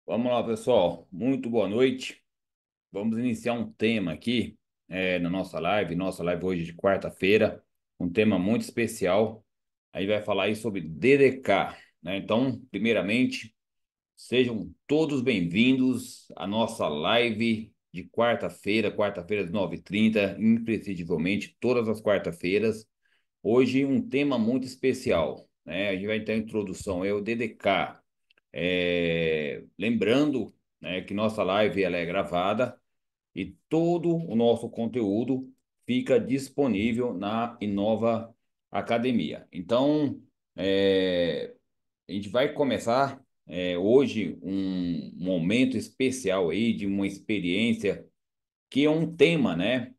Vamos lá, pessoal. Muito boa noite. Vamos iniciar um tema aqui na nossa live hoje de quarta-feira, um tema muito especial. Aí vai falar aí sobre DDK, né? Então, primeiramente, sejam todos bem-vindos à nossa live de quarta-feira às 9h30, imprescindivelmente, todas as quarta-feiras. Hoje, um tema muito especial, né? A gente vai ter a introdução, é o DDK. Lembrando, né, que nossa live ela é gravada e todo o nosso conteúdo fica disponível na Inova Academia. Então, a gente vai começar hoje um momento especial aí de uma experiência que é um tema, né?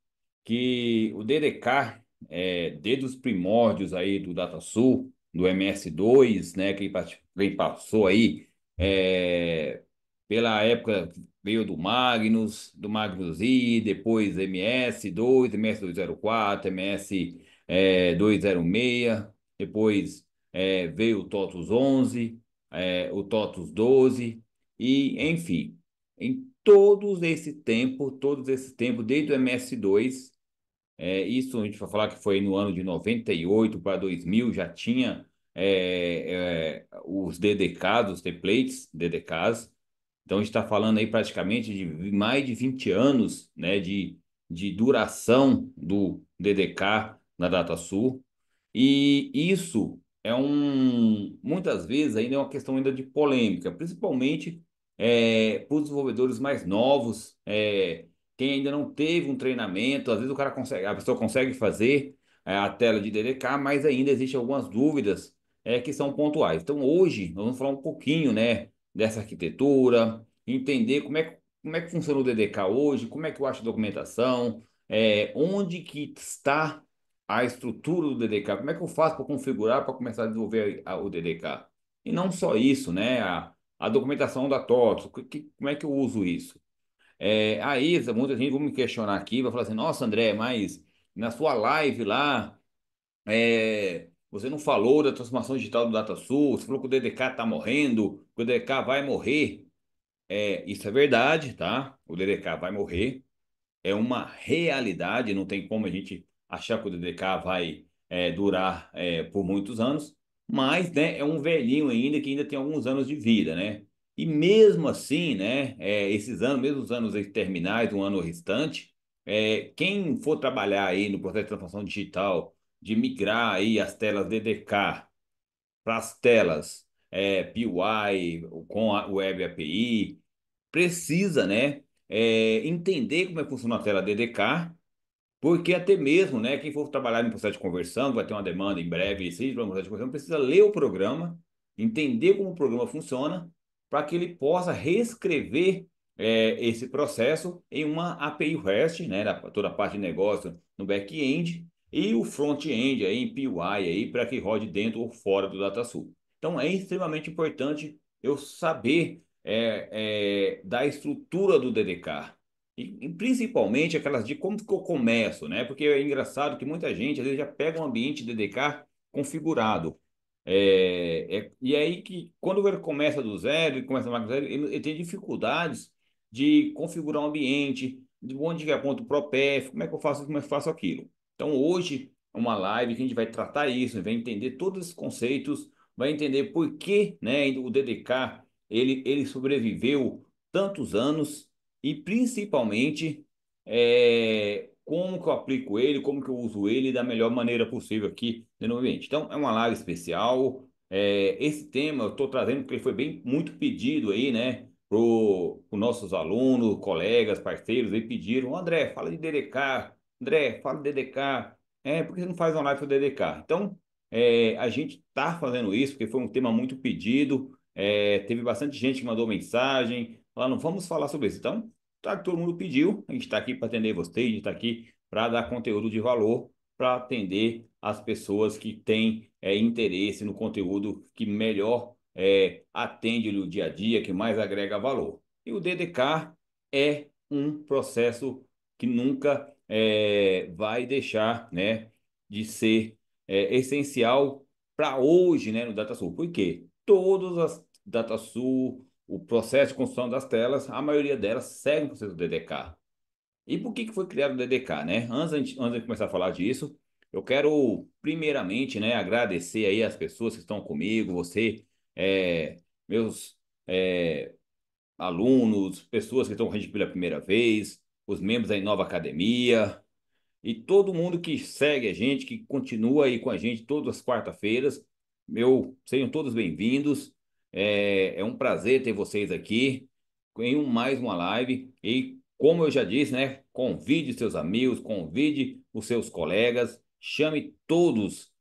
Que o DDK, desde os primórdios aí do DataSul, do MS2, né? Quem passou aí é, pela época veio do Magnus I, depois MS2, MS204, MS 206, depois veio o TOTUS 11, o TOTUS 12, e enfim. Em todo esse tempo, desde o MS2, isso a gente vai falar que foi no ano de 98 para 2000, já tinha os DDKs, os templates DDKs. Então a gente está falando aí praticamente de mais de 20 anos, né, de duração do DDK na DataSul. E isso muitas vezes ainda é uma questão ainda de polêmica, principalmente para os desenvolvedores mais novos, quem ainda não teve um treinamento, às vezes a pessoa consegue fazer a tela de DDK, mas ainda existem algumas dúvidas que são pontuais. Então hoje nós vamos falar um pouquinho, né, dessa arquitetura, entender como é que funciona o DDK hoje, como é que eu acho a documentação, onde que está a estrutura do DDK, como é que eu faço para configurar, para começar a desenvolver o DDK? E não só isso, né? A documentação da TOTS, como é que eu uso isso? Aí, muita gente vai me questionar aqui, vai falar assim, nossa, André, mas na sua live lá, você não falou da transformação digital do DataSul, você falou que o DDK está morrendo, que o DDK vai morrer. Isso é verdade, tá? O DDK vai morrer, é uma realidade, não tem como a gente achar que o DDK vai durar por muitos anos, mas né, é um velhinho ainda que ainda tem alguns anos de vida, né? E mesmo assim, né, esses anos, mesmo os anos aí terminais, um ano restante, quem for trabalhar aí no processo de transformação digital, de migrar aí as telas DDK para as telas PY com a Web API, precisa, né, entender como é que funciona a tela DDK, porque até mesmo, né, quem for trabalhar no processo de conversão, vai ter uma demanda em breve, seja para um processo de conversão, precisa ler o programa, entender como o programa funciona, para que ele possa reescrever esse processo em uma API REST, né, toda a parte de negócio no back-end, e o front-end aí em PY aí para que rode dentro ou fora do DataSul. Então é extremamente importante eu saber da estrutura do DDK. E principalmente aquelas de como que eu começo, né? Porque é engraçado que muita gente às vezes já pega um ambiente DDK configurado. E aí que quando ele começa do zero, ele começa do zero, ele tem dificuldades de configurar um ambiente, de onde que aponta o ProPath, como é que eu faço, como é que eu faço aquilo. Então hoje é uma live que a gente vai tratar isso, vai entender todos esses conceitos, vai entender por que, né, o DDK ele sobreviveu tantos anos e principalmente como que eu aplico ele, como que eu uso ele da melhor maneira possível aqui no ambiente. Então, é uma live especial. Esse tema eu estou trazendo porque ele foi bem muito pedido aí, né? Por nossos alunos, colegas, parceiros, aí pediram, André, fala de DDK, André, fala de DDK. Por que você não faz uma live para DDK? Então, a gente está fazendo isso porque foi um tema muito pedido. Teve bastante gente que mandou mensagem, falando, vamos falar sobre isso. Então, tá, todo mundo pediu, a gente está aqui para atender vocês, a gente está aqui para dar conteúdo de valor, para atender as pessoas que têm interesse no conteúdo que melhor atende o dia a dia, que mais agrega valor. E o DDK é um processo que nunca vai deixar, né, de ser essencial para hoje, né, no DataSul. Por quê? Todas as DataSul, o processo de construção das telas, a maioria delas segue o processo do DDK. E por que foi criado o DDK, né? Antes de começar a falar disso, eu quero primeiramente, né, agradecer aí as pessoas que estão comigo, você, meus é, alunos, pessoas que estão com a gente pela primeira vez, os membros da Inova Academia, e todo mundo que segue a gente, que continua aí com a gente todas as quarta-feiras, sejam todos bem-vindos. É um prazer ter vocês aqui em mais uma live. E como eu já disse, né? Convide seus amigos, convide os seus colegas, chame todos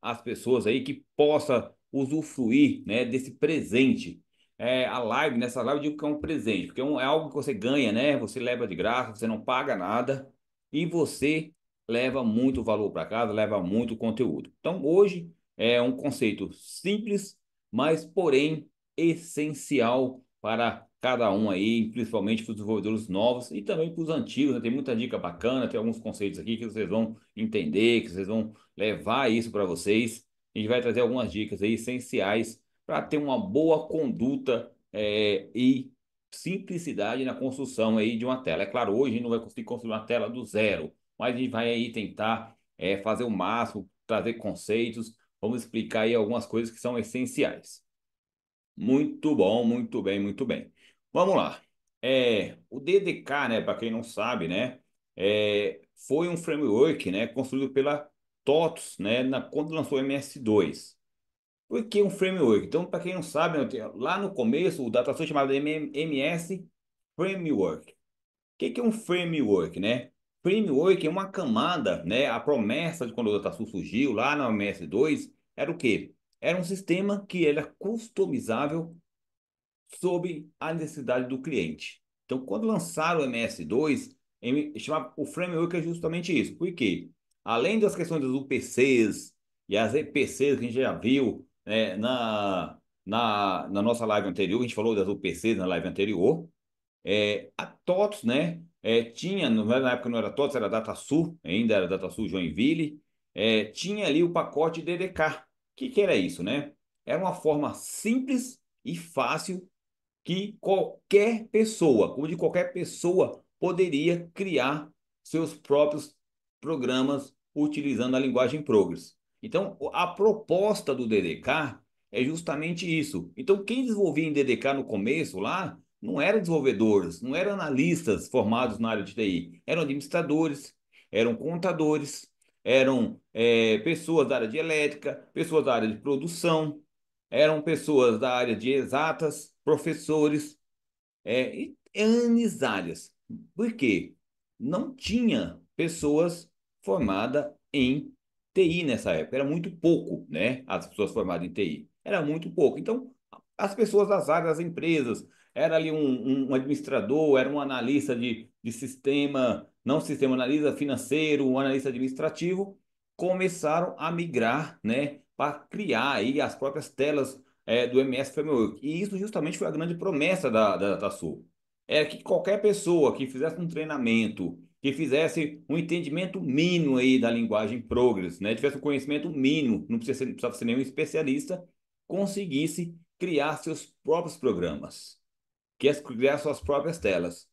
as pessoas aí que possa usufruir, né, desse presente. Nessa live eu digo que é um presente, porque é algo que você ganha, né? Você leva de graça, você não paga nada e você leva muito valor para casa, leva muito conteúdo. Então, hoje é um conceito simples, mas porém essencial para cada um aí, principalmente para os desenvolvedores novos e também para os antigos, né? Tem muita dica bacana, tem alguns conceitos aqui que vocês vão entender, que vocês vão levar isso para vocês. A gente vai trazer algumas dicas aí essenciais para ter uma boa conduta e simplicidade na construção aí de uma tela. É claro, hoje a gente não vai conseguir construir uma tela do zero, mas a gente vai aí tentar fazer o máximo, trazer conceitos, vamos explicar aí algumas coisas que são essenciais. Muito bom, muito bem, muito bem. Vamos lá. O DDK, né, para quem não sabe, né, foi um framework, né, construído pela TOTUS, né, quando lançou o MS2. Por que um framework? Então, para quem não sabe, né, lá no começo o DataSource chamava de MS Framework. Que é um framework, né? Framework é uma camada, né? A promessa de quando o DataSul surgiu lá na MS2 era o quê? Era um sistema que era customizável sob a necessidade do cliente. Então, quando lançaram o MS2, o framework é justamente isso. Por quê? Além das questões das UPCs e as EPCs que a gente já viu na nossa live anterior, a gente falou das UPCs na live anterior, a TOTS, né? Tinha, na época não era TOTS, era DataSul, ainda era DataSul Joinville, tinha ali o pacote DDK. Que era isso, né? Era uma forma simples e fácil que qualquer pessoa, como de qualquer pessoa, poderia criar seus próprios programas utilizando a linguagem Progress. Então, a proposta do DDK é justamente isso. Então, quem desenvolvia em DDK no começo lá não eram desenvolvedores, não eram analistas formados na área de TI, eram administradores, eram contadores, eram pessoas da área de elétrica, pessoas da área de produção, eram pessoas da área de exatas, professores, e N áreas. Por quê? Não tinha pessoas formadas em TI nessa época. Era muito pouco, né? As pessoas formadas em TI. Era muito pouco. Então, as pessoas das áreas das empresas, era ali um administrador, era um analista de sistema, não sistema, analista financeiro, um analista administrativo, começaram a migrar, né? Para criar aí as próprias telas do MS Framework. E isso justamente foi a grande promessa da DataSul. É que qualquer pessoa que fizesse um treinamento, que fizesse um entendimento mínimo aí da linguagem Progress, né, tivesse um conhecimento mínimo, não precisava ser nenhum especialista, conseguisse criar seus próprios programas, que é criar suas próprias telas,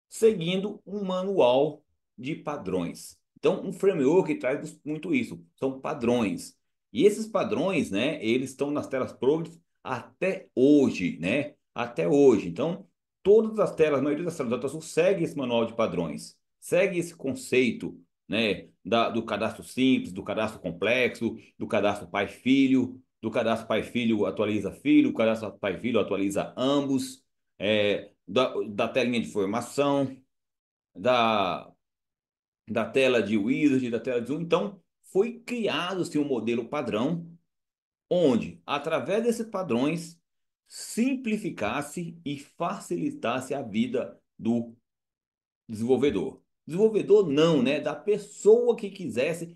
seguindo um manual de padrões. Então, um framework traz muito isso, são padrões. E esses padrões, né, eles estão nas telas Progress até hoje, né? Até hoje. Então, todas as telas, a maioria das telas da DataSul segue esse manual de padrões, segue esse conceito, né, do cadastro simples, do cadastro complexo, do cadastro pai-filho, do cadastro pai-filho atualiza filho, do cadastro pai-filho atualiza ambos, da telinha de formação, da, da tela de wizard, da tela de zoom. Então, foi criado-se um modelo padrão onde, através desses padrões, simplificasse e facilitasse a vida do desenvolvedor. Desenvolvedor não, né? Da pessoa que quisesse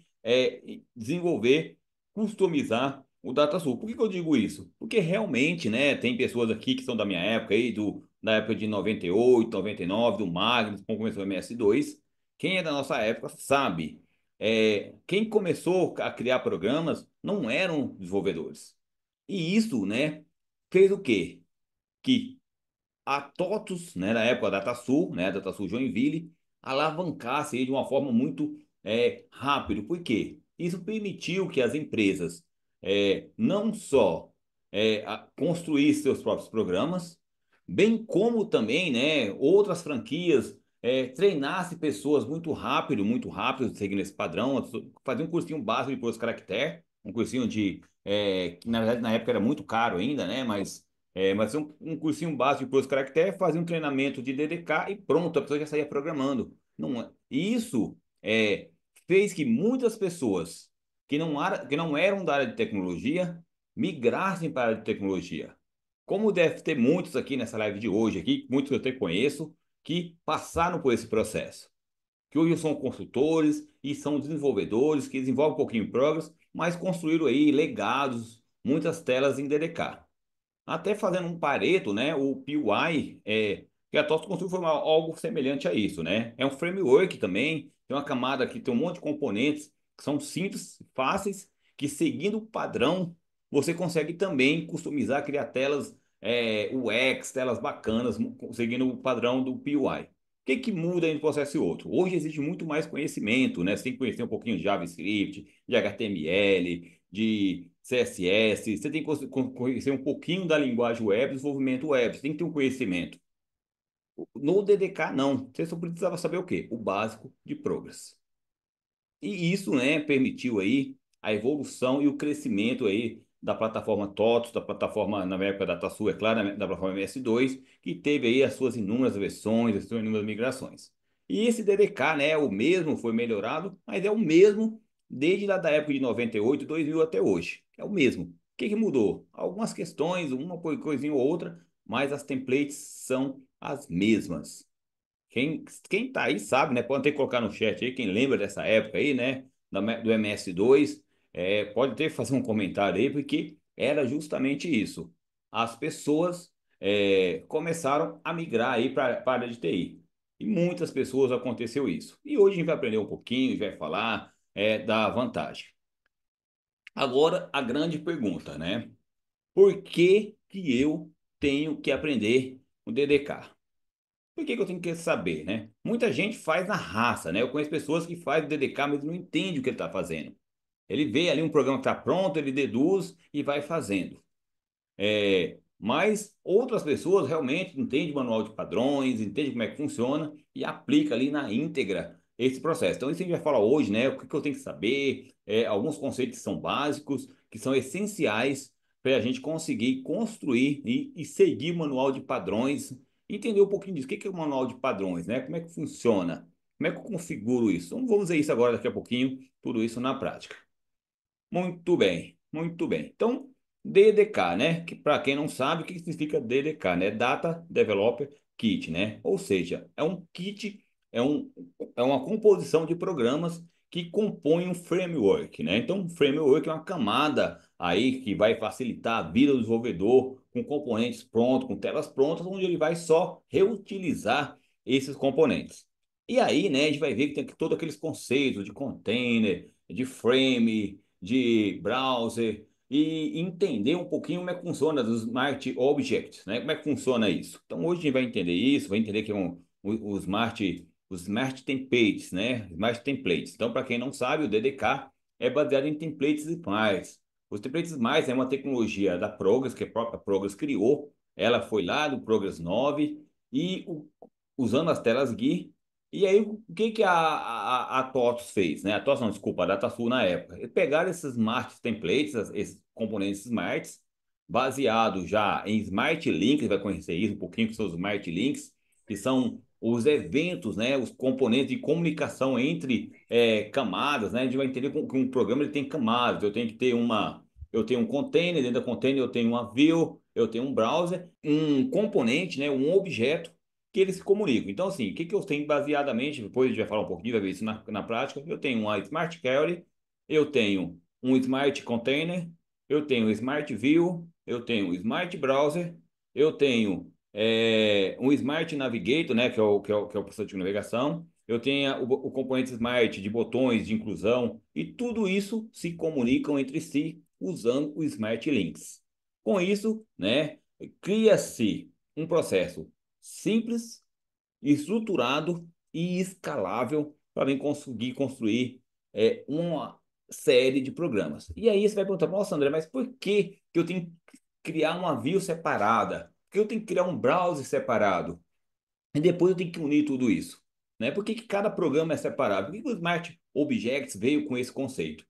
desenvolver, customizar o DataSul. Por que eu digo isso? Porque realmente, né, tem pessoas aqui que são da minha época aí, da época de 98, 99, do Magnus, quando começou o MS2. Quem é da nossa época sabe. Quem começou a criar programas não eram desenvolvedores. E isso, né, fez o quê? que a TOTUS, né, na época da DataSul, né, DataSul Joinville, alavancasse aí de uma forma muito rápida. Por quê? Isso permitiu que as empresas não só construíssem seus próprios programas, bem como também, né, outras franquias treinassem pessoas muito rápido, seguindo esse padrão, fazer um cursinho básico de Pros Caractere, um cursinho que na verdade na época era muito caro ainda, né, mas um cursinho básico de Pros Caractere, fazia um treinamento de DDK e pronto, a pessoa já saía programando. Não, e isso fez que muitas pessoas que não eram da área de tecnologia migrassem para a área de tecnologia. Como deve ter muitos aqui nessa live de hoje, aqui, muitos que eu até conheço, que passaram por esse processo. Que hoje são consultores e são desenvolvedores que desenvolvem um pouquinho em Progress, mas construíram aí legados, muitas telas em DDK. Até fazendo um pareto, né? O PY, que a TOS construiu foi algo semelhante a isso, né? É um framework também, tem uma camada que tem um monte de componentes que são simples, fáceis, que seguindo o padrão, você consegue também customizar, criar telas UX, telas bacanas, seguindo o padrão do PY. O que que muda entre um processo e outro? Hoje existe muito mais conhecimento, né? Você tem que conhecer um pouquinho de JavaScript, de HTML, de CSS, você tem que conhecer um pouquinho da linguagem web, desenvolvimento web, você tem que ter um conhecimento. No DDK, não. Você só precisava saber o quê? O básico de Progress. E isso, né, permitiu aí a evolução e o crescimento aí da plataforma TOTOS, da plataforma, na época da DataSul, é claro, né, da plataforma MS2, que teve aí as suas inúmeras versões, as suas inúmeras migrações. E esse DDK, né, o mesmo, foi melhorado, mas é o mesmo desde lá da época de 98, 2000 até hoje. É o mesmo. O que que mudou? Algumas questões, uma coisinha ou outra, mas as templates são as mesmas. Quem tá aí sabe, né? Pode ter que colocar no chat aí, quem lembra dessa época aí, né? Do MS2, pode ter que fazer um comentário aí, porque era justamente isso. As pessoas começaram a migrar aí para a área de TI. E muitas pessoas aconteceu isso. E hoje a gente vai aprender um pouquinho e vai falar da vantagem. Agora, a grande pergunta, né? Por que que eu tenho que aprender o DDK? Por que que eu tenho que saber, né? Muita gente faz na raça, né? Eu conheço pessoas que fazem o DDK, mas não entende o que ele está fazendo. Ele vê ali um programa que está pronto, ele deduz e vai fazendo. Mas outras pessoas realmente entendem o manual de padrões, entendem como é que funciona e aplica ali na íntegra esse processo. Então, isso a gente vai falar hoje, né? O que que eu tenho que saber, alguns conceitos que são básicos, que são essenciais para a gente conseguir construir e seguir o manual de padrões, entender um pouquinho disso. O que que é o manual de padrões, né? Como é que funciona? Como é que eu configuro isso? Então, vamos ver isso agora daqui a pouquinho, tudo isso na prática. Muito bem, muito bem. Então, DDK, né? Que para quem não sabe, o que significa DDK, né? Data Developer Kit, né? Ou seja, é um kit, é, um, é uma composição de programas que compõem um framework, né? Então, um framework é uma camada aí que vai facilitar a vida do desenvolvedor com componentes prontos, com telas prontas, onde ele vai só reutilizar esses componentes. E aí, né, a gente vai ver que tem todos aqueles conceitos de container, de frame, de browser e entender um pouquinho como é que funciona os Smart Objects, né? Como é que funciona isso? Então hoje a gente vai entender isso, vai entender que é os Smart Templates, né? Smart Templates. Então, para quem não sabe, o DDK é baseado em templates smarts. Os templates smarts é uma tecnologia da Progress, que a própria Progress criou. Ela foi lá do Progress 9 e usando as telas GUI e aí, o que que a TOTOS fez, né? A TOTOS não, desculpa, a DataSul na época. Eles pegaram esses smart templates, esses componentes smarts, baseados já em Smart Links, você vai conhecer isso um pouquinho, que são os Smart Links, que são os eventos, né? Os componentes de comunicação entre camadas, né? A gente vai entender que um programa ele tem camadas. Eu tenho um container, dentro da container eu tenho uma view, eu tenho um browser, um componente, né? Um objeto que eles se comunicam. Então, assim, o que que eu tenho baseadamente, depois a gente vai falar um pouquinho, vai ver isso na prática, eu tenho uma Smart Query, eu tenho um Smart Container, eu tenho um Smart View, eu tenho um Smart Browser, eu tenho um Smart Navigator, né, que é o processador de navegação, eu tenho o componente Smart de botões de inclusão, e tudo isso se comunicam entre si usando o Smart Links. Com isso, né, cria-se um processo simples, estruturado e escalável para mim conseguir construir uma série de programas. E aí você vai perguntar, nossa, André, mas por que eu tenho que criar uma view separada? Por que eu tenho que criar um browser separado? E depois eu tenho que unir tudo isso, né? Por que que cada programa é separado? Por que que o Smart Objects veio com esse conceito?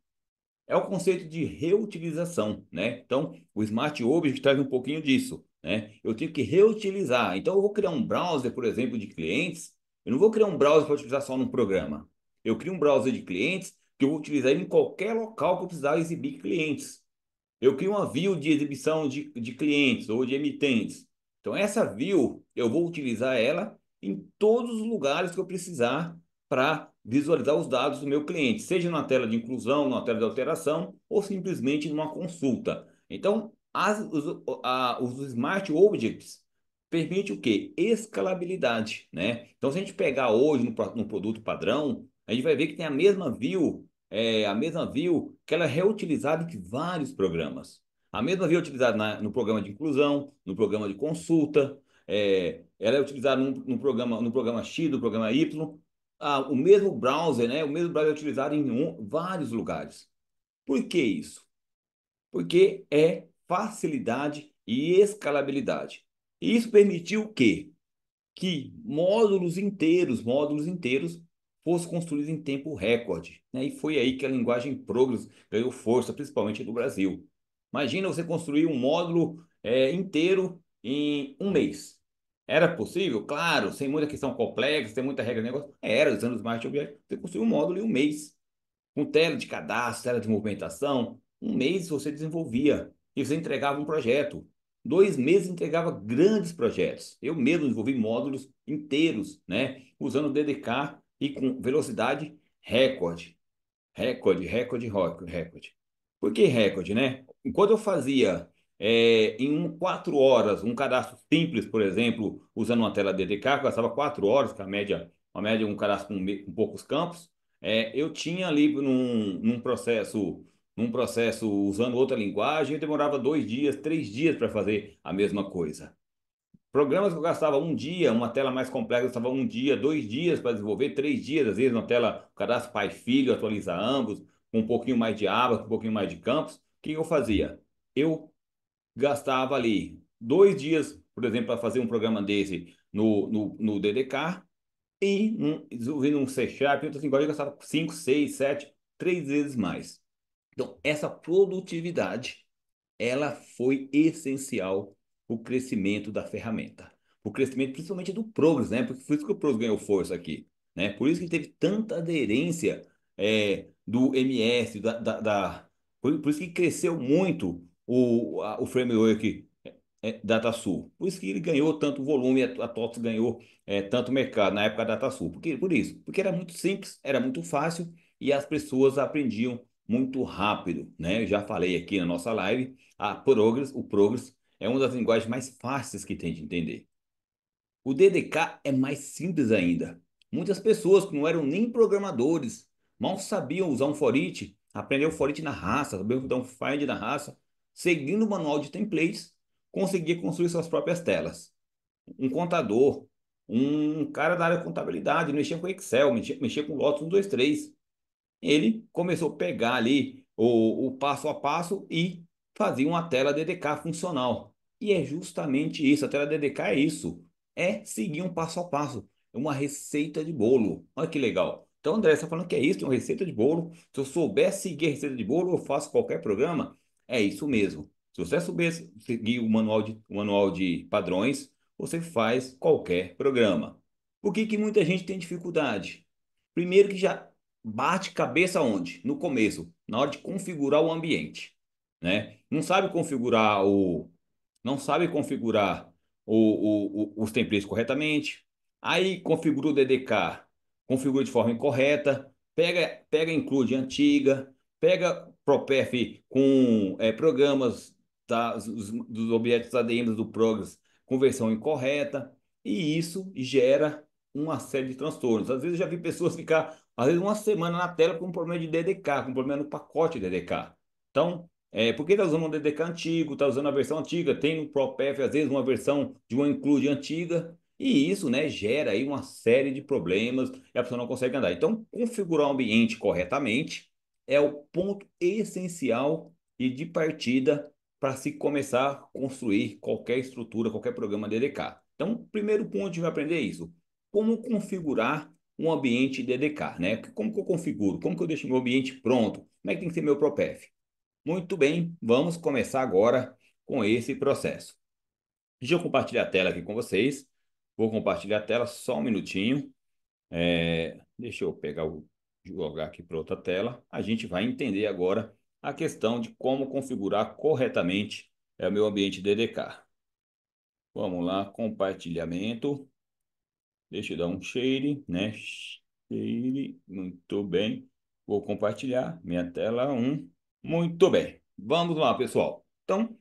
É o conceito de reutilização, né? Então, o Smart Object traz um pouquinho disso, né? Eu tenho que reutilizar. Então, eu vou criar um browser, por exemplo, de clientes. Eu não vou criar um browser para utilizar só num programa. Eu crio um browser de clientes que eu vou utilizar em qualquer local que eu precisar exibir clientes. Eu crio uma view de exibição de clientes ou de emitentes. Então, essa view, eu vou utilizar ela em todos os lugares que eu precisar para visualizar os dados do meu cliente, seja na tela de inclusão, numa tela de alteração ou simplesmente numa consulta. Então, os Smart Objects permite o quê? Escalabilidade, né? Então, se a gente pegar hoje no produto padrão, a gente vai ver que tem a mesma view que ela é reutilizada em vários programas. A mesma view é utilizada no programa de inclusão, no programa de consulta, ela é utilizada no programa X, no programa Y. O mesmo browser, né? O mesmo browser é utilizado em vários lugares. Por que isso? Porque é facilidade e escalabilidade. E isso permitiu o quê? Que módulos inteiros, fossem construídos em tempo recorde, né? E foi aí que a linguagem Progress ganhou força, principalmente no Brasil. Imagina você construir um módulo inteiro em um mês. Era possível? Claro, sem muita questão complexa, sem muita regra de negócio. Era, usando o Smart Object, você construiu um módulo em um mês com tela de cadastro, tela de movimentação. Um mês você desenvolvia e você entregava um projeto. 2 meses entregava grandes projetos. Eu mesmo desenvolvi módulos inteiros, né? Usando o DDK e com velocidade recorde. Recorde. Por que recorde, né? Enquanto eu fazia em 4 horas um cadastro simples, por exemplo, usando uma tela DDK, que gastava 4 horas, que é a média um cadastro com poucos campos, eu tinha ali num processo usando outra linguagem, eu demorava 2 dias, 3 dias para fazer a mesma coisa. Programas que eu gastava um dia, uma tela mais complexa, eu gastava um dia, 2 dias para desenvolver, 3 dias, às vezes uma tela, cadastro pai e filho, atualiza ambos, com um pouquinho mais de abas, com um pouquinho mais de campos. O que eu fazia? Eu gastava ali 2 dias, por exemplo, para fazer um programa desse no DDK e desenvolvendo um C Sharp, em outras linguagens, eu gastava 5, 6, 7, 3 vezes mais. Então, essa produtividade ela foi essencial para o crescimento da ferramenta. Para o crescimento principalmente do Progress, né? Porque foi isso que o Progress ganhou força aqui, né? Por isso que teve tanta aderência do MS, por isso que cresceu muito o framework DataSul. Por isso que ele ganhou tanto volume, a TOTS ganhou tanto mercado na época da DataSul. Por isso, porque era muito simples, era muito fácil e as pessoas aprendiam muito rápido, né? Eu já falei aqui na nossa live, o Progress é uma das linguagens mais fáceis que tem de entender. O DDK é mais simples ainda. Muitas pessoas que não eram nem programadores, mal sabiam usar um for each, aprender o for each na raça, saber dar um find na raça, seguindo o manual de templates, conseguia construir suas próprias telas. Um contador, um cara da área de contabilidade, mexia com Excel, mexia com Lotus 1, 2, 3. Ele começou a pegar ali o passo a passo e fazia uma tela DDK funcional. E é justamente isso, a tela DDK é isso, é seguir um passo a passo, é uma receita de bolo. Olha que legal. Então, André, você está falando que é isso, é uma receita de bolo. Se eu souber seguir a receita de bolo, eu faço qualquer programa. É isso mesmo. Se você souber seguir o manual de padrões, você faz qualquer programa. Por que que muita gente tem dificuldade? Primeiro que já bate cabeça onde? No começo, na hora de configurar o ambiente, né? Não sabe configurar os templates corretamente. Aí configura o DDK, configura de forma incorreta, pega include antiga, pega ProPerf com programas dos objetos ADMs do Progress com versão incorreta, e isso gera uma série de transtornos. Às vezes eu já vi pessoas ficar, às vezes, uma semana na tela com um problema de DDK, com um problema no pacote DDK. Então, Porque está usando um DDK antigo, está usando a versão antiga, tem no ProPath, às vezes, uma versão de uma include antiga, e isso, né, gera aí uma série de problemas e a pessoa não consegue andar. Então, configurar o ambiente corretamente é o ponto essencial e de partida para se começar a construir qualquer estrutura, qualquer programa DDK. Então, o primeiro ponto a gente vai aprender é isso. Como configurar um ambiente DDK, né? Como que eu configuro? Como que eu deixo meu ambiente pronto? Como é que tem que ser meu ProPath? Muito bem, vamos começar agora com esse processo. Deixa eu compartilhar a tela aqui com vocês. Vou compartilhar a tela só um minutinho. Deixa eu jogar aqui para outra tela. A gente vai entender agora a questão de como configurar corretamente o meu ambiente DDK. Vamos lá, compartilhamento. Deixa eu dar um share, né? Share, muito bem. Vou compartilhar minha tela um. Muito bem. Vamos lá, pessoal. Então,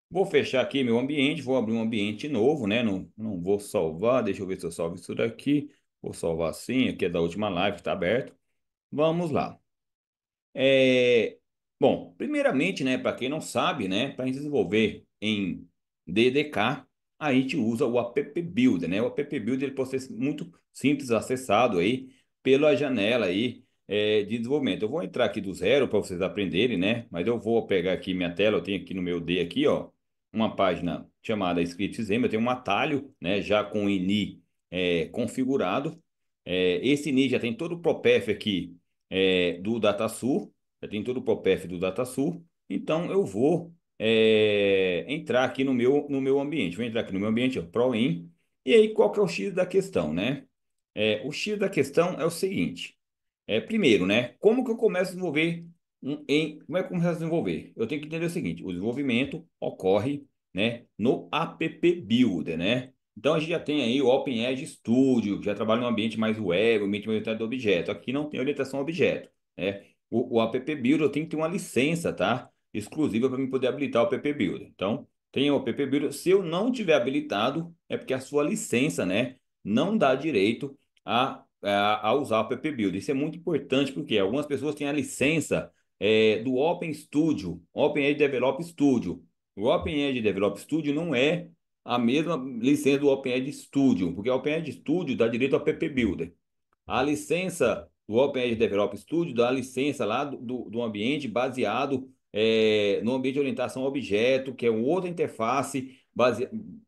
vou fechar aqui meu ambiente, vou abrir um ambiente novo, né? Não vou salvar, deixa eu ver se eu salvo isso daqui. Vou salvar sim, aqui é da última live, está aberto. Vamos lá. É, Bom, primeiramente, né, para quem não sabe, né, para desenvolver em DDK, a gente usa o app Builder, né? O app Builder ele pode ser muito simples acessado aí pela janela aí de desenvolvimento. Eu vou entrar aqui do zero para vocês aprenderem, né? Mas eu vou pegar aqui minha tela, eu tenho aqui no meu D aqui, ó, uma página chamada Scriptzema, eu tenho um atalho, né, já com o ini configurado. Esse ini já tem todo o ProPath aqui do DataSur, já tem todo o ProPath do DataSur, então eu vou entrar aqui no meu ambiente. Vou entrar aqui no meu ambiente, ó, ProIn, e aí qual que é o X da questão, né? O X da questão é o seguinte, primeiro, né, como que eu começo a desenvolver como é que eu começo a desenvolver? Eu tenho que entender o seguinte, o desenvolvimento ocorre, né, no app Builder, né? Então a gente já tem aí o OpenEdge Studio, já trabalha no ambiente mais web, ambiente mais orientado a objeto. Aqui não tem orientação a objeto, né? O app Builder eu tenho que ter uma licença, tá? Exclusiva para mim poder habilitar o app Builder. Então, tem o app Builder. Se eu não tiver habilitado, é porque a sua licença, né, não dá direito a usar o app Builder. Isso é muito importante porque algumas pessoas têm a licença do Open Studio, OpenEdge Develop Studio. O OpenEdge Develop Studio não é a mesma licença do OpenEdge Studio, porque o OpenEdge Studio dá direito ao app Builder. A licença do OpenEdge Develop Studio dá a licença lá do ambiente baseado no ambiente de orientação a objeto, que é outra interface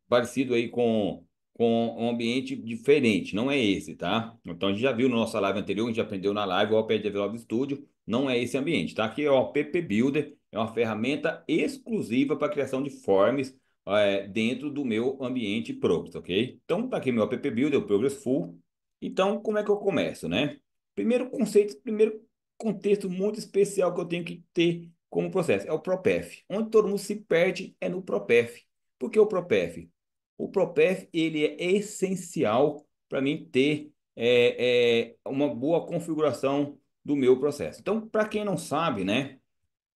parecido aí com um ambiente diferente, não é esse, tá? Então a gente já viu na nossa live anterior, a gente aprendeu na live o OpenEdge Develop Studio, não é esse ambiente, tá? Aqui é o app Builder, é uma ferramenta exclusiva para criação de forms dentro do meu ambiente Progress, ok? Então tá aqui meu app Builder, o Progress Full. Então, como é que eu começo, né? Primeiro contexto muito especial que eu tenho que ter como processo é o ProPath. Onde todo mundo se perde é no ProPath. Por que o ProPath? O ProPath, ele é essencial para mim ter uma boa configuração do meu processo. Então, para quem não sabe, né?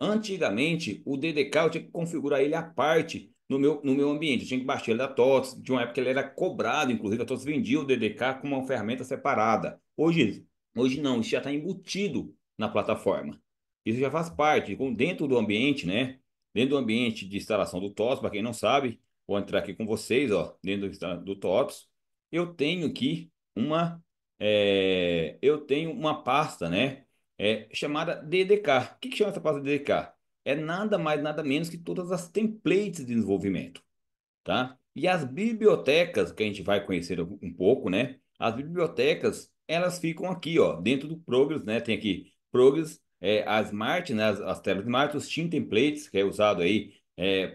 Antigamente, o DDK eu tinha que configurar ele à parte no meu ambiente. Eu tinha que baixar ele da TOTS. De uma época ele era cobrado, inclusive a TOTS vendia o DDK com uma ferramenta separada. Hoje não, isso já está embutido na plataforma. Isso já faz parte, dentro do ambiente, né? Dentro do ambiente de instalação do TOTS, para quem não sabe, vou entrar aqui com vocês, ó, dentro do TOTS. Eu tenho aqui uma pasta, né? Chamada DDK. O que chama essa pasta DDK? É nada mais, nada menos que todas as templates de desenvolvimento, tá? E as bibliotecas, que a gente vai conhecer um pouco, né? As bibliotecas, elas ficam aqui, ó, dentro do Progress, né? Tem aqui Progress, as Smart, né? As telas Smart, os Team Templates, que é usado aí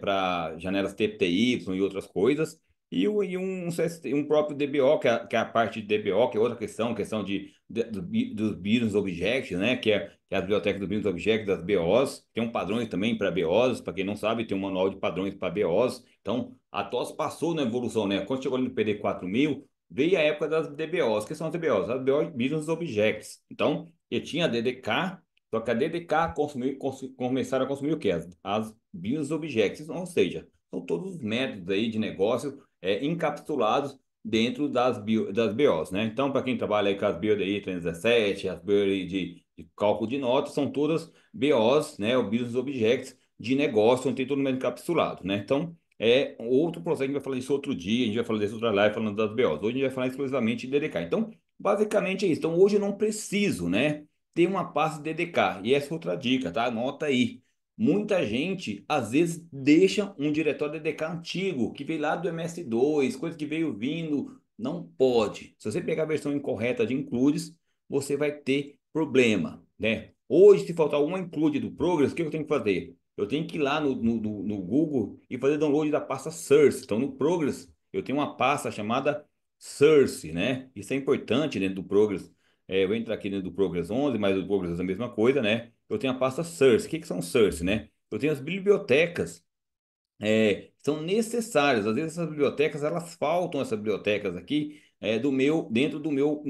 para janelas TPY e outras coisas. E um próprio DBO, que é a parte de DBO, que é outra questão dos Business Objects, né? Que é a biblioteca do Business Objects, das BOs. Tem um padrão também para BOs, para quem não sabe, tem um manual de padrões para BOs. Então, a TOS passou na evolução, né? Quando chegou no PD 4000, veio a época das DBOs. O que são as DBOs? As DBOs Business Objects. Então, eu tinha a DDK, só que a DDK começaram a consumir o quê? As Business Objects, ou seja, são todos os métodos aí de negócio encapsulados dentro das BOs, né? Então, para quem trabalha aí com as BO aí 317, as BO aí de cálculo de notas, são todas BOs, né? O Business Objects de negócio, onde tem todo mundo encapsulado, né? Então, é outro processo, a gente vai falar disso outro dia, a gente vai falar disso outra live falando das BOs. Hoje a gente vai falar exclusivamente de DDK. Então, basicamente é isso. Então, hoje eu não preciso, né, ter uma pasta DDK. E essa é outra dica, tá? Anota aí. Muita gente, às vezes, deixa um diretório DDK antigo, que veio lá do MS2, coisa que veio vindo. Não pode. Se você pegar a versão incorreta de includes, você vai ter problema, né? Hoje, se faltar uma include do Progress, o que eu tenho que fazer? Eu tenho que ir lá no Google e fazer download da pasta Source. Então, no Progress, eu tenho uma pasta chamada Source, né? Isso é importante dentro do Progress. Eu vou entrar aqui dentro do Progress 11, mas o Progress é a mesma coisa, né? Eu tenho a pasta Source. O que são Source, né? Eu tenho as bibliotecas são necessárias. Às vezes essas bibliotecas, elas faltam essas bibliotecas aqui dentro do meu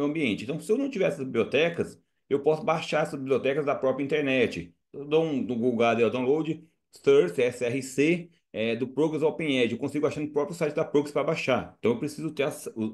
ambiente. Então, se eu não tiver essas bibliotecas, eu posso baixar essas bibliotecas da própria internet. Eu dou no Google Download, Source, SRC, do Progress Open Edge. Eu consigo achar no próprio site da Progress para baixar. Então, eu preciso ter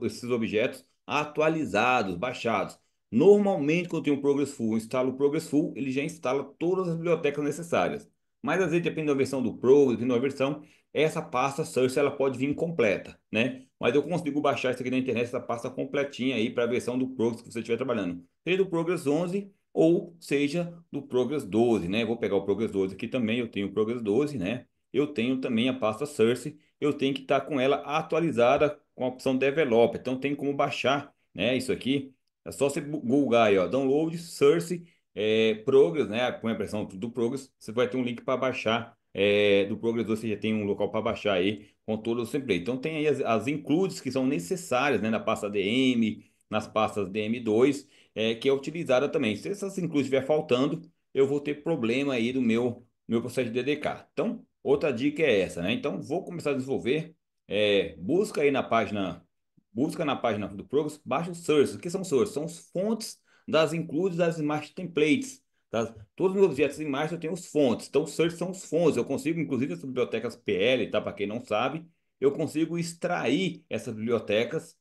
esses objetos atualizados, baixados. Normalmente, quando eu tenho o Progress Full, eu instalo o Progress Full, ele já instala todas as bibliotecas necessárias. Mas às vezes, dependendo da versão do Pro, dependendo da versão, essa pasta Source ela pode vir completa, né? Mas eu consigo baixar isso aqui na internet, essa pasta completinha aí para a versão do Progress que você estiver trabalhando. Seja do Progress 11 ou seja do Progress 12, né? Vou pegar o Progress 12 aqui também, eu tenho o Progress 12, né? Eu tenho também a pasta Source, eu tenho que estar com ela atualizada com a opção Developer. Então tem como baixar, né? Isso aqui. É só você googar aí, ó, Download Source Progress, né? Com a impressão do Progress, você vai ter um link para baixar do Progress, você já tem um local para baixar aí com todos os templates. Então tem aí as includes que são necessárias, né? Na pasta DM, nas pastas DM2, que é utilizada também. Se essas includes estiver faltando, eu vou ter problema aí do meu processo de DDK. Então, outra dica é essa, né? Então, vou começar a desenvolver. Busca aí na página, busca na página do Progress, baixa os sources. O que são sources? São as fontes das includes das Smart Templates. Tá? Todos os meus objetos em marcha eu tenho os fontes. Então, os search são os fontes. Eu consigo, inclusive, as bibliotecas PL, tá? Para quem não sabe, eu consigo extrair essas bibliotecas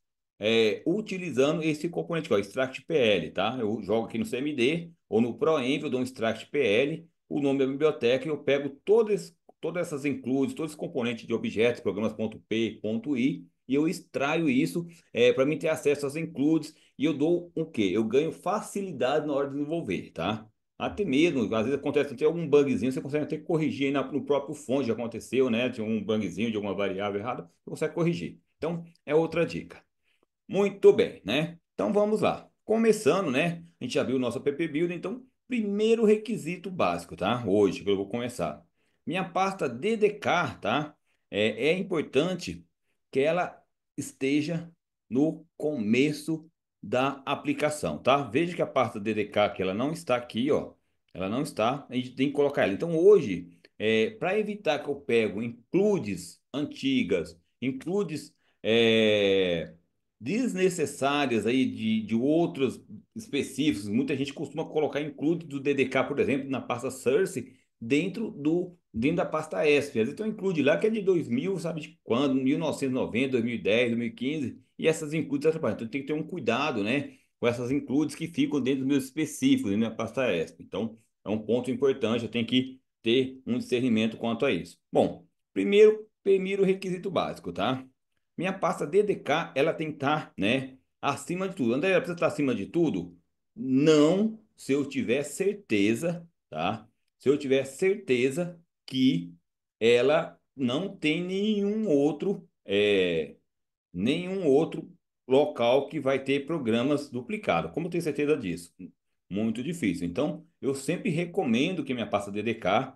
utilizando esse componente aqui, ó, extract PL, tá? Eu jogo aqui no CMD ou no ProEnv, eu dou um extract PL, o nome da biblioteca, e eu pego todas essas includes, todos os componentes de objetos, programas.p.i, e eu extraio isso para mim ter acesso às includes e eu dou o quê? Eu ganho facilidade na hora de desenvolver, tá? Até mesmo, às vezes acontece até algum bugzinho, você consegue até corrigir aí no próprio fonte, já aconteceu, né? Tinha um bugzinho de alguma variável errada, você consegue corrigir. Então, é outra dica. Muito bem, né? Então vamos lá. Começando, né? A gente já viu o nosso app Builder, então, primeiro requisito básico, tá? Hoje que eu vou começar. Minha pasta DDK, tá? É importante que ela esteja no começo da aplicação, tá? Veja que a pasta DDK que ela não está aqui, ó. Ela não está, a gente tem que colocar ela. Então hoje, para evitar que eu pego includes antigas, includes é, desnecessárias aí de outros específicos. Muita gente costuma colocar include do DDK, por exemplo, na pasta Source, dentro da pasta ESP. Às vezes tem um include lá que é de 2000, sabe de quando? 1990, 2010, 2015, e essas includes atrapalham. Então tem que ter um cuidado, né, com essas includes que ficam dentro dos meus específicos, dentro da pasta ESP. Então é um ponto importante, eu tenho que ter um discernimento quanto a isso. Bom, primeiro requisito básico, tá? Minha pasta DDK, ela tem que estar, né, acima de tudo. André, ela precisa estar acima de tudo? Não, se eu tiver certeza, tá? Se eu tiver certeza que ela não tem nenhum outro local que vai ter programas duplicados. Como eu tenho certeza disso? Muito difícil. Então, eu sempre recomendo que minha pasta DDK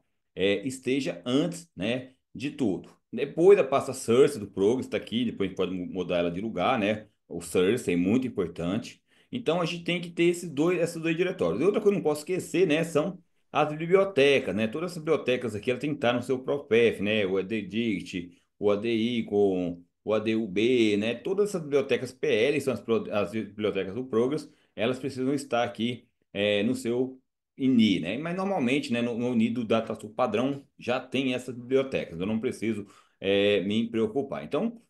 esteja antes, né, de tudo. Depois da pasta Source do Progress está aqui, depois a gente pode mudar ela de lugar, né? O Source é muito importante. Então, a gente tem que ter esses dois diretórios. E outra coisa que eu não posso esquecer, né, são as bibliotecas, né? Todas essas bibliotecas aqui, ela tem que estar no seu próprio path, né? O ADDict, o ADI com o ADUB, né? Todas essas bibliotecas PL são as bibliotecas do Progress, elas precisam estar aqui no seu INI, né? Mas normalmente, né, no INI do DataStore padrão já tem essas bibliotecas, eu não preciso me preocupar. Então,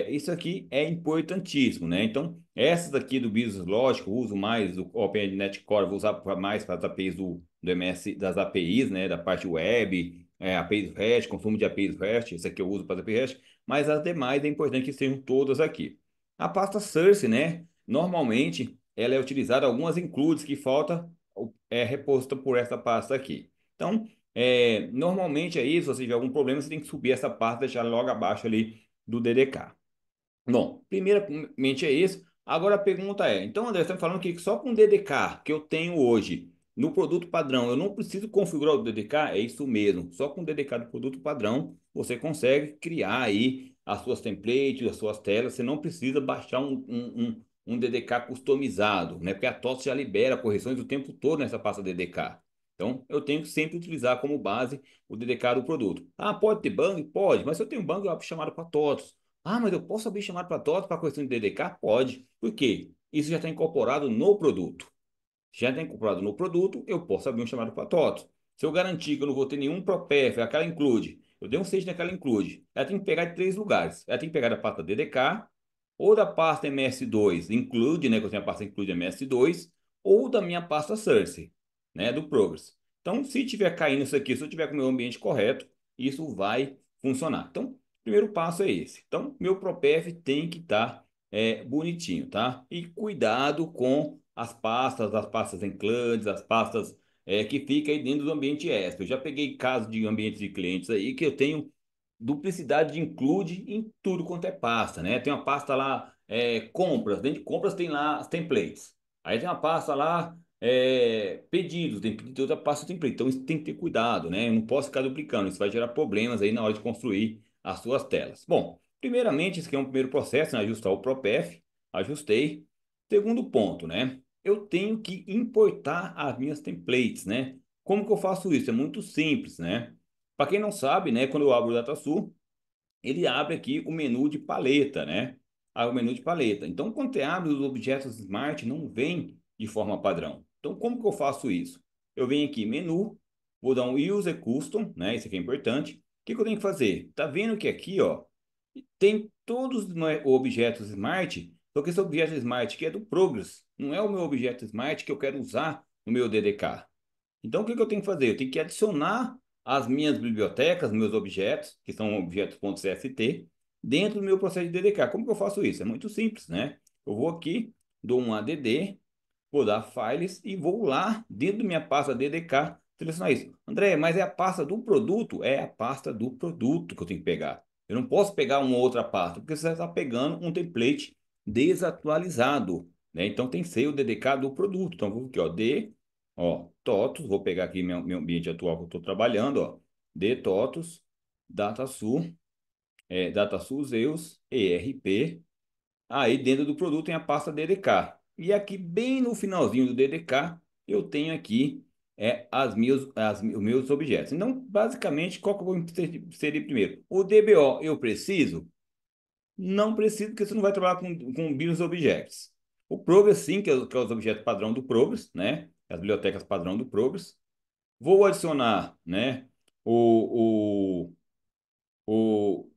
isso aqui é importantíssimo, né? Então, essas aqui do Business Logic, eu uso mais o OpenNet Core, vou usar mais para as APIs do MS, das APIs, né, da parte web, APIs REST, consumo de APIs REST, esse aqui eu uso para API REST, mas as demais é importante que sejam todas aqui. A pasta source, né? Normalmente ela é utilizada, algumas includes que falta é reposta por essa pasta aqui. Então, normalmente aí, se você tiver algum problema, você tem que subir essa pasta, deixar logo abaixo ali do DDK. Bom, primeiramente é isso. Agora a pergunta é, então André, você está me falando que só com o DDK que eu tenho hoje no produto padrão, eu não preciso configurar o DDK? É isso mesmo. Só com o DDK do produto padrão, você consegue criar aí as suas templates, as suas telas. Você não precisa baixar um DDK customizado, né? Porque a TOTS já libera correções o tempo todo nessa pasta DDK. Então, eu tenho que sempre utilizar como base o DDK do produto. Ah, pode ter bang? Pode, mas se eu tenho bang, eu abro chamado para TOTS. Ah, mas eu posso abrir chamado para TOTS para questão de DDK? Pode. Por quê? Isso já está incorporado no produto. Já está incorporado no produto, eu posso abrir um chamado para TOTS. Se eu garantir que eu não vou ter nenhum ProPef, aquela include, eu dei um save naquela include, ela tem que pegar de três lugares. Ela tem que pegar da pasta DDK, ou da pasta MS2 include, né, que eu tenho a pasta include MS2, ou da minha pasta source, né, do Progress. Então, se tiver caindo isso aqui, se eu tiver com o meu ambiente correto, isso vai funcionar. Então, o primeiro passo é esse. Então, meu ProPef tem que estar bonitinho, tá? E cuidado com as pastas includes, as pastas que ficam aí dentro do ambiente ESP. Eu já peguei casos de ambientes de clientes aí que eu tenho duplicidade de include em tudo quanto é pasta, né? Tem uma pasta lá, compras, dentro de compras tem lá as templates. Aí tem uma pasta lá, pedidos, dentro de outra pasta template. Então isso tem que ter cuidado, né? Eu não posso ficar duplicando, isso vai gerar problemas aí na hora de construir as suas telas. Bom, primeiramente, esse aqui é um primeiro processo, né? Ajustar o ProPef, ajustei. Segundo ponto, né? Eu tenho que importar as minhas templates, né? Como que eu faço isso? É muito simples, né? Para quem não sabe, né, quando eu abro o DataSul, ele abre aqui o menu de paleta, né? Ah, o menu de paleta. Então, quando você abre os objetos Smart, não vem de forma padrão. Então, como que eu faço isso? Eu venho aqui, menu, vou dar um User Custom, né? Isso aqui é importante. O que que eu tenho que fazer? Tá vendo que aqui, ó, tem todos os objetos Smart, só que esse objeto Smart aqui é do Progress, não é o meu objeto Smart que eu quero usar no meu DDK. Então, o que que eu tenho que fazer? Eu tenho que adicionar as minhas bibliotecas, meus objetos, que são objetos.cst, dentro do meu processo de DDK. Como que eu faço isso? É muito simples, né? Eu vou aqui, dou um add, vou dar files e vou lá, dentro da minha pasta DDK, selecionar isso. André, mas é a pasta do produto? É a pasta do produto que eu tenho que pegar. Eu não posso pegar uma outra pasta, porque você está pegando um template desatualizado, né? Então tem que ser o DDK do produto. Então, vou aqui, ó, TOTUS, vou pegar aqui meu ambiente atual que eu estou trabalhando, ó, D TOTUS, DataSul, DataSul Zeus, ERP. Aí dentro do produto tem a pasta DDK. E aqui bem no finalzinho do DDK, eu tenho aqui os meus objetos. Então, basicamente, qual que eu vou inserir primeiro? O DBO eu preciso? Não preciso, porque você não vai trabalhar com business objects. O Progress, sim, que é os objetos padrão do Progress, né? As bibliotecas padrão do Progress. Vou adicionar, né?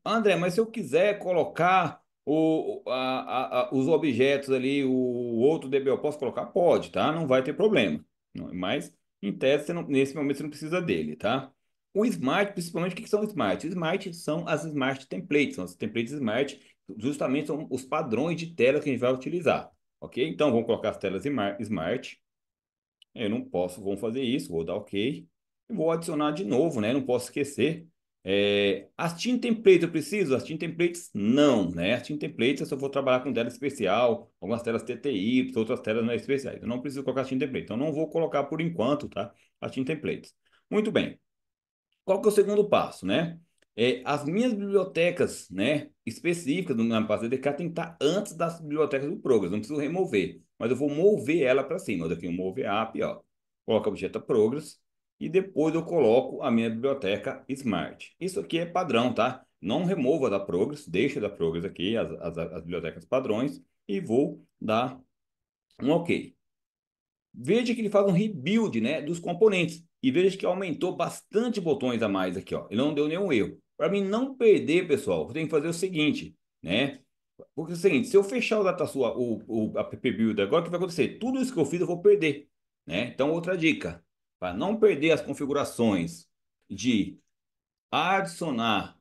André, mas se eu quiser colocar os objetos ali, o outro DB, eu posso colocar? Pode, tá? Não vai ter problema. Mas, em tese, nesse momento você não precisa dele, tá? O Smart, principalmente, o que são Smart? Smart são as Smart Templates, são as templates Smart, justamente são os padrões de tela que a gente vai utilizar, ok? Então, vamos colocar as telas Smart. Eu não posso, vamos fazer isso, vou dar OK. E vou adicionar de novo, né? Não posso esquecer. As team templates eu preciso? As team templates não, né? As team templates eu só vou trabalhar com tela especial, algumas telas TTI, outras telas não especiais. Eu não preciso colocar as team templates, então não vou colocar por enquanto, tá? As team templates. Muito bem. Qual que é o segundo passo, né? As minhas bibliotecas, né, específicas na pasta DDK tem que estar antes das bibliotecas do Progress, não preciso remover, mas eu vou mover ela para cima. Eu daqui um move app, ó, coloco a objeto Progress e depois eu coloco a minha biblioteca Smart. Isso aqui é padrão, tá? Não remova da Progress, deixa da Progress aqui as bibliotecas padrões e vou dar um OK. Veja que ele faz um rebuild, né, dos componentes. E veja que aumentou bastante botões a mais aqui, ó. Ele não deu nenhum erro. Para mim não perder, pessoal, eu tenho que fazer o seguinte, né? Porque é o seguinte, se eu fechar o DataSul, o app build agora, o que vai acontecer? Tudo isso que eu fiz eu vou perder, né? Então, outra dica, para não perder as configurações de adicionar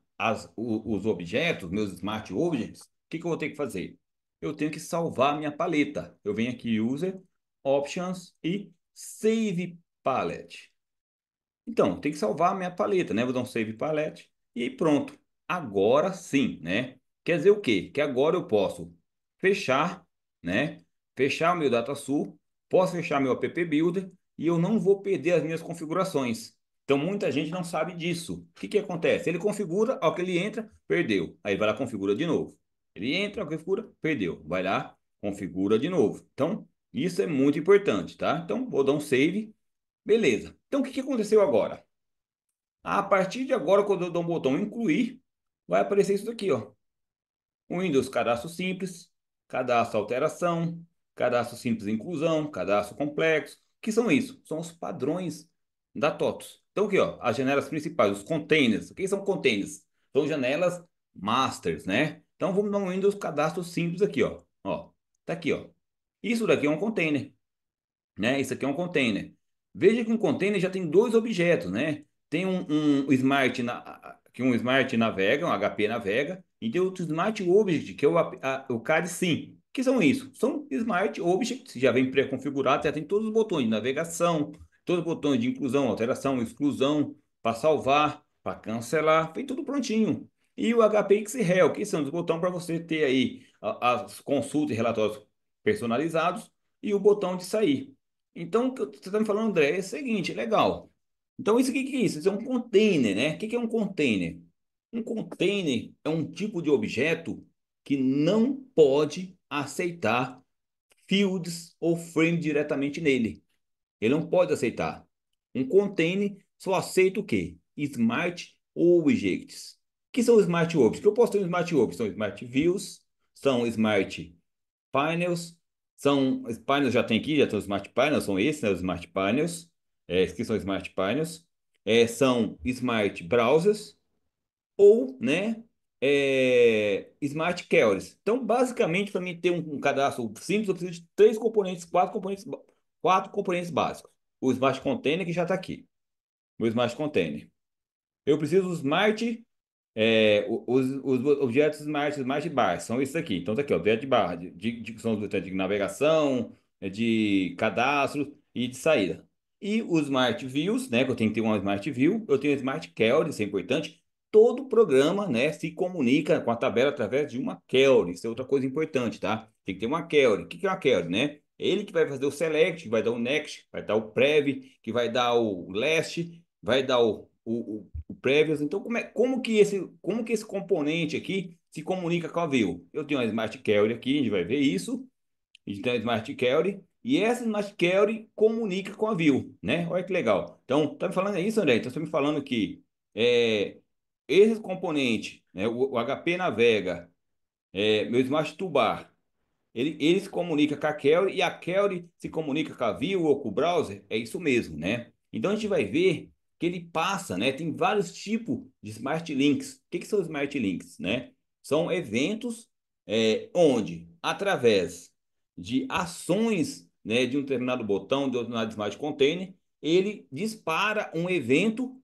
os objetos, meus Smart Objects, o que que eu vou ter que fazer? Eu tenho que salvar a minha paleta. Eu venho aqui, User, Options e Save Palette. Então, tem que salvar a minha paleta, né? Vou dar um Save Palette e pronto. Agora sim, né? Quer dizer o quê? Que agora eu posso fechar, né? Fechar o meu DataSul, posso fechar meu App Builder e eu não vou perder as minhas configurações. Então, muita gente não sabe disso. O que que acontece? Ele configura, ao que ele entra, perdeu. Aí vai lá, configura de novo. Ele entra, configura, perdeu. Vai lá, configura de novo. Então, isso é muito importante, tá? Então, vou dar um save. Beleza. Então, o que que aconteceu agora? A partir de agora, quando eu dou um botão incluir, vai aparecer isso daqui, ó. O Windows Cadastro Simples, Cadastro Alteração, Cadastro Simples Inclusão, Cadastro Complexo. O que são isso? São os padrões da TOTOS. Então, aqui, ó, as janelas principais, os containers. O que são containers? São janelas masters, né? Então, vamos dar um Windows Cadastro Simples aqui, ó. Ó, tá aqui, ó. Isso daqui é um container, né? Isso aqui é um container. Veja que um container já tem dois objetos, né? Tem um Smart, que um Smart Navega, um HP Navega, e tem outro Smart Object, que é o CAD Sim. Que são isso? São Smart Objects, já vem pré-configurado, já tem todos os botões de navegação, todos os botões de inclusão, alteração, exclusão, para salvar, para cancelar, vem tudo prontinho. E o HP XREL, que são os botões para você ter aí as consultas e relatórios personalizados e o botão de sair. Então, o que você está me falando, André, é o seguinte, legal. Então, isso aqui que é isso? Isso é um container, né? O que que é um container? Um container é um tipo de objeto que não pode aceitar fields ou frame diretamente nele. Ele não pode aceitar. Um container só aceita o quê? Smart Objects. O que são Smart Objects? Que eu posso ter um Smart Objects? São Smart Views, são Smart Painels, os painels já tem aqui, já tem os Smart Painels, são esses, né, os Smart Painels, que são Smart Painels, são Smart Browsers ou, né, Smart Queries. Então, basicamente, para mim ter um cadastro simples, eu preciso de três componentes, quatro componentes básicos. O Smart Container, que já está aqui, o Smart Container. Eu preciso do Smart os objetos Smart Bar são esses aqui. Então, tá aqui, ó, objeto de barra, são os objetos de navegação, de cadastro e de saída. E os Smart Views, né, que eu tenho que ter uma Smart View, eu tenho o Smart Query, isso é importante. Todo programa, né, se comunica com a tabela através de uma query. Isso é outra coisa importante, tá? Tem que ter uma query. O que que é uma query, né? Ele que vai fazer o select, que vai dar o next, vai dar o prev, que vai dar o last, vai dar o previous. Então, como que esse componente aqui se comunica com a view? Eu tenho uma Smart Query aqui, a gente vai ver isso. A gente tem uma Smart Query e essa Smart Query comunica com a view, né? Olha que legal. Então, tá me falando isso, André? Então, você tá me falando que é, esse componente, né, o HP Navega, meu Smart Toolbar, ele se comunica com a query e a query se comunica com a view ou com o browser. É isso mesmo, né? Então a gente vai ver que ele passa, né? Tem vários tipos de smart links. O que que são smart links, né? São eventos onde, através de ações, né, de um determinado botão, de um determinado smart container, ele dispara um evento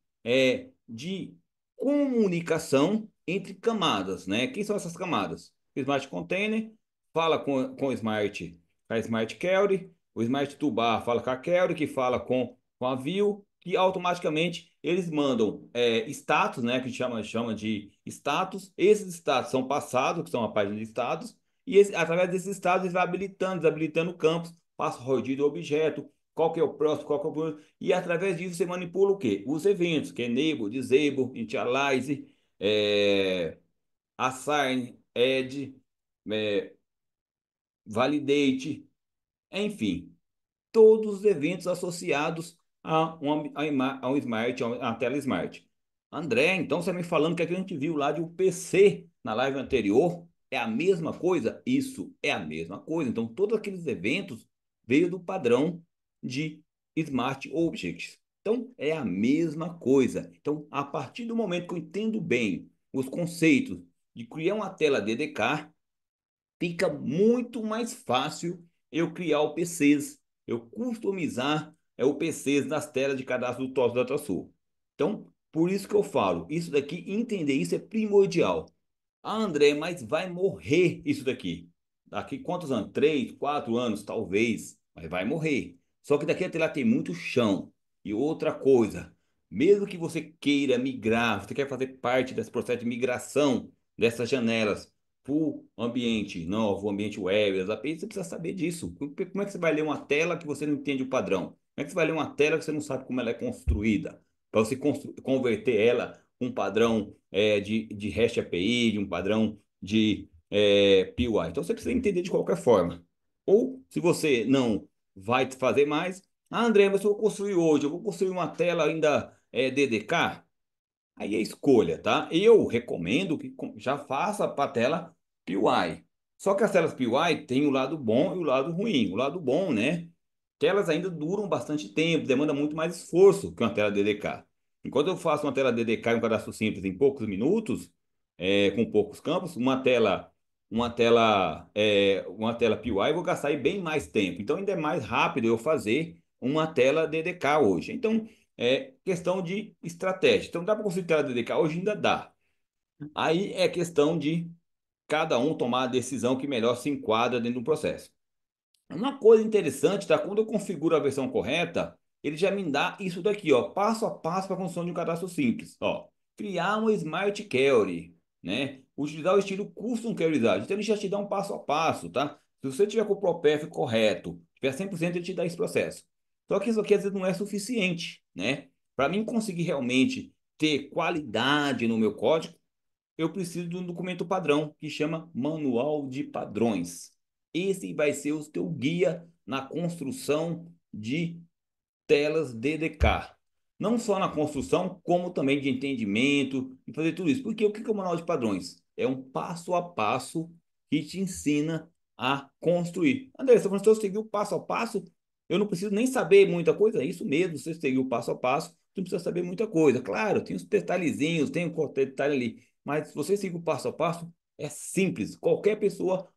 de comunicação entre camadas, né? Quem são essas camadas? Smart container fala com com a Smart Query, o Smart Toolbar fala com a Query, que fala com a View, que automaticamente eles mandam status, né, que chama de status. Esses status são passados, que são a página de status, e através desses status eles vai habilitando, desabilitando campos, passa o rodízio do objeto, qual que é o próximo, qual que é o próximo, e através disso você manipula o quê? Os eventos, que é enable, disable, initialize, assign, add, é, validate, enfim, todos os eventos associados a um smart, a uma tela smart. André, então você me falando que aquilo que a gente viu lá de um PC na live anterior é a mesma coisa? Isso é a mesma coisa. Então, todos aqueles eventos veio do padrão de Smart Objects. Então, é a mesma coisa. Então, a partir do momento que eu entendo bem os conceitos de criar uma tela DDK, fica muito mais fácil eu criar o PCs, eu customizar o PCs nas telas de cadastro do TOTS DataSul. Então, Por isso que eu falo, isso daqui, entender isso é primordial. Ah, André, mas vai morrer isso daqui. Daqui quantos anos? 3, 4 anos, talvez, mas vai morrer. Só que daqui até lá tem muito chão. E outra coisa, mesmo que você queira migrar, você quer fazer parte desse processo de migração dessas janelas para o ambiente novo, o ambiente web, as APIs, você precisa saber disso. Como é que você vai ler uma tela que você não entende o padrão? Como é que você vai ler uma tela que você não sabe como ela é construída? Para você converter ela com um padrão de REST API, de um padrão de PY. Então você precisa entender de qualquer forma. Ou se você não vai fazer mais, ah, André, mas eu vou construir hoje, eu vou construir uma tela ainda DDK. Aí é escolha, tá? Eu recomendo que já faça para a tela PY. Só que as telas PY têm o lado bom e o lado ruim. O lado bom, né? Telas ainda duram bastante tempo, demanda muito mais esforço que uma tela DDK. Enquanto eu faço uma tela DDK e um cadastro simples em poucos minutos, com poucos campos, uma tela PY, eu vou gastar aí bem mais tempo. Então ainda é mais rápido eu fazer uma tela DDK hoje. Então é questão de estratégia. Então dá para construir tela DDK hoje ainda dá. Aí é questão de cada um tomar a decisão que melhor se enquadra dentro do processo. Uma coisa interessante, tá? Quando eu configuro a versão correta, ele já me dá isso daqui, ó, passo a passo para a construção de um cadastro simples, ó. Criar uma Smart Query, né? Utilizar o estilo Custom Queryization. Então ele já te dá um passo a passo, tá? Se você tiver com o ProPath correto, tiver 100%, ele te dá esse processo. Só que isso aqui às vezes não é suficiente, né? Para mim conseguir realmente ter qualidade no meu código, eu preciso de um documento padrão que chama Manual de Padrões. Esse vai ser o teu guia na construção de telas DDK. Não só na construção, como também de entendimento e fazer tudo isso. Porque o que é o manual de padrões? É um passo a passo que te ensina a construir. André, se eu seguir o passo a passo, eu não preciso nem saber muita coisa. É isso mesmo, se você seguir o passo a passo, tu não precisa saber muita coisa. Claro, tem os detalhezinhos, tem um detalhe ali. Mas se você seguir o passo a passo, é simples. Qualquer pessoa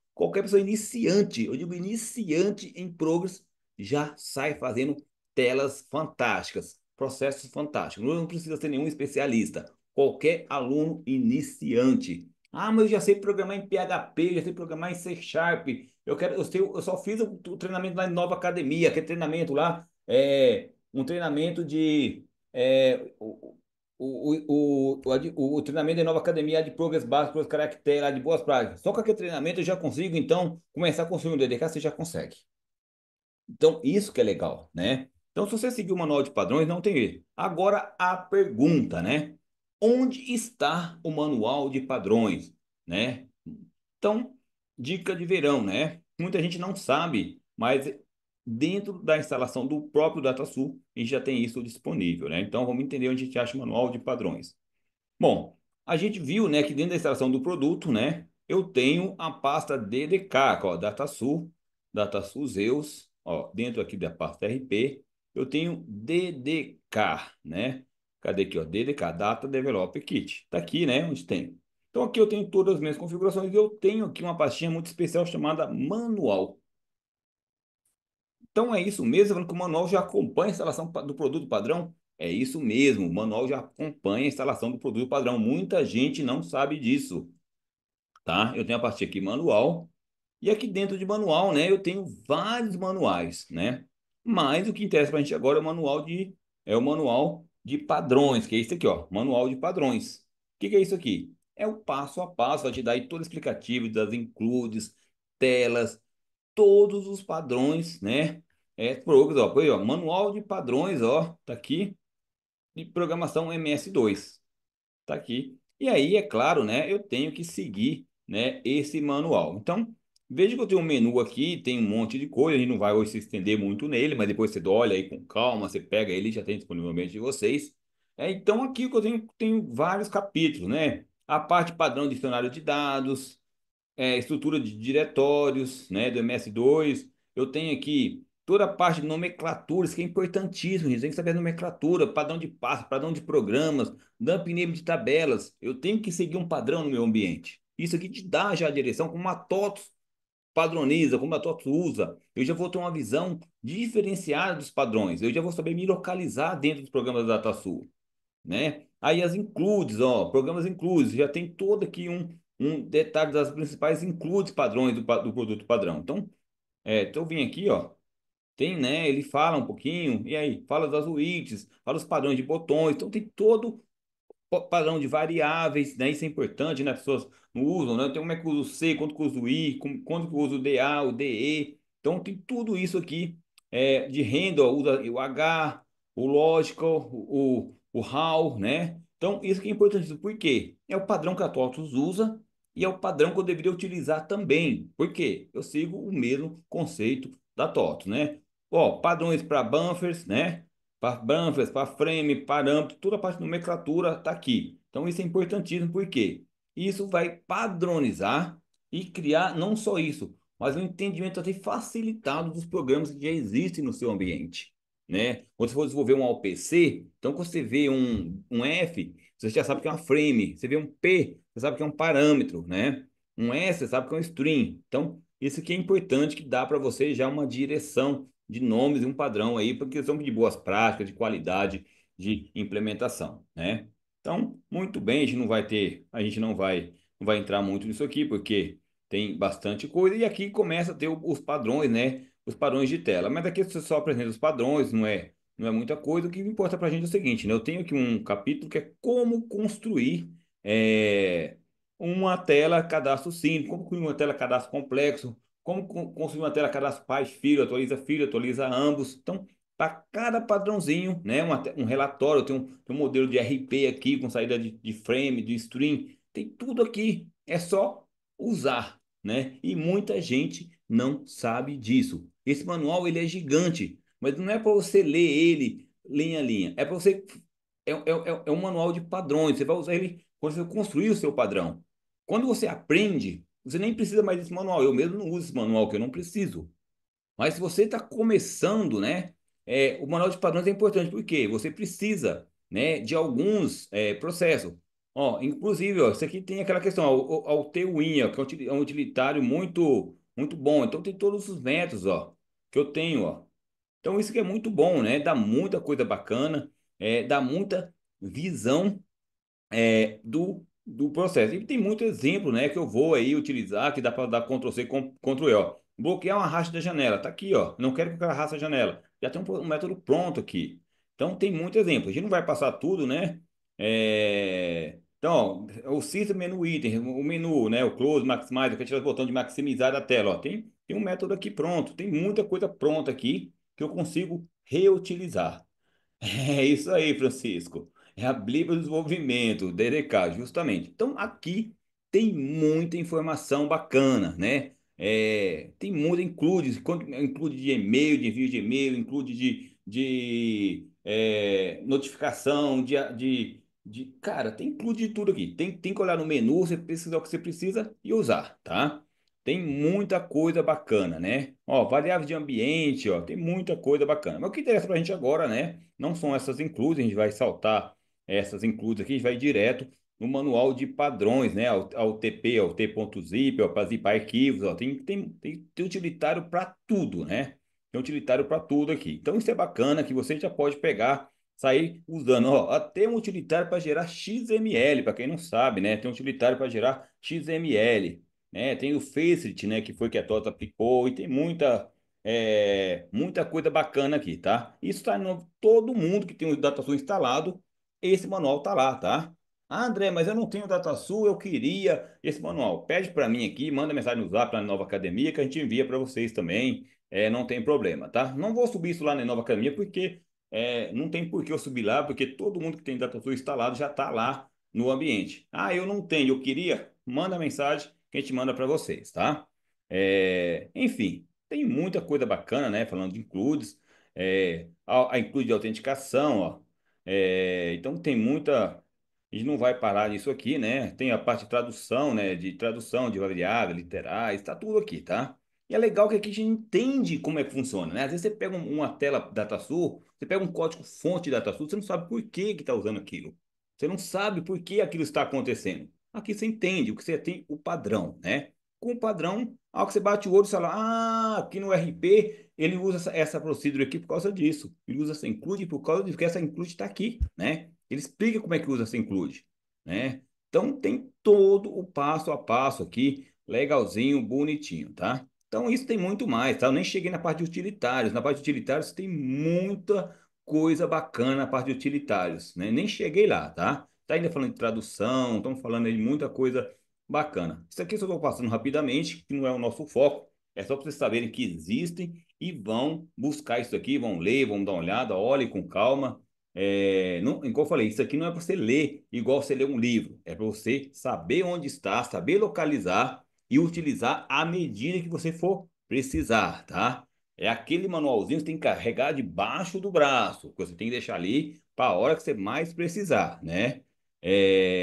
iniciante, eu digo iniciante em Progress, já sai fazendo telas fantásticas, processos fantásticos. Não precisa ser nenhum especialista. Qualquer aluno iniciante. Ah, mas eu já sei programar em PHP, já sei programar em C Sharp. Eu só fiz o treinamento lá em Nova Academia, aquele treinamento lá, um treinamento de o treinamento de Nova Academia de Progress Básico, Progress Caractere, lá de boas práticas. Só com aquele treinamento eu já consigo, então, começar a construir um DDK, você já consegue. Então, isso que é legal, né? Então, se você seguir o manual de padrões, não tem erro. Agora, a pergunta, né? Onde está o manual de padrões, né? Então, dica de verão, né? Muita gente não sabe, mas dentro da instalação do próprio DataSul, a gente já tem isso disponível, né? Então, vamos entender onde a gente acha o manual de padrões. Bom, a gente viu, né, que dentro da instalação do produto, né, eu tenho a pasta DDK, ó, DataSul Zeus, ó, dentro aqui da pasta RP, eu tenho DDK, né? Cadê aqui, ó, DDK, Data Developer Kit. Tá aqui, né, onde tem. Então aqui eu tenho todas as minhas configurações e eu tenho aqui uma pastinha muito especial chamada Manual. Então é isso mesmo, falando que o manual já acompanha a instalação do produto padrão. É isso mesmo, o manual já acompanha a instalação do produto padrão. Muita gente não sabe disso, tá? Eu tenho a parte aqui manual e aqui dentro de manual, né, eu tenho vários manuais, né? Mas o que interessa para a gente agora é o manual de padrões, que é isso aqui, ó, manual de padrões. O que é isso aqui? É o passo a passo, vai te dar aí todo explicativo das includes, telas, todos os padrões, né? Progress, ó, foi, ó, manual de padrões, ó, tá aqui, de programação MS2, tá aqui. E aí, é claro, né, eu tenho que seguir, né, esse manual. Então, veja que eu tenho um menu aqui, tem um monte de coisa, a gente não vai hoje se estender muito nele, mas depois você olha aí com calma, você pega ele, já tem disponivelmente de vocês. Então, aqui que eu tenho vários capítulos, né? A parte padrão de dicionário de dados, estrutura de diretórios, né, do MS2. Eu tenho aqui toda a parte de nomenclaturas, que é importantíssimo, gente. Tem que saber a nomenclatura, padrão de passo, padrão de programas, dumping name de tabelas. Eu tenho que seguir um padrão no meu ambiente. Isso aqui te dá já a direção, como a TOTS padroniza, como a TOTS usa. Eu já vou ter uma visão diferenciada dos padrões. Eu já vou saber me localizar dentro dos programas da DataSul, né? Aí as includes, ó, programas includes, já tem todo aqui um detalhe das principais includes padrões do produto padrão. Então, eu vim aqui, ó, tem, né, ele fala um pouquinho, e aí, fala das widgets, fala os padrões de botões, então tem todo padrão de variáveis, né? Isso é importante, né? As pessoas não usam, né? Tem como é que eu uso o C, quanto que eu uso o I, quanto que eu uso o DA, o DE. Então tem tudo isso aqui de renda, ó, usa o H, o logical, o how, né? Então isso que é importante, por quê? É o padrão que a TOTUS usa e é o padrão que eu deveria utilizar também. Por quê? Eu sigo o mesmo conceito da TOTUS, né? Ó, padrões para buffers, né? Para buffers, para frame, parâmetro, toda a parte de nomenclatura está aqui. Então isso é importantíssimo, porque isso vai padronizar e criar não só isso, mas um entendimento até facilitado dos programas que já existem no seu ambiente, né? Quando você for desenvolver um APC, então quando você vê um F, você já sabe que é uma frame. Você vê um P, você sabe que é um parâmetro, né? Um S, você sabe que é um string. Então, isso aqui é importante, que dá para você já uma direção de nomes e um padrão aí, porque são de boas práticas, de qualidade de implementação, né? Então, muito bem, a gente não vai ter, a gente não vai entrar muito nisso aqui, porque tem bastante coisa, e aqui começa a ter os padrões, né? Os padrões de tela. Mas aqui você só apresenta os padrões, não é muita coisa. O que importa para a gente é o seguinte, né? Eu tenho aqui um capítulo que é como construir uma tela cadastro simples, como construir uma tela cadastro complexo, como construir uma tela cadastro pai, filho, atualiza ambos. Então, para cada padrãozinho, né, um relatório, tem um modelo de RP aqui com saída de frame, de string, tem tudo aqui. É só usar, né? E muita gente não sabe disso. Esse manual ele é gigante, mas não é para você ler ele linha a linha. É para você é um manual de padrões. Você vai usar ele quando você construir o seu padrão. Quando você aprende, você nem precisa mais desse manual. Eu mesmo não uso esse manual, que eu não preciso. Mas se você está começando, né, o manual de padrões é importante, porque você precisa, né, de alguns processos. Ó, inclusive, ó, isso aqui tem aquela questão, ó, o TWin, ó, que é um utilitário muito, muito bom. Então tem todos os métodos, ó, que eu tenho, ó. Então isso que é muito bom, né? Dá muita coisa bacana, dá muita visão do processo. E tem muito exemplo, né, que eu vou aí utilizar, que dá para dar Ctrl+C, Ctrl+E, ó. Bloquear uma racha da janela, tá aqui, ó. Não quero que ela racha a janela. Já tem um método pronto aqui. Então tem muito exemplo. A gente não vai passar tudo, né? Então, ó, o System Menu Item, o menu, né? O Close, Maximize, eu quero tirar o botão de maximizar da tela, ó. Tem um método aqui pronto. Tem muita coisa pronta aqui que eu consigo reutilizar. É isso aí, Francisco. É a Bíblia do Desenvolvimento, DDK, justamente. Então, aqui tem muita informação bacana, né? Tem muita, include de e-mail, de envio de e-mail, include de notificação, cara, tem include de tudo aqui. Tem que olhar no menu, você precisa o que você precisa e usar, tá? Tem muita coisa bacana, né? Ó, variáveis de ambiente, ó, tem muita coisa bacana. Mas o que interessa pra gente agora, né? Não são essas inclusas, a gente vai saltar essas inclusas aqui, a gente vai direto no manual de padrões, né? Ao TP, ao T.zip, para zipar arquivos, ó. Tem utilitário para tudo, né? Tem utilitário para tudo aqui. Então isso é bacana que você já pode pegar, sair usando, ó. Até um utilitário para gerar XML, para quem não sabe, né? Tem um utilitário para gerar XML, né? Tem o Faceit, né? Que foi que a TOTS aplicou e tem muita coisa bacana aqui, tá? Isso está em todo mundo que tem o DataSul instalado, esse manual tá lá, tá? Ah, André, mas eu não tenho DataSul, eu queria esse manual. Pede para mim aqui, manda mensagem no Zap lá na Nova Academia que a gente envia para vocês também. Não tem problema, tá? Não vou subir isso lá na Nova Academia porque não tem por que eu subir lá, porque todo mundo que tem DataSul instalado já está lá no ambiente. Ah, eu não tenho, eu queria, manda mensagem que a gente manda para vocês, tá? Enfim. Tem muita coisa bacana, né? Falando de includes, a include de autenticação, ó. Então tem muita. A gente não vai parar nisso aqui, né? Tem a parte de tradução, né? De tradução de variáveis, literais, tá tudo aqui, tá? E é legal que aqui a gente entende como é que funciona, né? Às vezes você pega uma tela DataSul, você pega um código-fonte DataSul, você não sabe por que que está usando aquilo. Você não sabe por que aquilo está acontecendo. Aqui você entende, o que você tem o padrão, né? Com o padrão, ao que você bate o olho, você fala, aqui no RP ele usa essa procedure aqui por causa disso. Ele usa essa include por causa disso, porque essa include está aqui, né? Ele explica como é que usa essa include, né? Então tem todo o passo a passo aqui, legalzinho, bonitinho, tá? Então isso tem muito mais, tá? Eu nem cheguei na parte de utilitários. Na parte de utilitários tem muita coisa bacana na parte de utilitários, né? Nem cheguei lá, tá? Tá ainda falando de tradução, estamos falando aí de muita coisa bacana. Isso aqui eu só estou passando rapidamente, que não é o nosso foco. É só para vocês saberem que existem e vão buscar isso aqui, vão ler, vão dar uma olhada, olhem com calma. Não, igual eu falei, isso aqui não é para você ler igual você lê um livro, é para você saber onde está, saber localizar e utilizar à medida que você for precisar, tá? É aquele manualzinho que você tem que carregar debaixo do braço, que você tem que deixar ali para a hora que você mais precisar, né?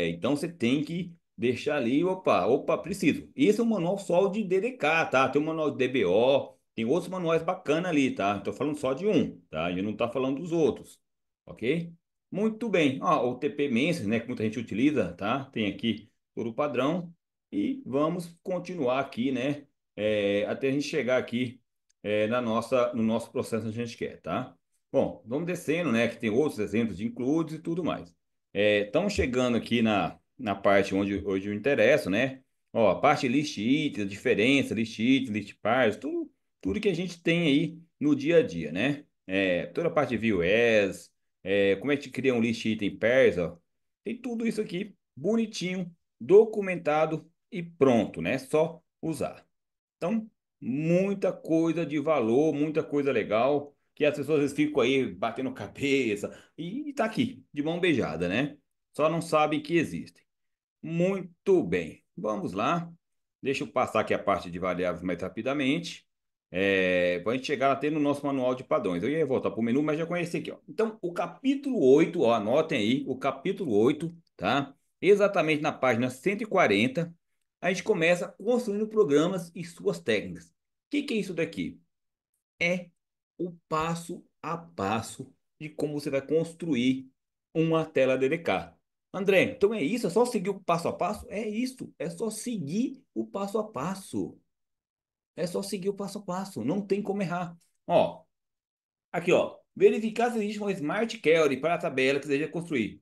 Então você tem que deixar ali, opa, preciso. Esse é um manual só de DDK, tá? Tem um manual de DBO, tem outros manuais bacanas ali, tá? Estou falando só de um, tá? A gente não está falando dos outros, ok? Muito bem. Ó, o TP Mensa, né, que muita gente utiliza, tá? Tem aqui todo o padrão e vamos continuar aqui, né? Até a gente chegar aqui no nosso processo que a gente quer, tá? Bom, vamos descendo, né? Que tem outros exemplos de includes e tudo mais. Estamos chegando aqui na parte onde hoje eu interesso, né? Ó, a parte list itens, diferença, list itens, list pairs, tudo que a gente tem aí no dia a dia, né? Toda a parte de view as, como é que cria um list item pairs, ó. Tem tudo isso aqui bonitinho, documentado e pronto, né? Só usar. Então, muita coisa de valor, muita coisa legal, que as pessoas às vezes ficam aí batendo cabeça e tá aqui, de mão beijada, né? Só não sabem que existem. Muito bem, vamos lá. Deixa eu passar aqui a parte de variáveis mais rapidamente. Para a gente chegar até no nosso manual de padrões. Eu ia voltar para o menu, mas já conheci aqui, ó. Então, o capítulo 8, ó, anotem aí, o capítulo 8, tá? Exatamente na página 140, a gente começa construindo programas e suas técnicas. O que é isso daqui? É o passo a passo de como você vai construir uma tela DDK. André, então é isso? É só seguir o passo a passo? É isso, é só seguir o passo a passo. É só seguir o passo a passo, não tem como errar. Ó, aqui ó, verificar se existe uma Smart Query para a tabela que deseja construir.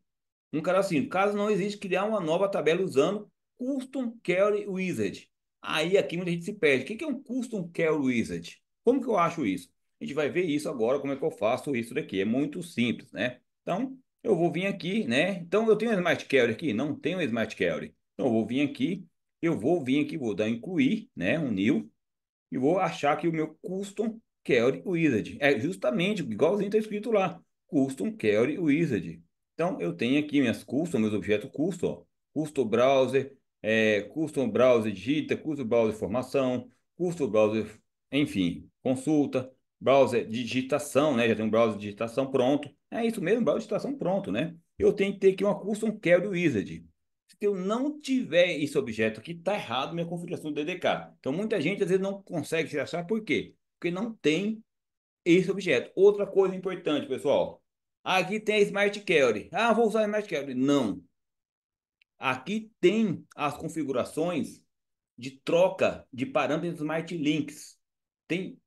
Um cara assim, caso não existe, criar uma nova tabela usando Custom Query Wizard. Aí aqui muita gente se perde. O que é um Custom Query Wizard? Como que eu acho isso? A gente vai ver isso agora, como é que eu faço isso daqui. É muito simples, né? Então, eu vou vir aqui, né? Então, eu tenho um Smart Query aqui? Não tenho um Smart Query. Então, eu vou vir aqui, vou dar incluir, né? Um new e vou achar que o meu Custom Query Wizard é justamente igualzinho está escrito lá, Custom Query Wizard. Então, eu tenho aqui minhas custom, meus objetos custom, ó. Custom Browser, Custom Browser Digita, Custom Browser Formação, Custom Browser, enfim, consulta, Browser Digitação, né? Já tem um Browser de digitação pronto. É isso mesmo, Browser de digitação pronto, né? Eu tenho que ter aqui uma Custom Query Wizard. Se eu não tiver esse objeto aqui, está errado minha configuração do DDK. Então, muita gente às vezes não consegue se achar. Por quê? Porque não tem esse objeto. Outra coisa importante, pessoal. Aqui tem a Smart Query. Ah, vou usar a Smart Query. Não. Aqui tem as configurações de troca de parâmetros Smart Links. Tem,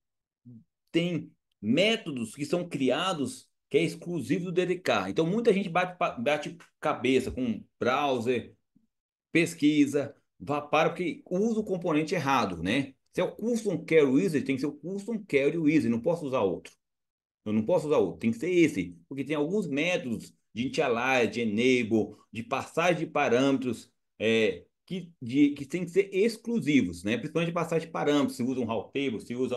tem métodos que são criados que é exclusivo do DDK. Então, muita gente bate cabeça com browser, pesquisa, vá para porque usa o componente errado, né? Se é o Custom Query Wizard, tem que ser o Custom Query Wizard, não posso usar outro. Eu não posso usar outro, tem que ser esse, porque tem alguns métodos de initialize, de enable, de passagem de parâmetros que tem que ser exclusivos, né? Principalmente passagem de parâmetros, se usa um raw table, se usa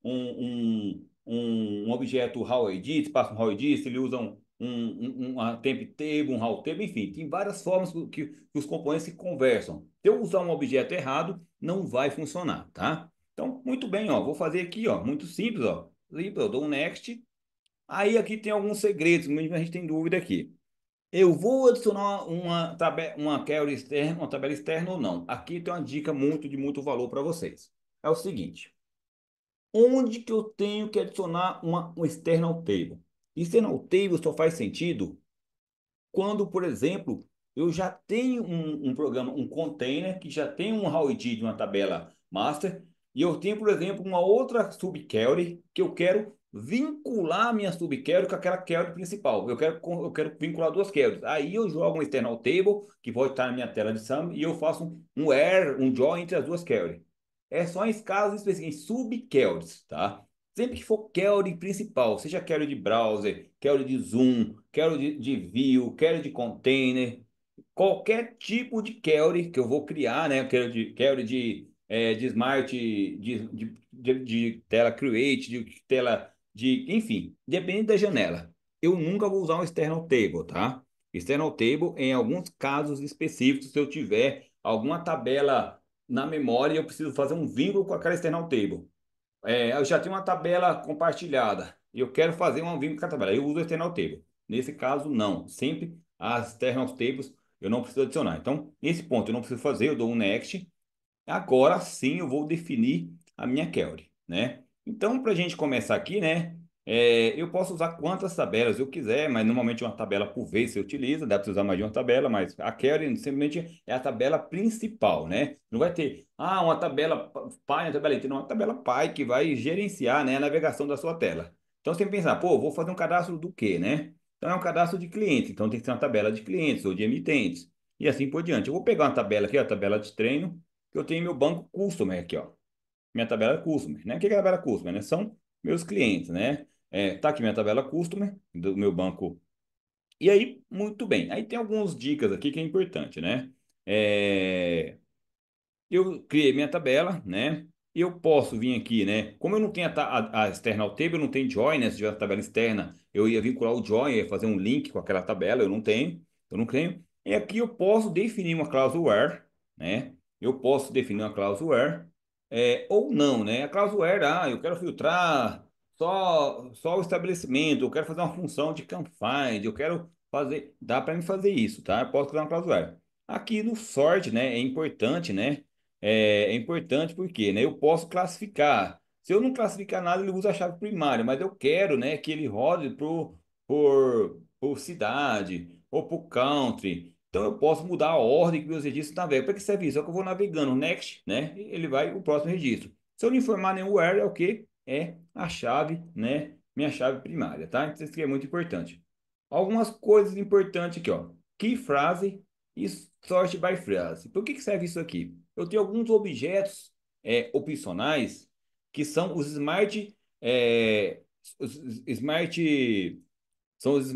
um objeto raw ID, se passa um raw ID, se ele usa uma temp table, um raw table, enfim, tem várias formas que os componentes se conversam. Se eu usar um objeto errado, não vai funcionar, tá? Então, muito bem, ó, vou fazer aqui, ó, muito simples, ó. Eu dou um next. Aí aqui tem alguns segredos, mesmo a gente tem dúvida aqui. Eu vou adicionar uma query externa, uma tabela externa ou não? Aqui tem uma dica de muito valor para vocês. É o seguinte: onde que eu tenho que adicionar um external table? External table só faz sentido quando, por exemplo, eu já tenho um programa, um container que já tem um RAWD de uma tabela master e eu tenho, por exemplo, uma outra subquery que eu quero vincular a minha subquery com aquela query principal. Eu quero vincular duas queries. Aí eu jogo um external table, que pode estar na minha tela de sum, e eu faço um where, um join entre as duas queries. É só em casos específicos, em subqueries, tá? Sempre que for query principal, seja query de browser, query de zoom, query de view, query de container, qualquer tipo de query que eu vou criar, né? Query de smart, de tela create, de tela enfim, dependendo da janela. Eu nunca vou usar um external table, tá? External table, em alguns casos específicos, se eu tiver alguma tabela na memória, eu preciso fazer um vínculo com aquela external table. Eu já tenho uma tabela compartilhada e eu quero fazer um vínculo com a tabela. Eu uso o external table. Nesse caso, não. Sempre as external tables eu não preciso adicionar. Então, nesse ponto eu não preciso fazer, eu dou um next. Agora sim eu vou definir a minha query, né? Então, para a gente começar aqui, né? Eu posso usar quantas tabelas eu quiser, mas normalmente uma tabela por vez você utiliza, dá para usar mais de uma tabela, mas a query simplesmente é a tabela principal, né? Não vai ter, uma tabela pai, uma tabela inteira, não, uma tabela pai que vai gerenciar, né, a navegação da sua tela. Então, você tem que pensar, pô, vou fazer um cadastro do quê, né? Então, é um cadastro de clientes, então tem que ser uma tabela de clientes ou de emitentes, e assim por diante. Eu vou pegar uma tabela aqui, a tabela de treino, que eu tenho meu banco customer aqui, ó. Minha tabela customer, né? O que é a tabela customer, né? São meus clientes, né? Tá aqui minha tabela customer do meu banco. E aí, muito bem. Aí tem algumas dicas aqui que é importante, né? É, eu criei minha tabela, né? Eu posso vir aqui, né? Como eu não tenho a external table, eu não tenho join, né? Se tiver a tabela externa, eu ia vincular o join, eu ia fazer um link com aquela tabela, eu não tenho. E aqui eu posso definir uma cláusula where, né? Eu posso definir uma cláusula where, ou não, né? A cláusula where, eu quero filtrar só o estabelecimento, eu quero fazer uma função de can-find, eu quero fazer, dá para mim fazer isso, tá? Eu posso criar uma cláusula where. Aqui no sort, né? É importante, né? É importante porque, né, eu posso classificar. Se eu não classificar nada, ele usa a chave primária, mas eu quero, né, que ele rode por cidade ou por country. Então eu posso mudar a ordem que meus registros navegam. Para que serve isso? É que eu vou navegando next, né? E ele vai o próximo registro. Se eu não informar nenhum where, é o quê? É a chave, né? Minha chave primária, tá? Então, isso aqui é muito importante. Algumas coisas importantes aqui, ó. Key frase e sort by phrase. Por que serve isso aqui? Eu tenho alguns objetos opcionais que são os smart, são os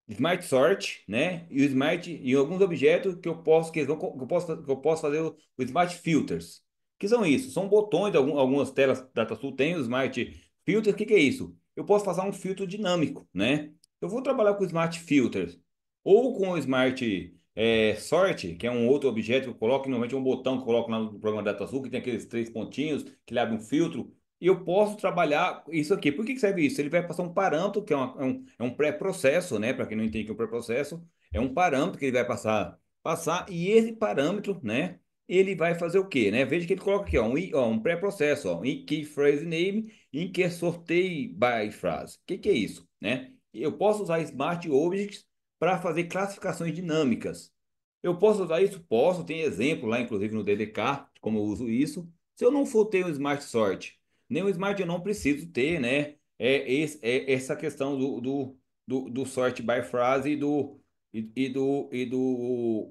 smart sort, né? E o smart e alguns objetos que eu posso que, eles vão, que eu posso fazer o smart filters. Que são isso? São botões, algumas telas DataSul tem o smart filters. O que é isso? Eu posso fazer um filtro dinâmico, né? Eu vou trabalhar com o smart filters ou com o smart sort, que é um outro objeto que eu coloco, normalmente é um botão que eu coloco lá no programa DataSul, que tem aqueles três pontinhos que ele abre um filtro. E eu posso trabalhar isso aqui. Por que que serve isso? Ele vai passar um parâmetro, que é um pré-processo, né? Para quem não entende o que é um pré-processo, é um parâmetro que ele vai passar, e esse parâmetro, né? Ele vai fazer o quê, né? Veja que ele coloca aqui, ó, um pré-processo, ó, em key phrase name, em que sorteio by phrase. O que que é isso, né? Eu posso usar Smart Objects para fazer classificações dinâmicas. Eu posso usar isso? Posso, tem exemplo lá, inclusive no DDK, de como eu uso isso. Se eu não for ter o Smart Sort, nem o Smart eu não preciso ter, né? Essa questão do sort by frase e do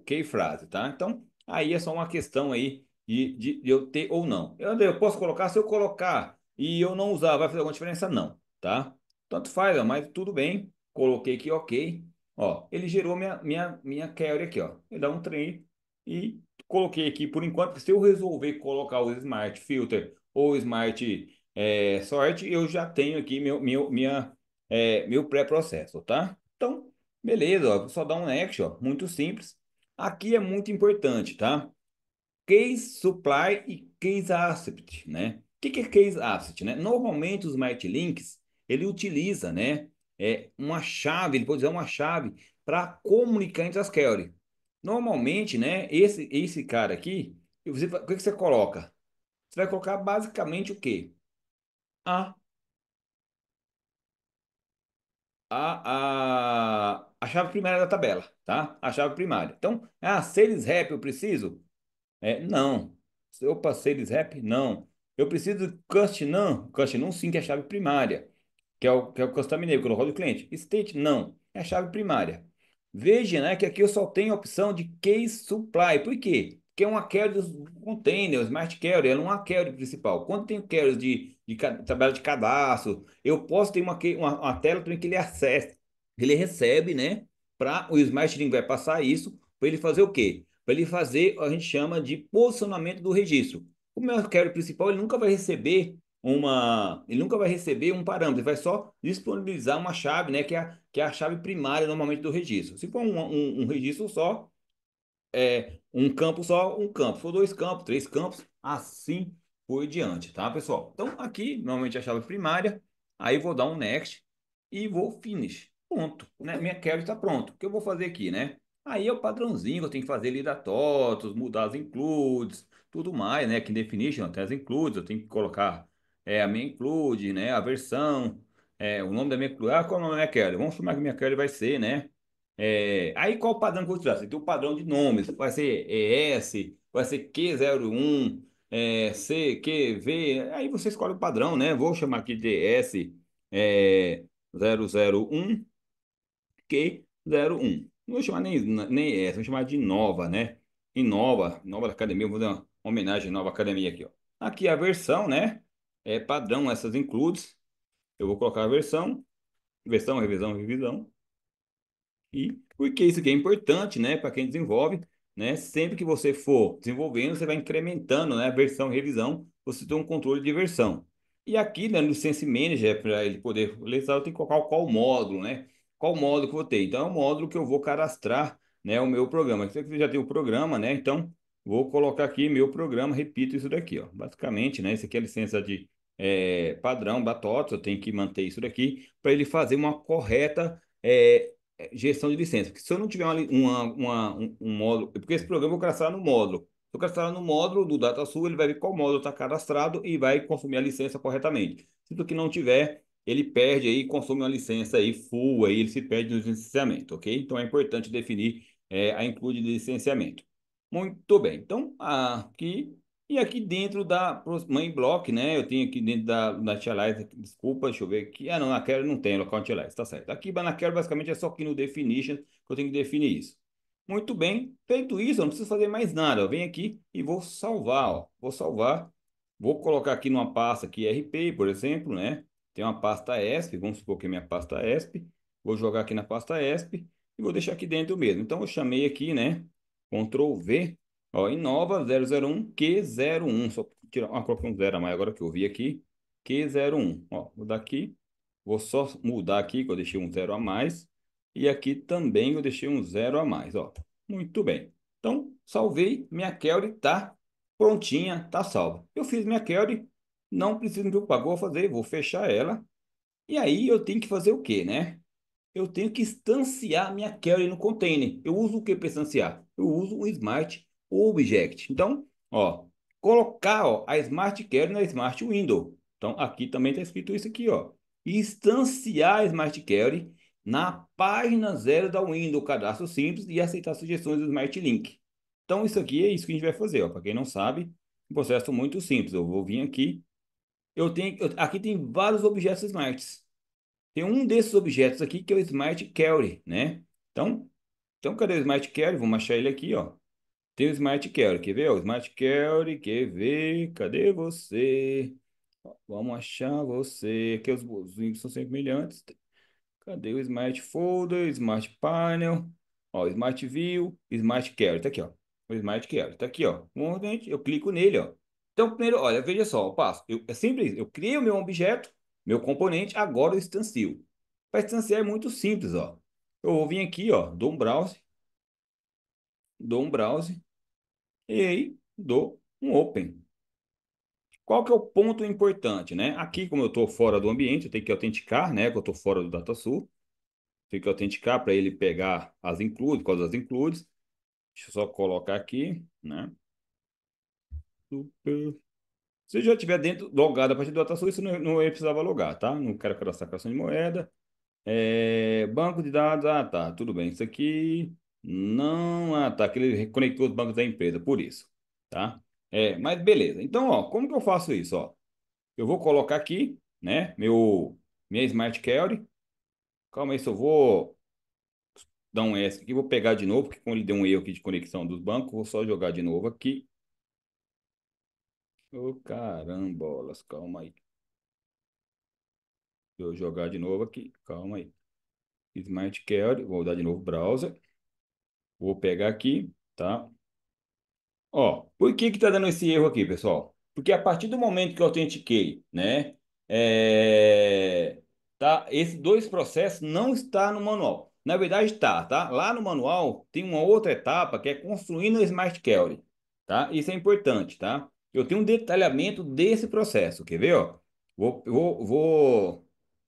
key frase, tá? Então, aí é só uma questão aí de eu ter ou não. Eu posso colocar, se eu colocar e eu não usar, vai fazer alguma diferença? Não, tá? Tanto faz, ó, mas tudo bem. Coloquei aqui, ok. Ó, ele gerou minha query aqui, ó. Ele dá um trem e coloquei aqui por enquanto, porque se eu resolver colocar o Smart Filter ou o Smart Sort, eu já tenho aqui meu pré-processo, tá? Então, beleza, ó, só dá um next, ó, muito simples. Aqui é muito importante, tá? Case supply e case accept, né? O que que é case accept, né? Normalmente os Smart Links, ele utiliza, né, uma chave, ele pode usar uma chave para comunicar entre as queries. Normalmente, né, esse cara aqui, o que que você coloca? Você vai colocar basicamente o quê? A, a chave primária da tabela, tá? A chave primária. Então, sales rep eu preciso? Não. Opa, sales rep? Não. Eu preciso do cust num sim, que é a chave primária, que é o custom name, que eu coloco do cliente. State não, é a chave primária. Veja, né, que aqui eu só tenho a opção de case supply. Por quê? Porque é uma carry dos containers, smart carry, ela não é uma carry principal. Quando tem carries de tabela de cadastro, eu posso ter uma tela também que ele acessa, ele recebe, né, para o smart link vai passar isso, para ele fazer o quê? Para ele fazer, a gente chama de posicionamento do registro. O meu carry principal, ele nunca vai receber um parâmetro, ele vai só disponibilizar uma chave, né, que é a chave primária normalmente do registro. Se for um registro só, um campo só, um campo. Se for dois campos, três campos, assim por diante, tá, pessoal? Então, aqui, normalmente a chave primária, aí vou dar um next e vou finish. Pronto, né? Minha query está pronto. O que eu vou fazer aqui, né? Aí é o padrãozinho que eu tenho que fazer ali da TOTOS, mudar as includes, tudo mais, né? Aqui em definition tem as includes, eu tenho que colocar a minha include, né? A versão, o nome da minha include. Ah, qual é o nome da minha query? Vamos chamar que minha query vai ser, né? Aí qual o padrão que eu vou utilizar? Você tem o padrão de nomes, vai ser ES, vai ser Q01, CQV, aí você escolhe o padrão, né? Vou chamar aqui de ES 001, Q01. Não vou chamar nem ES, vou chamar de Nova, né? Nova da Academia, vou dar uma homenagem à Nova Academia aqui, ó. Aqui a versão, né? É padrão, essas includes. Eu vou colocar a versão, revisão. E porque isso aqui é importante, né, para quem desenvolve, né? Sempre que você for desenvolvendo, você vai incrementando, né, a versão e revisão, você tem um controle de versão. E aqui, né, no License Manager, para ele poder listar, eu tenho que colocar qual módulo, né? Qual módulo que eu vou ter. Então, é o módulo que eu vou cadastrar, né, o meu programa. Aqui você já tem o programa, né? Então, vou colocar aqui meu programa, repito isso daqui, ó. Basicamente, né, isso aqui é a licença de padrão da TOTS, eu tenho que manter isso daqui para ele fazer uma correta gestão de licença. Porque se eu não tiver um módulo, porque esse programa eu vou cadastrar no módulo. Se eu cadastrar no módulo do DataSul, ele vai ver qual módulo está cadastrado e vai consumir a licença corretamente. Se do que não tiver, ele perde aí, consome uma licença aí full, aí ele se perde no licenciamento, ok? Então é importante definir a include de licenciamento. Muito bem. Então, aqui e aqui dentro da main block, né? Eu tenho aqui dentro da Tialize, desculpa, deixa eu ver aqui. Ah, não, na Query não tem local Tialize, tá certo. Aqui na Query basicamente é só aqui no definition que eu tenho que definir isso. Muito bem, feito isso, eu não preciso fazer mais nada. Eu venho aqui e vou salvar, ó. Vou salvar, vou colocar aqui numa pasta aqui RP, por exemplo, né? Tem uma pasta ESP, vamos supor que é minha pasta ESP. Vou jogar aqui na pasta ESP e vou deixar aqui dentro mesmo. Então eu chamei aqui, né? Ctrl V. Ó, Inova 001 Q01. Só tirar coloquei um zero a mais agora que eu vi aqui. Q01. Ó, vou dar aqui. Vou só mudar aqui, que eu deixei um zero a mais. E aqui também eu deixei um zero a mais, ó. Muito bem. Então, salvei. Minha query tá prontinha, tá salva. Eu fiz minha query, não preciso me preocupar. Vou fazer, vou fechar ela. E aí eu tenho que fazer o quê, né? Eu tenho que instanciar minha query no container. Eu uso o que para instanciar? Eu uso o Smart Object. Então, ó, colocar ó, a Smart Query na Smart Window. Então, aqui também está escrito isso aqui, ó. Instanciar a Smart Query na página zero da Window, cadastro simples e aceitar sugestões do Smart Link. Então, isso aqui é isso que a gente vai fazer, ó. Para quem não sabe, um processo muito simples. Eu vou vir aqui. Aqui tem vários objetos Smarts. Tem um desses objetos aqui que é o Smart Carry, né? Então, cadê o Smart Carry? Vamos achar ele aqui, ó. Tem o Smart Carry, quer ver? O Smart Carry, quer ver? Cadê você? Vamos achar você. Aqui os links são semelhantes. Cadê o Smart Folder, Smart Panel, ó, Smart View, Smart Carry, tá aqui, ó. O Smart Carry, tá aqui, ó. Eu clico nele, ó. Então, primeiro, olha, veja só, o passo. É simples, eu crio meu objeto, meu componente, agora eu instancio. Para instanciar é muito simples, ó. Eu vou vir aqui, ó, dou um browse e aí dou um open. Qual que é o ponto importante, né? Aqui, como eu estou fora do ambiente, eu tenho que autenticar, né? Que eu estou fora do DataSul. Tem que autenticar para ele pegar as includes, por causa das includes. Deixa eu só colocar aqui, né? Super. Se já estiver dentro, logado a partir do DataSul, isso não precisava logar, tá? Não quero cadastrar cartão de moeda. Banco de dados, tá, tudo bem. Isso aqui não, tá, que ele reconectou os bancos da empresa, por isso, tá? Mas beleza. Então, ó, como que eu faço isso, ó? Eu vou colocar aqui, né, minha Smart Carry. Calma aí, se eu vou dar um S aqui, vou pegar de novo, porque como ele deu um erro aqui de conexão dos bancos, vou só jogar de novo aqui. Ô, carambolas, calma aí. Deixa eu jogar de novo aqui, calma aí. Smart Carry, vou dar de novo browser. Vou pegar aqui, tá? Ó, por que que tá dando esse erro aqui, pessoal? Porque a partir do momento que eu autentiquei, né, tá, esses dois processos não está no manual. Na verdade está, tá? Lá no manual tem uma outra etapa que é construindo o Smart Query, tá? Isso é importante, tá? Eu tenho um detalhamento desse processo, quer ver, ó? Vou, eu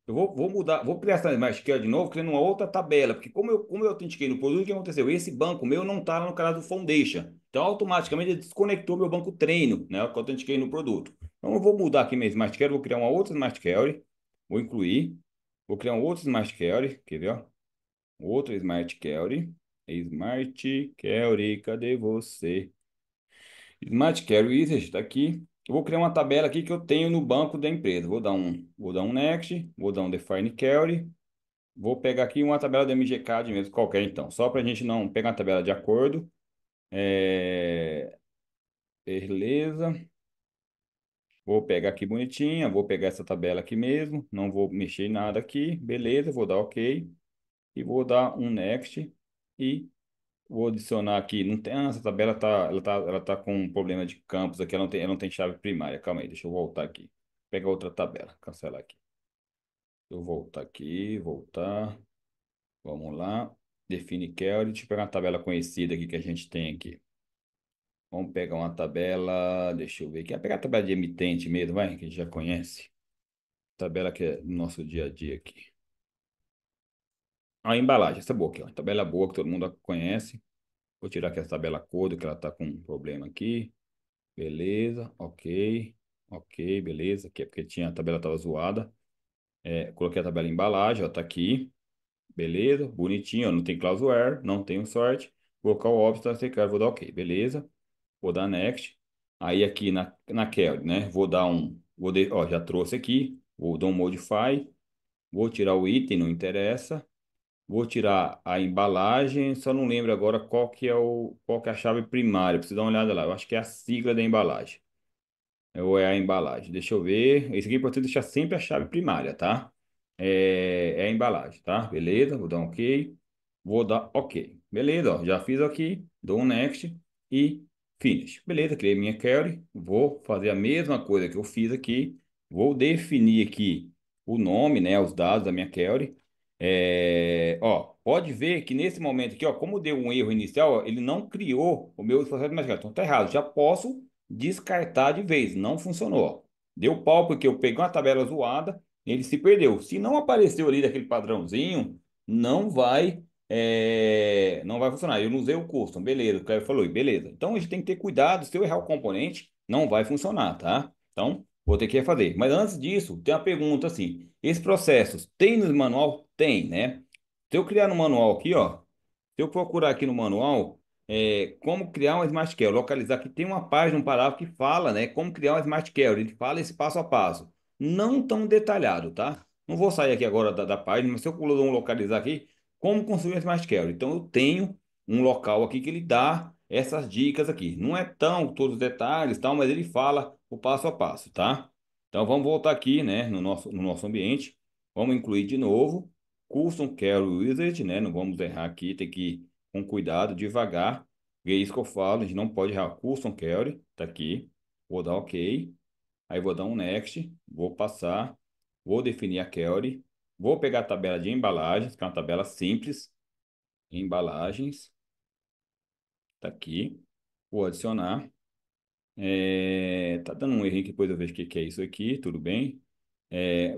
vou mudar, vou criar essa Smart Query de novo, criando uma outra tabela, porque como eu autentiquei no produto, o que aconteceu? Esse banco meu não está lá no cadastro do Foundation. Então, automaticamente, ele desconectou meu banco treino, né? Que eu autentiquei no produto. Então, eu vou mudar aqui minha Smart Carry, vou criar uma outra Smart Carry, vou incluir, vou criar um outro Smart Carry, quer ver, ó? Outro Smart Carry, Smart Carry, cadê você? Smart Carry Wizard, está aqui. Eu vou criar uma tabela aqui que eu tenho no banco da empresa. Vou dar um Next, vou dar um Define Carry, vou pegar aqui uma tabela do MGCAD mesmo, qualquer então, só para a gente não pegar uma tabela de acordo. Beleza. Vou pegar aqui bonitinha, vou pegar essa tabela aqui mesmo, não vou mexer em nada aqui, beleza, vou dar OK e vou dar um next e vou adicionar aqui, não tem, essa tabela ela tá com um problema de campos aqui, ela não tem chave primária, calma aí, deixa eu voltar aqui, pegar outra tabela, cancelar aqui, eu voltar aqui, voltar, vamos lá, define query, deixa eu pegar uma tabela conhecida aqui que a gente tem aqui. Vamos pegar uma tabela, deixa eu ver aqui. Vou pegar a tabela de emitente mesmo, vai, que a gente já conhece. Tabela que é do nosso dia a dia aqui. A embalagem, essa é boa aqui, ó. Tabela boa que todo mundo conhece. Vou tirar aqui essa tabela cor, que ela tá com um problema aqui. Beleza, ok. Ok, beleza. Aqui é porque a tabela tava zoada. Coloquei a tabela embalagem, ó, tá aqui. Beleza, bonitinho, ó. Não tem clausuar, não tem um sort. Vou colocar o óbvio, tá, vou dar ok, beleza. Vou dar next. Aí aqui na query, né? Ó, já trouxe aqui. Vou dar um modify. Vou tirar o item, não interessa. Vou tirar a embalagem, só não lembro agora qual que é a chave primária. Preciso dar uma olhada lá. Eu acho que é a sigla da embalagem. Ou é a embalagem. Deixa eu ver. Esse aqui é importante deixar sempre a chave primária, tá? É a embalagem, tá? Beleza, vou dar um OK. Vou dar OK. Beleza, ó, já fiz aqui. Dou um next e finish. Beleza, criei minha query. Vou fazer a mesma coisa que eu fiz aqui. Vou definir aqui o nome, né? Os dados da minha query. Ó, pode ver que nesse momento aqui, ó, como deu um erro inicial, ó, ele não criou o meu processo de mastigado. Então tá errado. Já posso descartar de vez. Não funcionou. Deu pau porque eu peguei uma tabela zoada, ele se perdeu. Se não apareceu ali daquele padrãozinho, não vai funcionar. Eu não usei o custom, beleza. O cara falou, e beleza. Então a gente tem que ter cuidado. Se eu errar o componente, não vai funcionar, tá? Então vou ter que refazer. Mas antes disso, tem uma pergunta assim: esse processo tem no manual? Tem, né? Se eu criar no manual aqui, ó. Se eu procurar aqui no manual, como criar uma Smart Care, localizar aqui, tem uma página, um parágrafo que fala, né, como criar uma Smart Care. Ele fala esse passo a passo. Não tão detalhado, tá? Não vou sair aqui agora da página, mas se eu localizar aqui, como construir uma Smart Care. Então, eu tenho um local aqui que ele dá essas dicas aqui. Não é tão todos os detalhes, tal, mas ele fala o passo a passo, tá? Então, vamos voltar aqui, né, no nosso ambiente. Vamos incluir de novo. Custom Care Wizard, né? Não vamos errar aqui, tem que ir com cuidado, devagar. E é isso que eu falo, a gente não pode errar. Custom Care, tá aqui. Vou dar OK. Aí vou dar um Next, vou passar, vou definir a query, vou pegar a tabela de embalagens, que é uma tabela simples. Embalagens, tá aqui. Vou adicionar. Tá dando um erro aqui, depois eu vejo o que que é isso aqui, tudo bem.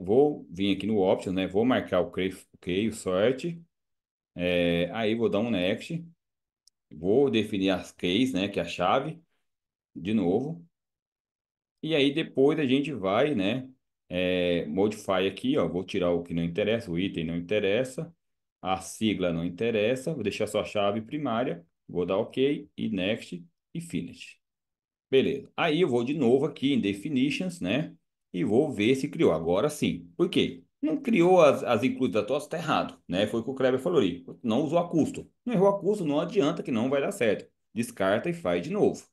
Vou vir aqui no Options, né? Vou marcar o OK, o sort. Aí vou dar um next, vou definir as keys, né, que é a chave, de novo. E aí depois a gente vai, né, modify aqui, ó, vou tirar o que não interessa, o item não interessa, a sigla não interessa, vou deixar só a chave primária, vou dar OK e next e finish. Beleza. Aí eu vou de novo aqui em Definitions, né? E vou ver se criou. Agora sim. Por quê? Não criou as includes da tosse, tá errado, né? Foi o que o Kleber falou ali. Não usou a custo. Não errou a custo, não adianta que não vai dar certo. Descarta e faz de novo,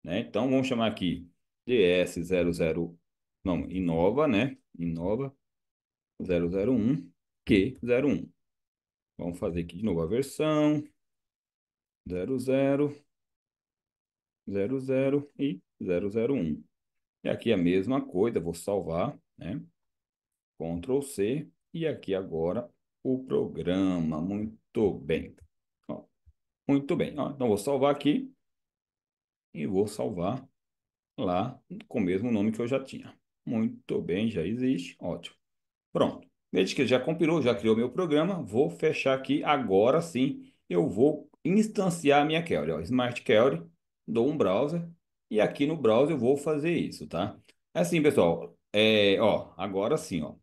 né? Então vamos chamar aqui DS00, não, Inova, né? Inova 001 Q01. Vamos fazer aqui de novo a versão 00 e 001. E aqui a mesma coisa, vou salvar, né? Ctrl C. E aqui agora o programa. Muito bem. Ó, muito bem. Ó, então vou salvar aqui e vou salvar lá com o mesmo nome que eu já tinha. Muito bem, já existe. Ótimo. Pronto. Desde que ele já compilou, já criou meu programa, vou fechar aqui. Agora sim, eu vou instanciar a minha query. Ó, Smart Query, dou um browser e aqui no browser eu vou fazer isso, tá? Assim, pessoal, ó, agora sim, ó.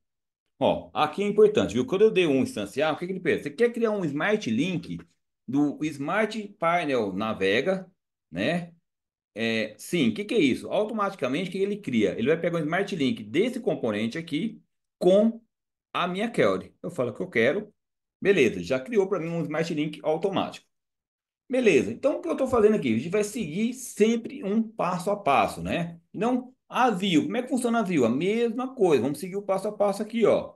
Ó, aqui é importante, viu? Quando eu dei um instanciar, o que que ele pensa? Você quer criar um Smart Link do Smart Panel Navega, né? Sim, o que que é isso? Automaticamente, o que ele cria? Ele vai pegar um Smart Link desse componente aqui com a minha query. Eu falo que eu quero, beleza, já criou para mim um Smart Link automático. Beleza, então o que eu estou fazendo aqui? A gente vai seguir sempre um passo a passo, né? Não, a view, como é que funciona a view? A mesma coisa, vamos seguir o passo a passo aqui, ó.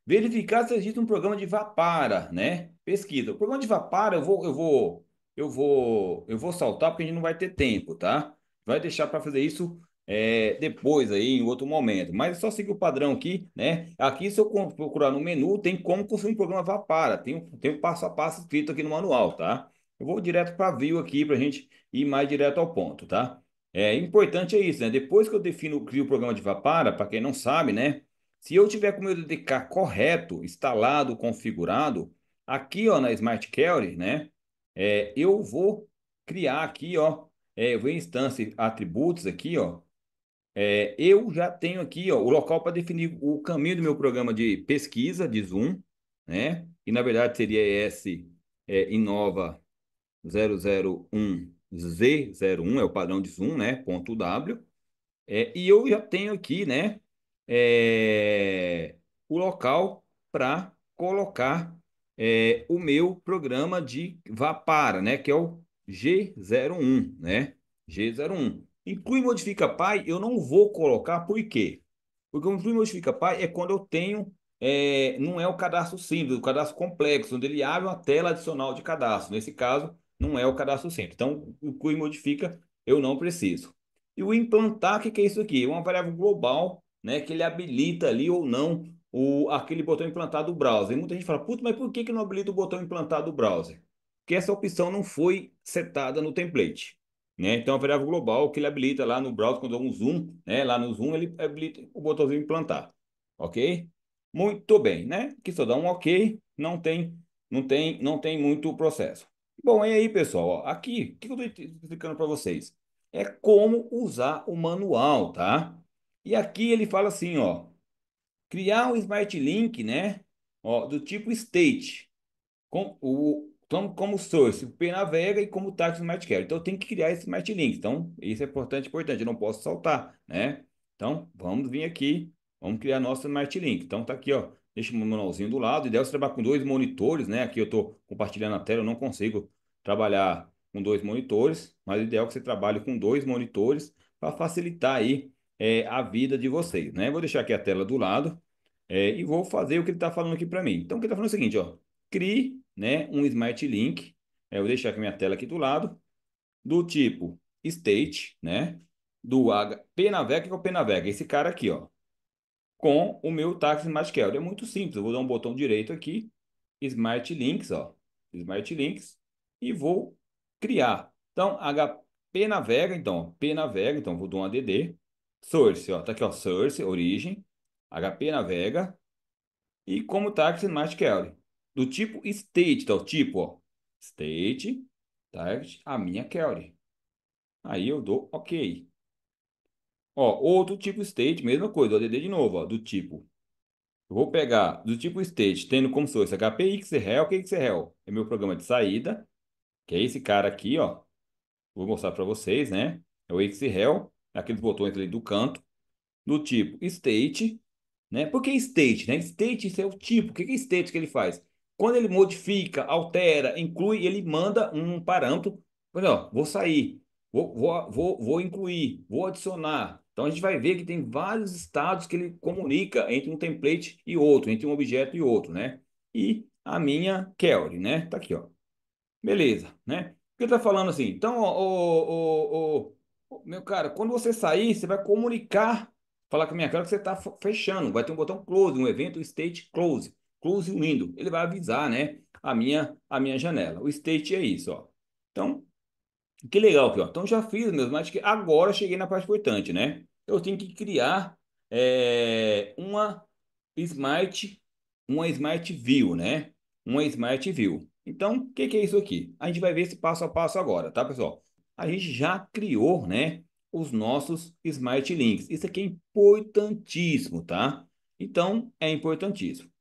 Verificar se existe um programa de Vapara, né? Pesquisa. O programa de Vapara eu vou saltar porque a gente não vai ter tempo, tá? Vai deixar para fazer isso depois aí, em outro momento. Mas é só seguir o padrão aqui, né? Aqui, se eu procurar no menu, tem como construir um programa Vapara. Tem o passo a passo escrito aqui no manual, tá? Eu vou direto para view aqui para a gente ir mais direto ao ponto, tá? Importante é isso, né? Depois que eu defino, crio o programa de Vapara, para quem não sabe, né? Se eu tiver com o meu DDK correto, instalado, configurado, aqui, ó, na Smart Query, né? Eu vou criar aqui, ó, eu vou em instância atributos aqui, ó. Eu já tenho aqui, ó, o local para definir o caminho do meu programa de pesquisa de zoom, né? E na verdade seria esse Inova 001Z01 é o padrão de zoom, né? Ponto W. E eu já tenho aqui, né? O local para colocar o meu programa de Vapara, né? Que é o G01, né? G01. Inclui modifica pai, eu não vou colocar, por quê? Porque o inclui modifica pai é quando eu tenho, não é o cadastro simples, o cadastro complexo, onde ele abre uma tela adicional de cadastro. Nesse caso, não é o cadastro simples. Então, o inclui modifica, eu não preciso. E o implantar, o que que é isso aqui? É uma variável global, né, que ele habilita ali ou não aquele botão implantar do browser. E muita gente fala, putz, mas por que que não habilita o botão implantar do browser? Porque essa opção não foi setada no template, né? Então, a variável global que ele habilita lá no browser, quando eu dou um zoom, né? Lá no zoom, ele habilita o botãozinho implantar, ok? Muito bem, né? Aqui só dá um ok, não tem muito processo. Bom, e aí, pessoal, ó, aqui, o que eu estou explicando para vocês? É como usar o manual, tá? E aqui ele fala assim, ó, criar um Smart Link, né? Ó, do tipo state como source, o pnavega e como táxi Smart Carry. Então, eu tenho que criar esse Smart Link. Então, isso é importante, importante. Eu não posso saltar, né? Então, vamos vir aqui, vamos criar nosso Smart Link. Então, tá aqui, ó. Deixa o manualzinho do lado. Ideal é você trabalhar com dois monitores, né? Aqui eu estou compartilhando a tela, eu não consigo trabalhar com dois monitores, mas o ideal é que você trabalhe com dois monitores para facilitar aí a vida de vocês, né? Vou deixar aqui a tela do lado e vou fazer o que ele está falando aqui para mim. Então, o que ele está falando é o seguinte, ó. Crie, né, um Smart Link. Eu vou deixar aqui minha tela aqui do lado, do tipo state, né, do PNavega, que é o PNavega, esse cara aqui, ó, com o meu táxi Smart Query. É muito simples, eu vou dar um botão direito aqui, Smart Links, ó, Smart Links, e vou criar. Então, HP Navega, então, P Navega, então, vou dar um ADD, Source, ó, tá aqui, ó, Source, origem, HP Navega, e como target Smart Query. Do tipo state, tá? O tipo, ó. State, target, a minha query. Aí eu dou OK. Ó, outro tipo state, mesma coisa, o ADD de novo, ó. Do tipo. Eu vou pegar do tipo state, tendo como source HPXREL. O que é XREL? É meu programa de saída, que é esse cara aqui, ó. Vou mostrar para vocês, né? É o XREL, aqueles botões ali do canto, do tipo state, né? Por que state, né? State, isso é o tipo. O que é state que ele faz? Quando ele modifica, altera, inclui, ele manda um parâmetro. Olha, ó, vou sair, vou incluir, vou adicionar. Então a gente vai ver que tem vários estados que ele comunica entre um template e outro, entre um objeto e outro, né? E a minha query, né? Tá aqui, ó. Beleza, né? Porque tá falando assim, então, meu cara, quando você sair, você vai comunicar, falar com a minha cara que você tá fechando, vai ter um botão close, um evento state close, close window, ele vai avisar, né, a minha janela. O state é isso, ó. Então, que legal aqui, ó. Então já fiz meus, mas que agora cheguei na parte importante, né? Eu tenho que criar uma Smart, uma Smart View, né? Uma Smart View. Então, o que é isso aqui? A gente vai ver esse passo a passo agora, tá, pessoal? A gente já criou, né, os nossos Smart Links. Isso aqui é importantíssimo, tá? Então, é importantíssimo.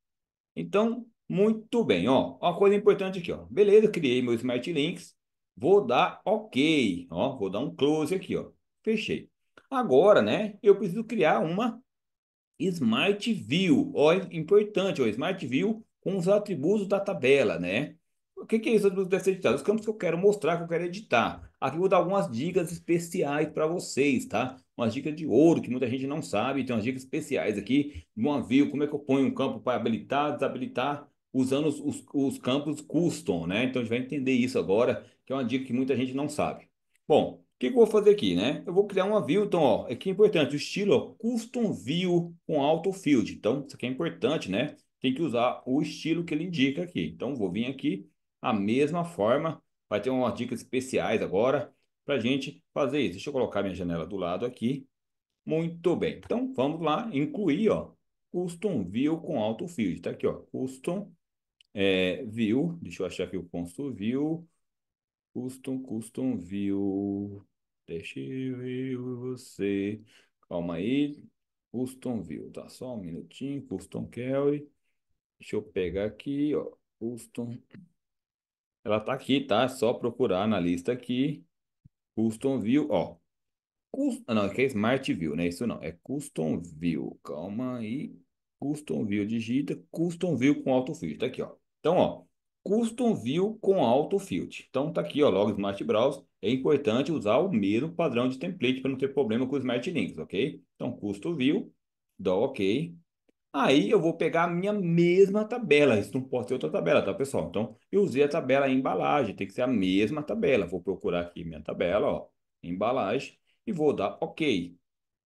Então, muito bem, ó. Uma coisa importante aqui, ó. Beleza, criei meu Smart Links. Vou dar OK, ó. Vou dar um close aqui, ó. Fechei. Agora, né, eu preciso criar uma Smart View, ó, importante, ó, Smart View com os atributos da tabela, né? O que é isso dos editados? Os campos que eu quero mostrar, que eu quero editar. Aqui eu vou dar algumas dicas especiais para vocês, tá? Umas dicas de ouro que muita gente não sabe. Tem umas dicas especiais aqui. Uma view, como é que eu ponho um campo para habilitar, desabilitar, usando os campos custom, né? Então a gente vai entender isso agora, que é uma dica que muita gente não sabe. Bom, o que que eu vou fazer aqui, né? Eu vou criar uma view, então, ó, aqui é importante, o estilo, ó, Custom View com Auto Field. Então, isso aqui é importante, né? Tem que usar o estilo que ele indica aqui. Então, vou vir aqui, a mesma forma, vai ter umas dicas especiais agora para a gente fazer isso. Deixa eu colocar minha janela do lado aqui. Muito bem. Então, vamos lá, incluir, ó, Custom View com Auto Field. Tá aqui, ó, Custom View. Deixa eu achar aqui o Custom View. Custom View. Deixa eu ver você. Calma aí. Custom View, tá? Só um minutinho. Custom Query. Deixa eu pegar aqui, ó. Custom. Ela tá aqui, tá? É só procurar na lista aqui. Custom View, ó. Não, aqui é Smart View, não é isso não. É Custom View. Calma aí. Custom View, digita. Custom View com Auto Field. Tá aqui, ó. Então, ó. Custom View com Auto Field. Então, tá aqui, ó. Logo Smart Browse. É importante usar o mesmo padrão de template para não ter problema com o Smart Links, ok? Então, Custom View. Dá OK. Aí eu vou pegar a minha mesma tabela. Isso não pode ser outra tabela, tá, pessoal? Então, eu usei a tabela em embalagem. Tem que ser a mesma tabela. Vou procurar aqui minha tabela, ó. Embalagem. E vou dar OK.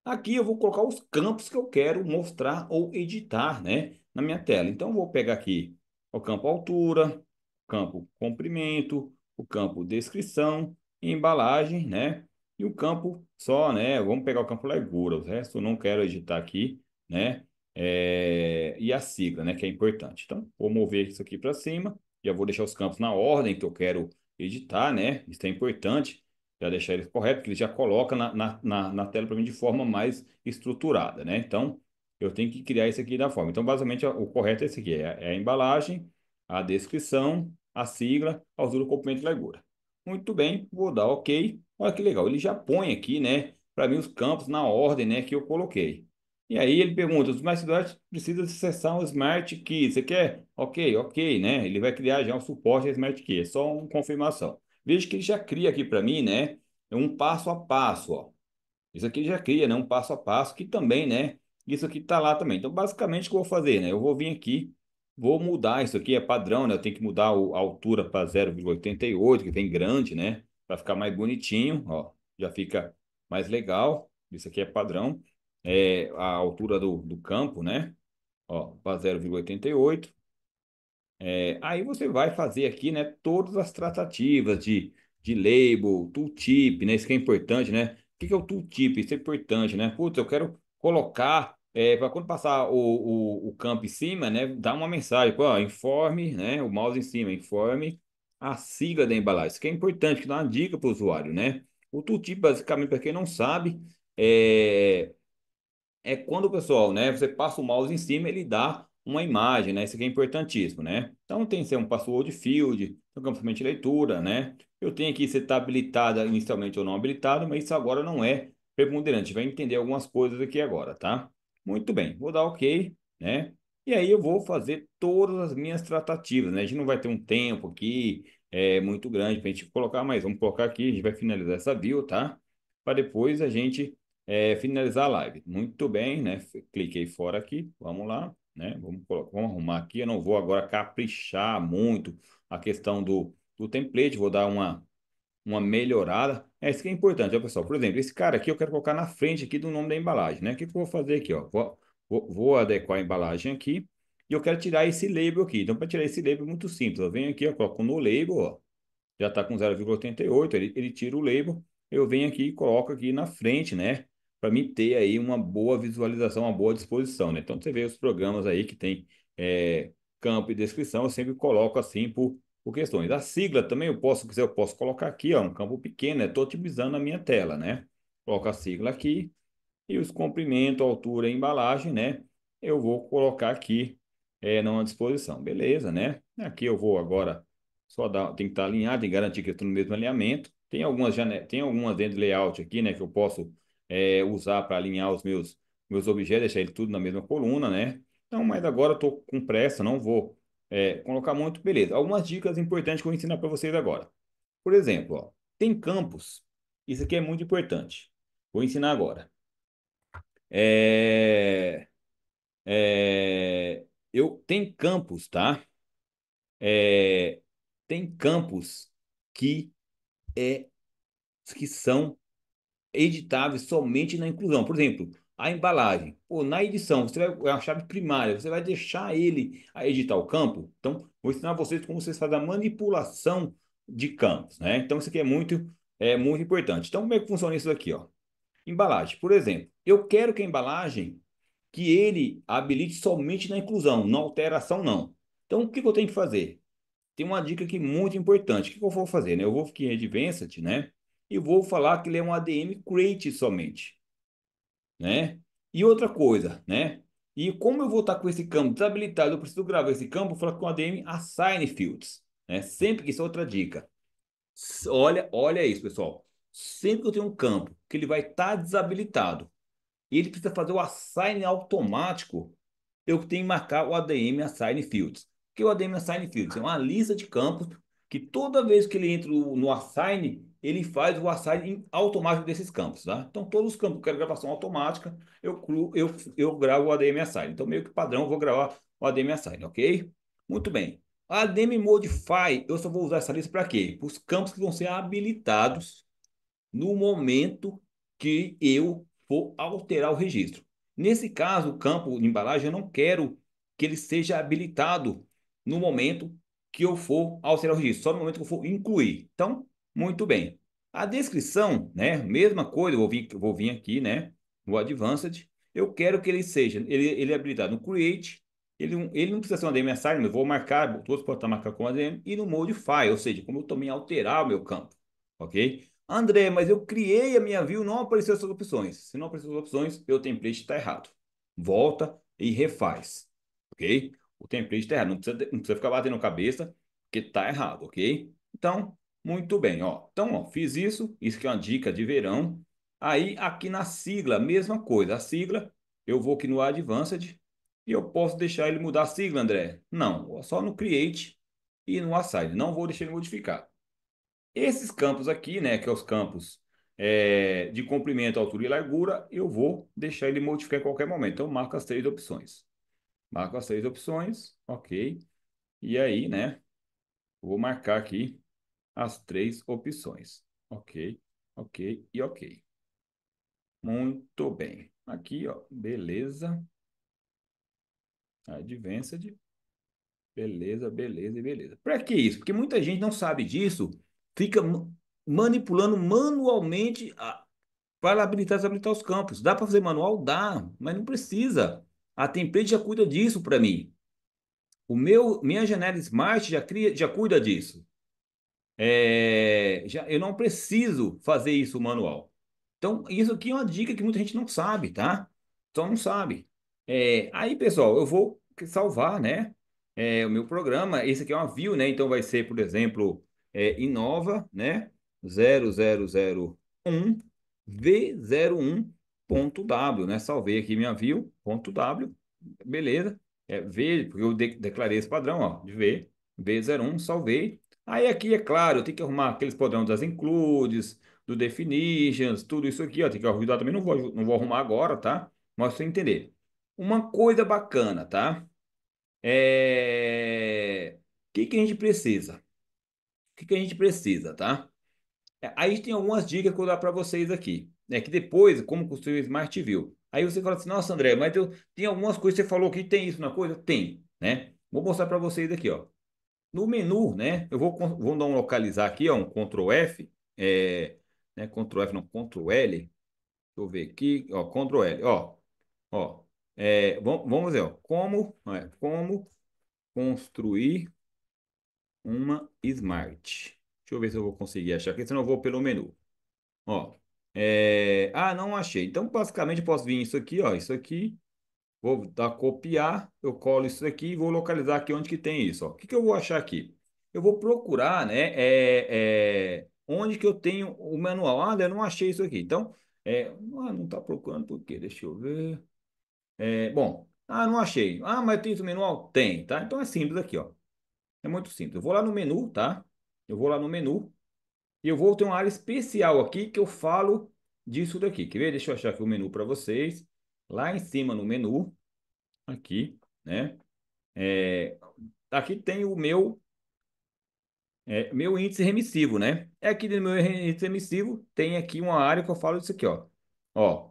Aqui eu vou colocar os campos que eu quero mostrar ou editar, né, na minha tela. Então, eu vou pegar aqui o campo altura, o campo comprimento, o campo descrição, embalagem, né, e o campo só, né, vamos pegar o campo largura, o resto eu não quero editar aqui, né, e a sigla, né, que é importante. Então, vou mover isso aqui para cima, já vou deixar os campos na ordem que eu quero editar, né, isso é importante já deixar ele correto, porque ele já coloca na tela para mim de forma mais estruturada, né? Então, eu tenho que criar isso aqui da forma. Então, basicamente, o correto é esse aqui: é a embalagem, a descrição, a sigla, a altura, comprimento e largura. Muito bem, vou dar OK. Olha que legal, ele já põe aqui, né, para mim os campos na ordem, né, que eu coloquei. E aí ele pergunta, os mais estudantes precisam acessar um Smart Key. Você quer? Ok, ok, né? Ele vai criar já um suporte a Smart Key, é só uma confirmação. Veja que ele já cria aqui para mim, né? Um passo a passo, ó. Isso aqui ele já cria, né? Um passo a passo que também, né? Isso aqui tá lá também. Então, basicamente, o que eu vou fazer, né? Eu vou vir aqui, vou mudar isso aqui, é padrão, né? Eu tenho que mudar a altura para 0,88, que vem grande, né? Para ficar mais bonitinho, ó. Já fica mais legal. Isso aqui é padrão. É a altura do campo, né? Ó, para 0,88. Aí você vai fazer aqui, né, todas as tratativas de label, tooltip, né? Isso que é importante, né? O que que é o tooltip? Isso é importante, né? Putz, eu quero colocar, para quando passar o campo em cima, né? Dar uma mensagem, pô, ó, informe, né? O mouse em cima, informe a sigla da embalagem. Isso que é importante, que dá uma dica para o usuário, né? O tooltip, basicamente, para quem não sabe, é quando o pessoal, né, você passa o mouse em cima, ele dá uma imagem, né? Isso aqui é importantíssimo, né? Então tem que ser um password field, um campo de leitura, né? Eu tenho aqui se está habilitada inicialmente ou não habilitado, mas isso agora não é preponderante. Vai entender algumas coisas aqui agora, tá? Muito bem, vou dar OK, né? E aí eu vou fazer todas as minhas tratativas, né? A gente não vai ter um tempo aqui muito grande para a gente colocar, mas vamos colocar aqui, a gente vai finalizar essa view, tá? Para depois a gente finalizar a live. Muito bem, né? Cliquei fora aqui, vamos lá, né? Vamos arrumar aqui. Eu não vou agora caprichar muito a questão do template, vou dar uma melhorada. Isso que é importante, ó, pessoal. Por exemplo, esse cara aqui eu quero colocar na frente aqui do nome da embalagem, né? O que que eu vou fazer aqui, ó? Vou adequar a embalagem aqui e eu quero tirar esse label aqui. Então, para tirar esse label é muito simples. Eu venho aqui, eu coloco no label, ó. Já está com 0,88, ele tira o label, eu venho aqui e coloco aqui na frente, né? Para mim ter aí uma boa visualização, uma boa disposição, né? Então, você vê os programas aí que tem campo e descrição, eu sempre coloco assim por questões. A sigla também eu posso, quiser, eu posso colocar aqui, ó, um campo pequeno, né? Estou otimizando a minha tela, né? Coloco a sigla aqui e os comprimentos, altura e embalagem, né? Eu vou colocar aqui numa disposição. Beleza, né? Aqui eu vou agora só dar, tem que estar alinhado, tem que garantir que eu estou no mesmo alinhamento. Tem algumas dentro do layout aqui, né? Que eu posso usar para alinhar os meus objetos, deixar ele tudo na mesma coluna, né? Então, mas agora eu estou com pressa, não vou colocar muito. Beleza. Algumas dicas importantes que eu vou ensinar para vocês agora. Por exemplo, ó, tem campos. Isso aqui é muito importante. Vou ensinar agora. É, eu tem campos, tá? É, tem campos que é que são editáveis somente na inclusão. Por exemplo, a embalagem. Pô, na edição, você vai é a chave primária, você vai deixar ele a editar o campo. Então, vou ensinar vocês como vocês fazem a manipulação de campos, né? Então, isso aqui é muito importante. Então, como é que funciona isso aqui, ó? Embalagem, por exemplo, eu quero que a embalagem que ele habilite somente na inclusão, na alteração não. Então, o que que eu tenho que fazer? Tem uma dica aqui muito importante. O que que eu vou fazer, né? Eu vou aqui em Advanced, né? E vou falar que ele é um ADM Create somente, né? E outra coisa, né? E como eu vou estar com esse campo desabilitado, eu preciso gravar esse campo, vou falar com o ADM Assign Fields, né? Sempre que isso é outra dica. Olha isso, pessoal. Sempre que eu tenho um campo que ele vai estar desabilitado e ele precisa fazer o assign automático, eu tenho que marcar o ADM Assign Fields. O que é o ADM Assign Fields? É uma lista de campos que toda vez que ele entra no assign, ele faz o assign automático desses campos, tá? Então, todos os campos que eu quero gravação automática, eu gravo o ADM Assign. Então, meio que padrão, eu vou gravar o ADM Assign, ok? Muito bem. A ADM Modify, eu só vou usar essa lista para quê? Para os campos que vão ser habilitados no momento que eu for alterar o registro. Nesse caso, o campo de embalagem, eu não quero que ele seja habilitado no momento que eu for alterar o registro, só no momento que eu for incluir. Então, muito bem. A descrição, né? Mesma coisa, eu vou vir aqui, né? No Advanced. Eu quero que ele seja, ele é habilitado no Create. Ele não precisa ser um ADM Assignment, eu vou marcar, todos podem estar marcados com ADM, e no Modify, ou seja, como eu também alterar o meu campo, ok? André, mas eu criei a minha view, não apareceu essas opções. Se não apareceu essas opções, o template está errado. Volta e refaz, ok? O template está errado, não precisa ficar batendo cabeça, porque está errado, ok? Então, muito bem, ó. Então, ó, fiz isso que é uma dica de verão. Aí, aqui na sigla, mesma coisa. A sigla, eu vou aqui no Advanced e eu posso deixar ele mudar a sigla, André? Não, só no Create e no Assign. Não vou deixar ele modificar. Esses campos aqui, né, que é os campos de comprimento, altura e largura, eu vou deixar ele modificar em qualquer momento. Então, marco as três opções. Marco as três opções, ok. E aí, né, vou marcar aqui as três opções. Ok, ok e ok. Muito bem. Aqui, ó, beleza. Advanced. Beleza, beleza e beleza. Para que isso? Porque muita gente não sabe disso, fica manipulando manualmente para habilitar e desabilitar os campos. Dá para fazer manual? Dá, mas não precisa. A template já cuida disso para mim. Minha janela Smart já cuida disso. Eu não preciso fazer isso manual. Então, isso aqui é uma dica que muita gente não sabe, tá? Só não sabe. Aí, pessoal, eu vou salvar, né? O meu programa. Esse aqui é uma view, né? Então vai ser, por exemplo, Inova, né? 0001 V01.w, né? Salvei aqui minha view.w, beleza? V, porque eu declarei esse padrão, ó, de V01, salvei. Aí aqui, é claro, eu tenho que arrumar aqueles padrões das includes, do definitions, tudo isso aqui, ó, tem que arrumar também, não vou arrumar agora, tá? Mas pra você entender. Uma coisa bacana, tá? O que que a gente precisa? O que que a gente precisa, tá? Aí tem algumas dicas que eu vou dar para vocês aqui, né? Que depois, como construir o Smart View. Aí você fala assim, nossa, André, mas tem algumas coisas que você falou que tem isso na coisa? Tem, né? Vou mostrar para vocês aqui, ó. No menu, né? Vou dar um localizar aqui, ó, um Ctrl F, né? Ctrl F, não, Ctrl L. Deixa eu ver aqui, ó, Ctrl L, ó. Vamos ver, ó, como construir uma Smart. Deixa eu ver se eu vou conseguir achar aqui, senão eu vou pelo menu. Ó, não achei. Então, basicamente, eu posso vir isso aqui, ó, isso aqui. Vou dar copiar, eu colo isso aqui e vou localizar aqui onde que tem isso, ó. O que que eu vou achar aqui? Eu vou procurar, né, onde que eu tenho o manual. Ah, eu não achei isso aqui. Então, não está procurando por quê? Deixa eu ver. Bom, não achei. Ah, mas tem isso no manual? Tem, tá? Então é simples aqui, ó. É muito simples. Eu vou lá no menu, tá? Eu vou lá no menu e eu vou ter uma área especial aqui que eu falo disso daqui. Quer ver? Deixa eu achar aqui o menu para vocês. Lá em cima no menu, aqui, né? Aqui tem o meu índice remissivo, né? Aqui no meu índice remissivo tem aqui uma área que eu falo disso aqui, ó. Ó,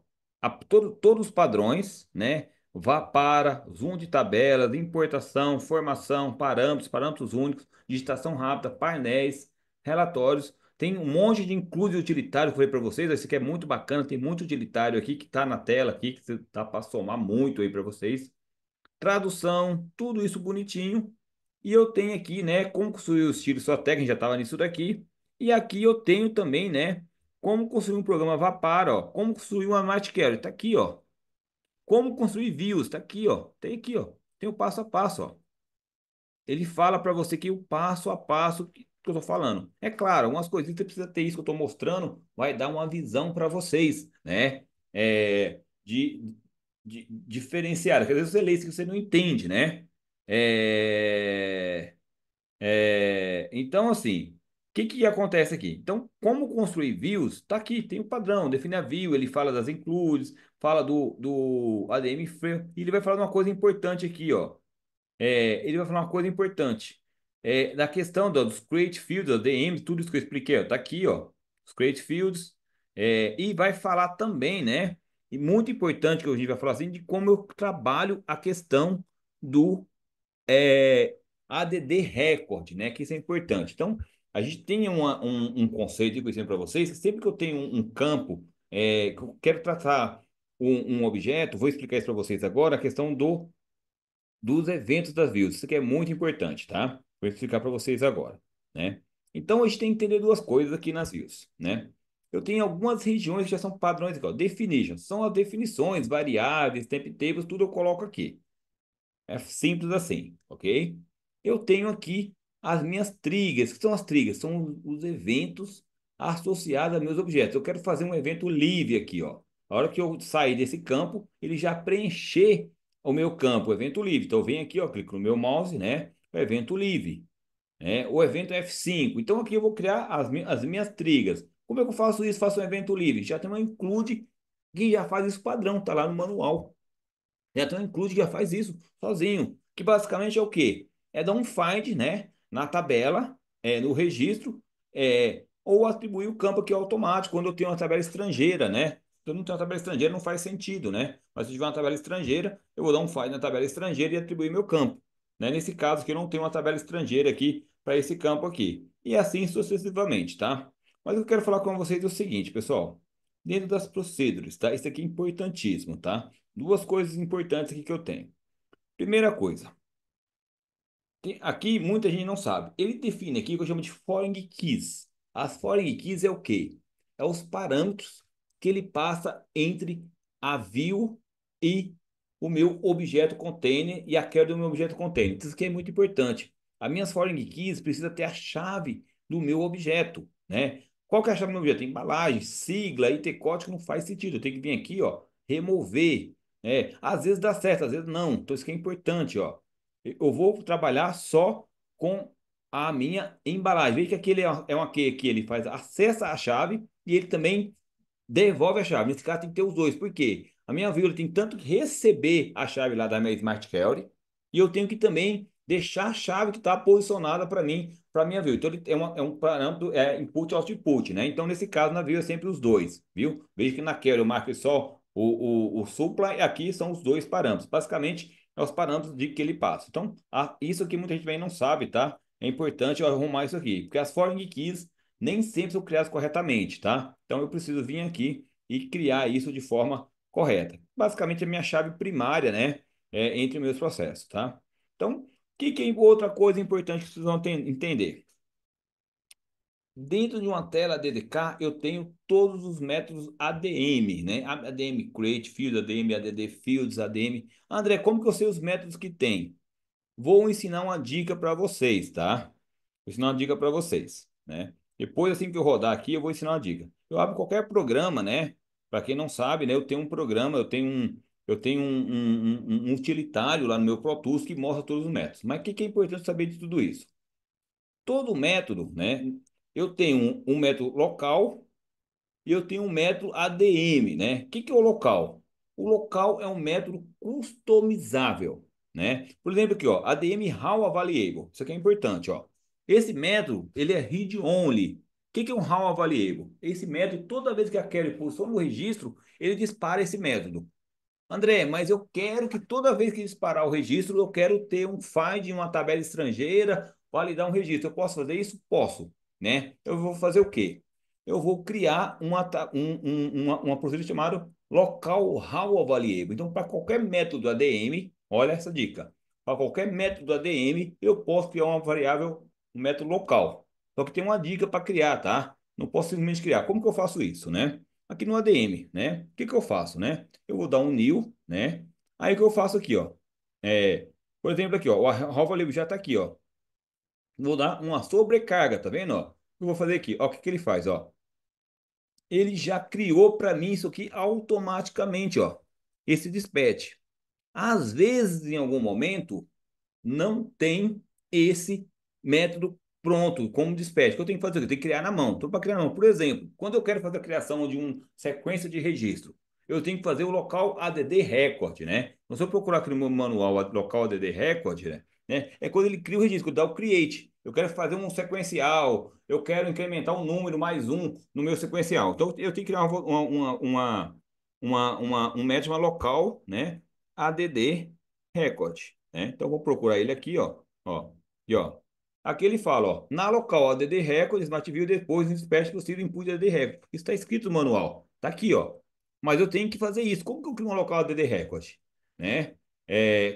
todos os padrões, né? Vá para zoom de tabelas, importação, formação, parâmetros únicos, digitação rápida, painéis, relatórios. Tem um monte de include utilitário que eu falei para vocês. Esse aqui é muito bacana, tem muito utilitário aqui que está na tela aqui, que tá para somar muito aí para vocês. Tradução, tudo isso bonitinho. E eu tenho aqui, né, como construir o estilo sua técnica, já estava nisso daqui. E aqui eu tenho também, né, como construir um programa Vapar, ó, como construir uma Matcare, tá aqui, ó. Como construir views, tá aqui, ó. Tem aqui, ó. Tem o passo a passo, ó. Ele fala para você que o passo a passo que eu tô falando. É claro, algumas coisinhas você precisa ter isso que eu tô mostrando, vai dar uma visão para vocês, né? De diferenciar. Às vezes você lê isso que você não entende, né? Então, assim, o que que acontece aqui? Então, como construir views? Tá aqui, tem o padrão, define a view, ele fala das includes, fala do ADM Frame, e ele vai falar de uma coisa importante aqui, ó. Ele vai falar uma coisa importante. Da questão dos create fields, dos DMs, tudo isso que eu expliquei, ó, tá aqui, ó. Os create fields. E vai falar também, né? E muito importante que a gente vai falar assim, de como eu trabalho a questão do ADD Record, né? Que isso é importante. Então, a gente tem um conceito que eu ensino para vocês, que sempre que eu tenho um campo, que eu quero tratar um objeto, vou explicar isso para vocês agora, a questão dos eventos das views. Isso aqui é muito importante, tá? Vou explicar para vocês agora, né? Então, a gente tem que entender duas coisas aqui nas views, né? Eu tenho algumas regiões que já são padrões igual. Definitions, são as definições, variáveis, temp tables, tudo eu coloco aqui. É simples assim, ok? Eu tenho aqui as minhas triggers. O que são as triggers? São os eventos associados a meus objetos. Eu quero fazer um evento live aqui, ó. A hora que eu sair desse campo, ele já preencher o meu campo, o evento live. Então eu venho aqui, ó, clico no meu mouse, né? O evento live, né? O evento F5. Então aqui eu vou criar as minhas triggers. Como é que eu faço isso? Faço um evento livre. Já tem uma include que já faz isso padrão, tá lá no manual. Então include que já faz isso sozinho, que basicamente é o quê? É dar um find, né, na tabela, no registro, ou atribuir o campo aqui automático, quando eu tenho uma tabela estrangeira, né? Se eu não tenho uma tabela estrangeira, não faz sentido, né? Mas se eu tiver uma tabela estrangeira, eu vou dar um find na tabela estrangeira e atribuir meu campo, né? Nesse caso aqui, eu não tenho uma tabela estrangeira aqui para esse campo aqui. E assim sucessivamente, tá? Mas eu quero falar com vocês o seguinte, pessoal. Dentro das procedures, tá? Isso aqui é importantíssimo, tá? Duas coisas importantes aqui que eu tenho. Primeira coisa, aqui muita gente não sabe. Ele define aqui o que eu chamo de foreign keys. As foreign keys é o quê? É os parâmetros que ele passa entre a view e o meu objeto container e a query do meu objeto container. Isso aqui é muito importante. As minhas foreign keys precisam ter a chave do meu objeto, né? Qual que é a chave do meu objeto? Embalagem, sigla, IT código não faz sentido. Eu tenho que vir aqui, ó, remover. Às vezes dá certo, às vezes não. Então isso que é importante, ó. Eu vou trabalhar só com a minha embalagem. Veja que aqui ele é uma key aqui, ele faz acessa a chave e ele também devolve a chave. Nesse caso tem que ter os dois. Por quê? A minha vírgula tem tanto que receber a chave lá da minha Smart Query e eu tenho que também deixar a chave que está posicionada para mim, para minha vírgula. Então ele é um parâmetro input output, né? Então nesse caso na vírgula é sempre os dois, viu? Veja que na query eu marco só o supla e aqui são os dois parâmetros. Basicamente é os parâmetros de que ele passa. Então isso aqui muita gente também não sabe, tá? É importante eu arrumar isso aqui, porque as foreign keys nem sempre são criadas corretamente, tá? Então eu preciso vir aqui e criar isso de forma correta. Basicamente a minha chave primária, né, entre meus processos, tá? Então, que é outra coisa importante que vocês vão entender? Dentro de uma tela DDK, eu tenho todos os métodos ADM, né? ADM create field, ADM add fields, ADM. André, como que eu sei os métodos que tem? Vou ensinar uma dica para vocês, tá? Vou ensinar uma dica para vocês, né? Depois, assim que eu rodar aqui, eu vou ensinar uma dica. Eu abro qualquer programa, né? Para quem não sabe, né? Eu tenho um programa, eu tenho um utilitário lá no meu Pro Tools que mostra todos os métodos. Mas o que é importante saber de tudo isso? Todo método, né? Eu tenho um método local e eu tenho um método ADM, né? O que é o local? O local é um método customizável, né? Por exemplo, aqui, ó, ADM How Available. Isso aqui é importante, ó. Esse método, ele é read only. O que é um How Available? Esse método, toda vez que a query posiciona no registro, ele dispara esse método. André, mas eu quero que toda vez que disparar o registro, eu quero ter um find em uma tabela estrangeira, validar um registro. Eu posso fazer isso? Posso, né? Eu vou fazer o quê? Eu vou criar uma procedura chamada local how available. Então, para qualquer método ADM, olha essa dica. Para qualquer método ADM, eu posso criar uma variável, um método local. Só que tem uma dica para criar, tá? Não posso simplesmente criar. Como que eu faço isso, né? Aqui no ADM, né? O que que eu faço, né? Eu vou dar um new, né? Aí o que eu faço aqui, ó? Por exemplo, aqui, ó, o Alpha Libre já está aqui, ó. Vou dar uma sobrecarga, tá vendo, ó? Eu vou fazer aqui, ó, o que que ele faz, ó? Ele já criou para mim isso aqui automaticamente, ó. Esse dispatch. Às vezes, em algum momento, não tem esse método pronto, como dispatch. O que eu tenho que fazer? Eu tenho que criar na mão. Então, para criar na mão, por exemplo, quando eu quero fazer a criação de uma sequência de registro, eu tenho que fazer o local add record, né? Então, se eu procurar aqui no meu manual local add record, né? É quando ele cria o registro, dá o create. Eu quero fazer um sequencial, eu quero incrementar um número mais um no meu sequencial. Então, eu tenho que criar um método local, né? Add record, né? Então, eu vou procurar ele aqui, ó, e ó. Aqui ele fala, ó, na local add record, Smart View depois inspect possível input add record. Isso está escrito no manual, tá aqui, ó. Mas eu tenho que fazer isso. Como que eu crio um local add record, né?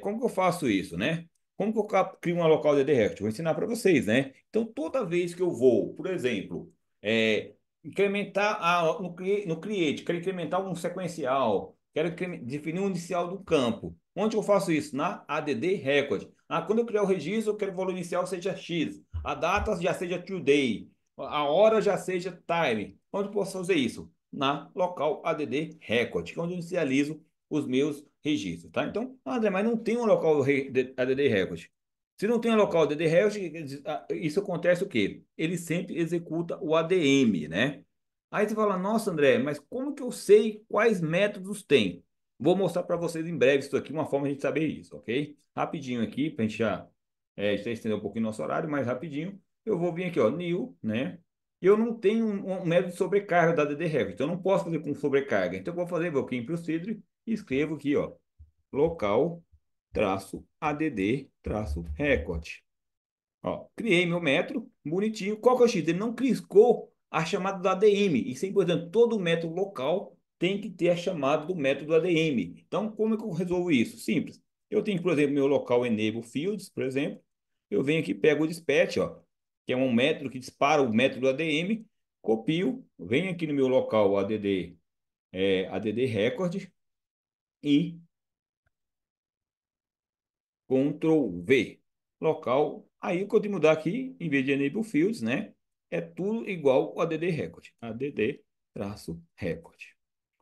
Como que eu faço isso, né? Como que eu crio uma local add record? Vou ensinar para vocês, né? Então, toda vez que eu vou, por exemplo, incrementar no create, quero incrementar um sequencial, quero definir um inicial do campo. Onde eu faço isso? Na add record. Quando eu criar o registro, eu quero que o valor inicial seja X, a data já seja today, a hora já seja time. Onde eu posso fazer isso? Na local add record, que é onde eu inicializo os meus registros, tá? Então, André, mas não tem um local add record. Se não tem um local add record, isso acontece o quê? Ele sempre executa o ADM, né? Aí você fala, nossa, André, mas como que eu sei quais métodos tem? Vou mostrar para vocês em breve isso aqui, uma forma de a gente saber isso, ok? Rapidinho aqui, para a gente já estender um pouquinho nosso horário, mas rapidinho. Eu vou vir aqui, ó, new, né? E eu não tenho um método de sobrecarga da DD então eu não posso fazer com sobrecarga. Então eu vou fazer, vou aqui em Procedure e escrevo aqui, ó, local traço add traço record. Ó, criei meu método, bonitinho. Qual que é o X? Ele não clicou a chamada do ADM. Isso é importante. Todo método local tem que ter a chamada do método ADM. Então, como é que eu resolvo isso? Simples. Eu tenho, por exemplo, meu local enable fields, por exemplo. Eu venho aqui, pego o dispatch, ó, que é um método que dispara o método ADM, copio, venho aqui no meu local add record e Ctrl V. Local. Aí o que eu tenho que mudar aqui, em vez de Enable Fields, né? É tudo igual ao ADD Record. ADD-Record.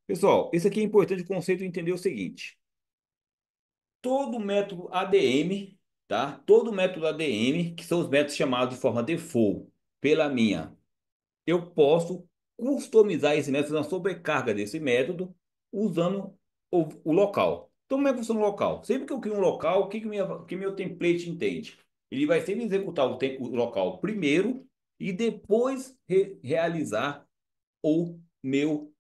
Pessoal, isso aqui é importante o conceito entender o seguinte. Todo método ADM, tá? Todo método ADM, que são os métodos chamados de forma default pela minha, eu posso customizar esse método, fazer uma sobrecarga desse método usando o local. Então, como é que funciona o local? Sempre que eu crio um local, o que meu template entende? Ele vai sempre executar o local primeiro e depois realizar o meu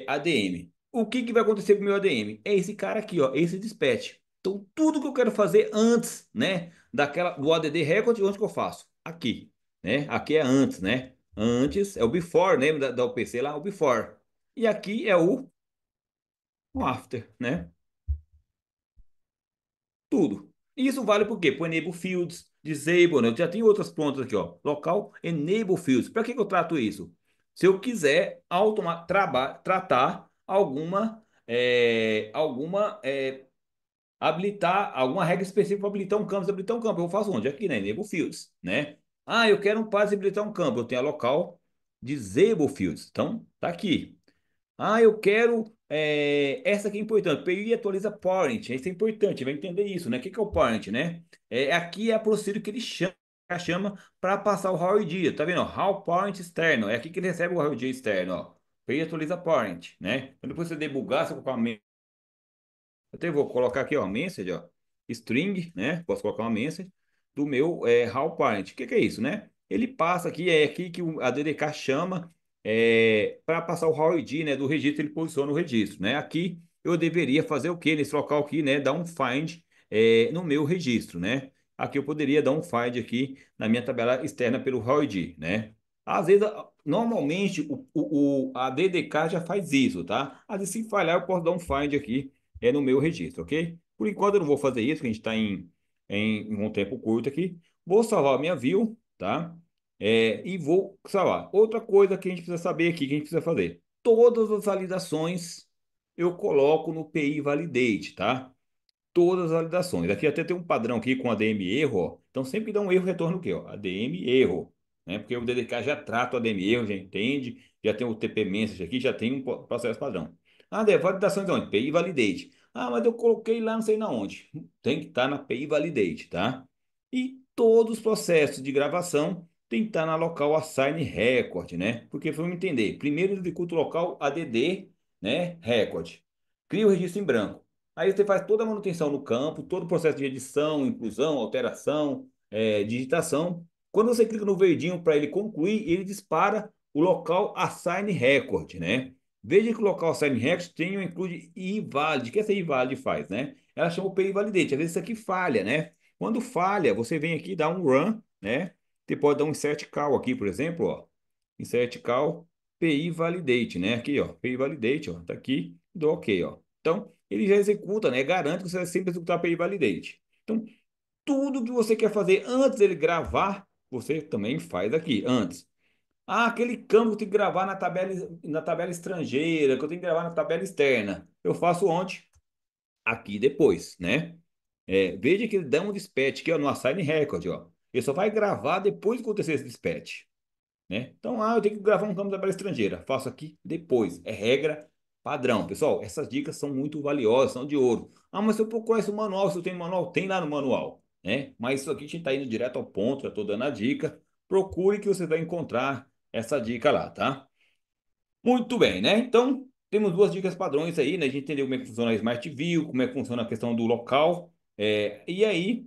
ADM. O que vai acontecer com o meu ADM? É esse cara aqui, ó, esse dispatch. Então, tudo que eu quero fazer antes, né, do ADD record, onde que eu faço? Aqui, né? Aqui é antes, né? Antes é o before, lembra da UPC lá? O before. E aqui é o after, né? Tudo. Isso vale por quê? Para Enable Fields, Disable, né? Eu já tenho outras prontas aqui, ó. Local Enable Fields. Para que eu trato isso? Se eu quiser tratar habilitar alguma regra específica para habilitar um campo, eu faço onde? Aqui, né? Enable Fields, né? Ah, eu quero um passo habilitar um campo. Eu tenho a local Disable Fields. Então, tá aqui. Ah, eu quero. Essa aqui é importante. PI atualiza parent. Isso é importante, vai entender isso, né? O que é o parent, né? Aqui é a procedure que ele chama para passar o how ID. Tá vendo? Ó? How parent externo. É aqui que ele recebe o how ID externo. Ó. PI atualiza parent, né? Então, depois você debugar, você colocar uma. Eu até vou colocar aqui, ó, message, ó, string, né? Posso colocar uma message do meu how parent. O que é isso, né? Ele passa aqui, é aqui que a DDK chama para passar o how ID, né? Do registro, ele posiciona o registro, né? Aqui eu deveria fazer o quê? Nesse local aqui, né? Dar um find no meu registro, né? Aqui eu poderia dar um find aqui na minha tabela externa pelo how ID, né? Às vezes, normalmente, a DDK já faz isso, tá? Às vezes, se falhar, eu posso dar um find aqui no meu registro, ok? Por enquanto eu não vou fazer isso, que a gente está em um tempo curto aqui. Vou salvar a minha view, tá? E vou salvar. Outra coisa que a gente precisa saber aqui, que a gente precisa fazer. Todas as validações eu coloco no PI Validate, tá? Todas as validações. Aqui até tem um padrão aqui com ADM erro, ó. Então sempre que dá um erro, retorna o quê, ó? ADM erro, né? Porque o DDK já trata o ADM erro, já entende, já tem o TP message aqui, já tem um processo padrão. Ah, Dé, validações onde? PI validate. Ah, mas eu coloquei lá não sei na onde. Tem que estar na PI validate, tá? E todos os processos de gravação tem que estar na local assign record, né? Porque vamos entender. Primeiro executa o local ADD, né? Record. Cria o registro em branco. Aí você faz toda a manutenção no campo, todo o processo de edição, inclusão, alteração, digitação. Quando você clica no verdinho para ele concluir, ele dispara o local assign record, né? Veja que o local assign record tem um include invalid. O que essa invalid faz, né? Ela chama o PI validate. Às vezes isso aqui falha, né? Quando falha, você vem aqui e dá um run, né? Você pode dar um insert call aqui, por exemplo, ó. Insert call PI validate, né? Aqui, ó, PI validate, ó, tá aqui, dou OK, ó. Então, ele já executa, né? Garante que você vai sempre executar a API Validate. Então, tudo que você quer fazer antes dele gravar, você também faz aqui, antes. Ah, aquele campo que eu tenho que gravar na tabela estrangeira, que eu tenho que gravar na tabela externa. Eu faço onde? Aqui depois, né? Veja que ele dá um dispatch aqui, ó, no Assign Record, ó. Ele só vai gravar depois que acontecer esse dispatch, né? Então, eu tenho que gravar um campo da tabela estrangeira. Faço aqui depois. É regra padrão. Pessoal, essas dicas são muito valiosas, são de ouro. Ah, mas se eu procurar esse manual, se eu tenho manual, tem lá no manual, né? Mas isso aqui a gente está indo direto ao ponto, já estou dando a dica. Procure que você vai encontrar essa dica lá, tá? Muito bem, né? Então, temos duas dicas padrões aí, né? A gente entendeu como é que funciona a Smart View, como é que funciona a questão do local. E aí,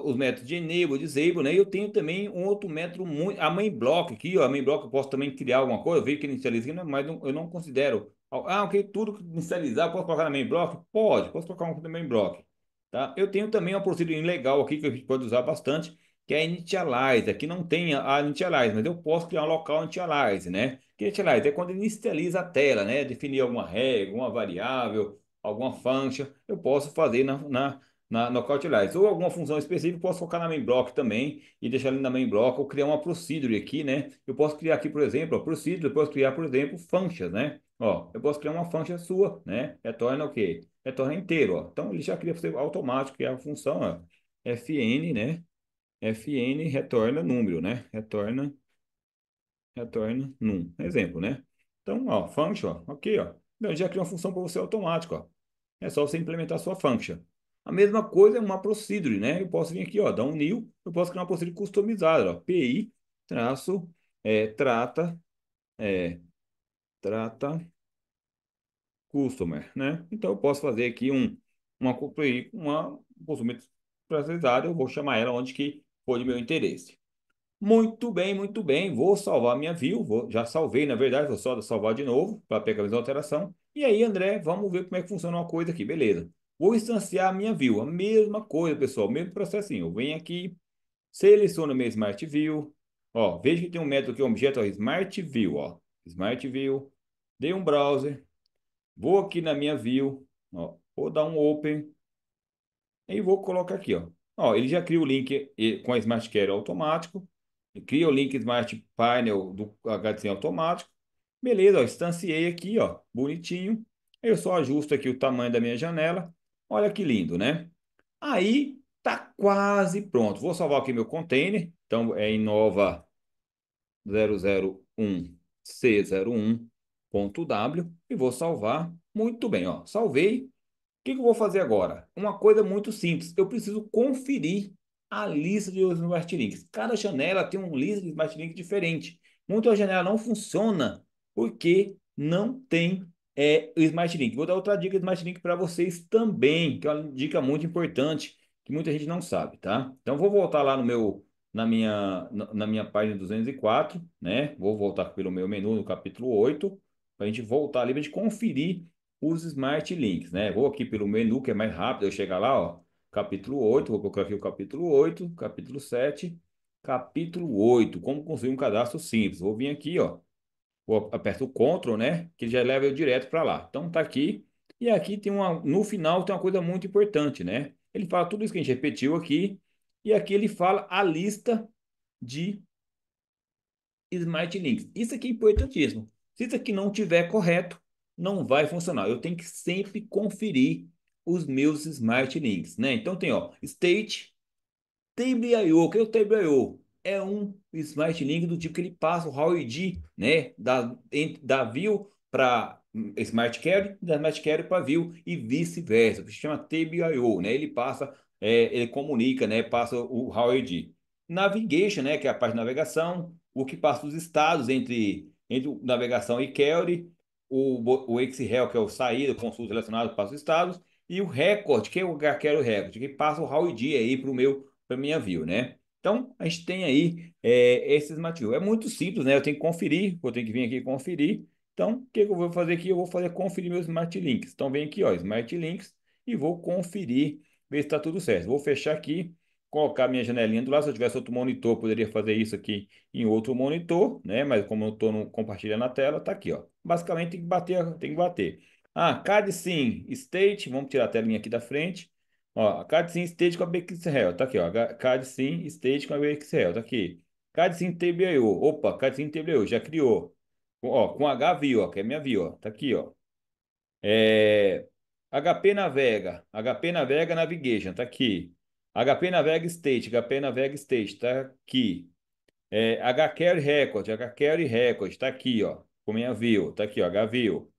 os métodos de enable, disable, né? Eu tenho também um outro método, a main block aqui, ó, a main block eu posso também criar alguma coisa, eu vejo que ele inicializa, mas eu não considero. Ah, ok, tudo que inicializar, posso colocar na main block? Pode, posso colocar um na main block, tá? Eu tenho também uma procedura legal aqui que a gente pode usar bastante, que é a initialize. Aqui não tem a initialize, mas eu posso criar um local initialize, né? Que initialize é quando inicializa a tela, né? Definir alguma regra, alguma variável, alguma function, eu posso fazer na na Knockout Lines. Ou alguma função específica, eu posso colocar na main block também e deixar ele na main block ou criar uma procedure aqui, né? Eu posso criar aqui, por exemplo, ó, procedure, eu posso criar, por exemplo, functions, né? Ó, eu posso criar uma function sua, né? Retorna o quê? Retorna inteiro, ó. Então ele já cria para você automático, que é a função, ó, fn, né? Fn retorna número, né? Retorna num. Exemplo, né? Então, ó, function, ó, ok, ó. Então, já cria uma função para você automática, ó. É só você implementar a sua function. A mesma coisa é uma procedure, né? Eu posso vir aqui, ó, dar um new, eu posso criar uma procedure customizada, ó. PI, traço, trata, é, trata customer, né? Então, eu posso fazer aqui uma procedure personalizada, eu vou chamar ela onde que for de meu interesse. Muito bem, muito bem. Vou salvar a minha view. Já salvei, na verdade, vou só salvar de novo para pegar a mesma alteração. E aí, André, vamos ver como é que funciona uma coisa aqui. Beleza. Vou instanciar a minha view. A mesma coisa, pessoal. Mesmo processinho. Eu venho aqui, seleciono minha Smart View. Ó, veja que tem um método aqui, um objeto, ó, Smart View, ó. Smart View. Dei um browser. Vou aqui na minha view. Ó, vou dar um Open. E vou colocar aqui, ó. Ó, ele já cria o link com a Smart Carry automático. Cria o link Smart Panel do HDC automático. Beleza, ó, instanciei aqui, ó, bonitinho. Eu só ajusto aqui o tamanho da minha janela. Olha que lindo, né? Aí tá quase pronto. Vou salvar aqui meu container. Então é em nova 001C01.w e vou salvar. Muito bem, ó. Salvei que eu vou fazer agora? Uma coisa muito simples. Eu preciso conferir a lista de Smart Links. Cada janela tem uma lista de Smart Links diferente. Muita janela não funciona porque não tem o Smart Link. Vou dar outra dica de Smart Link para vocês também, que é uma dica muito importante que muita gente não sabe, tá? Então vou voltar lá no meu na minha página 204, né? Vou voltar pelo meu menu no capítulo 8 para a gente voltar ali para a gente conferir os Smart Links, né? Vou aqui pelo menu, que é mais rápido, eu chegar lá, ó, capítulo 8, vou colocar aqui o capítulo 8, capítulo 7, capítulo 8, como construir um cadastro simples. Vou vir aqui, ó, aperto o Ctrl, né? Que ele já leva eu direto para lá. Então tá aqui, e aqui tem no final tem uma coisa muito importante, né? Ele fala tudo isso que a gente repetiu aqui, e aqui ele fala a lista de Smart Links. Isso aqui é importantíssimo. Se isso aqui não tiver correto, não vai funcionar. Eu tenho que sempre conferir os meus Smart Links, né? Então tem, ó, State, Table.io. O que é o Table.io? É um Smart Link do tipo que ele passa o How ID, né? Da View para Smart Carry, da Smart Carry para View e vice-versa. Se chama Table.io, né? Ele passa, ele comunica, né? Passa o How ID. Navigation, né? Que é a parte de navegação, o que passa os estados entre navegação e query, o XREL, que é o saída, consulta relacionado, passa os estados, e o record, que é o quero record, que passa o How ID aí para minha view, né? Então, a gente tem aí esses motivos. É muito simples, né? Eu tenho que conferir, eu tenho que vir aqui conferir. Então, o que que eu vou fazer aqui? Eu vou fazer conferir meus Smart Links. Então, vem aqui, ó, Smart Links, e vou conferir, ver se está tudo certo. Vou fechar aqui, colocar minha janelinha do lado. Se eu tivesse outro monitor, eu poderia fazer isso aqui em outro monitor, né? Mas como eu estou compartilhando a tela, tá aqui, ó. Basicamente, tem que bater, tem que bater. Ah, CAD sim, State, vamos tirar a telinha aqui da frente. Ó, CAD sim stage com a BXREL, tá aqui, ó. CAD sim stage com a BXREL, tá aqui. CAD sim TBIO, opa, CAD sim TBIO, já criou. Ó, com HView, ó, que é minha view, ó, tá aqui, ó. É, HP Navega Navigation, tá aqui. HP Navega State, HP Navega State, tá aqui. HCarry Record, HCarry Record, tá aqui, ó. Com minha view, tá aqui, ó, HView.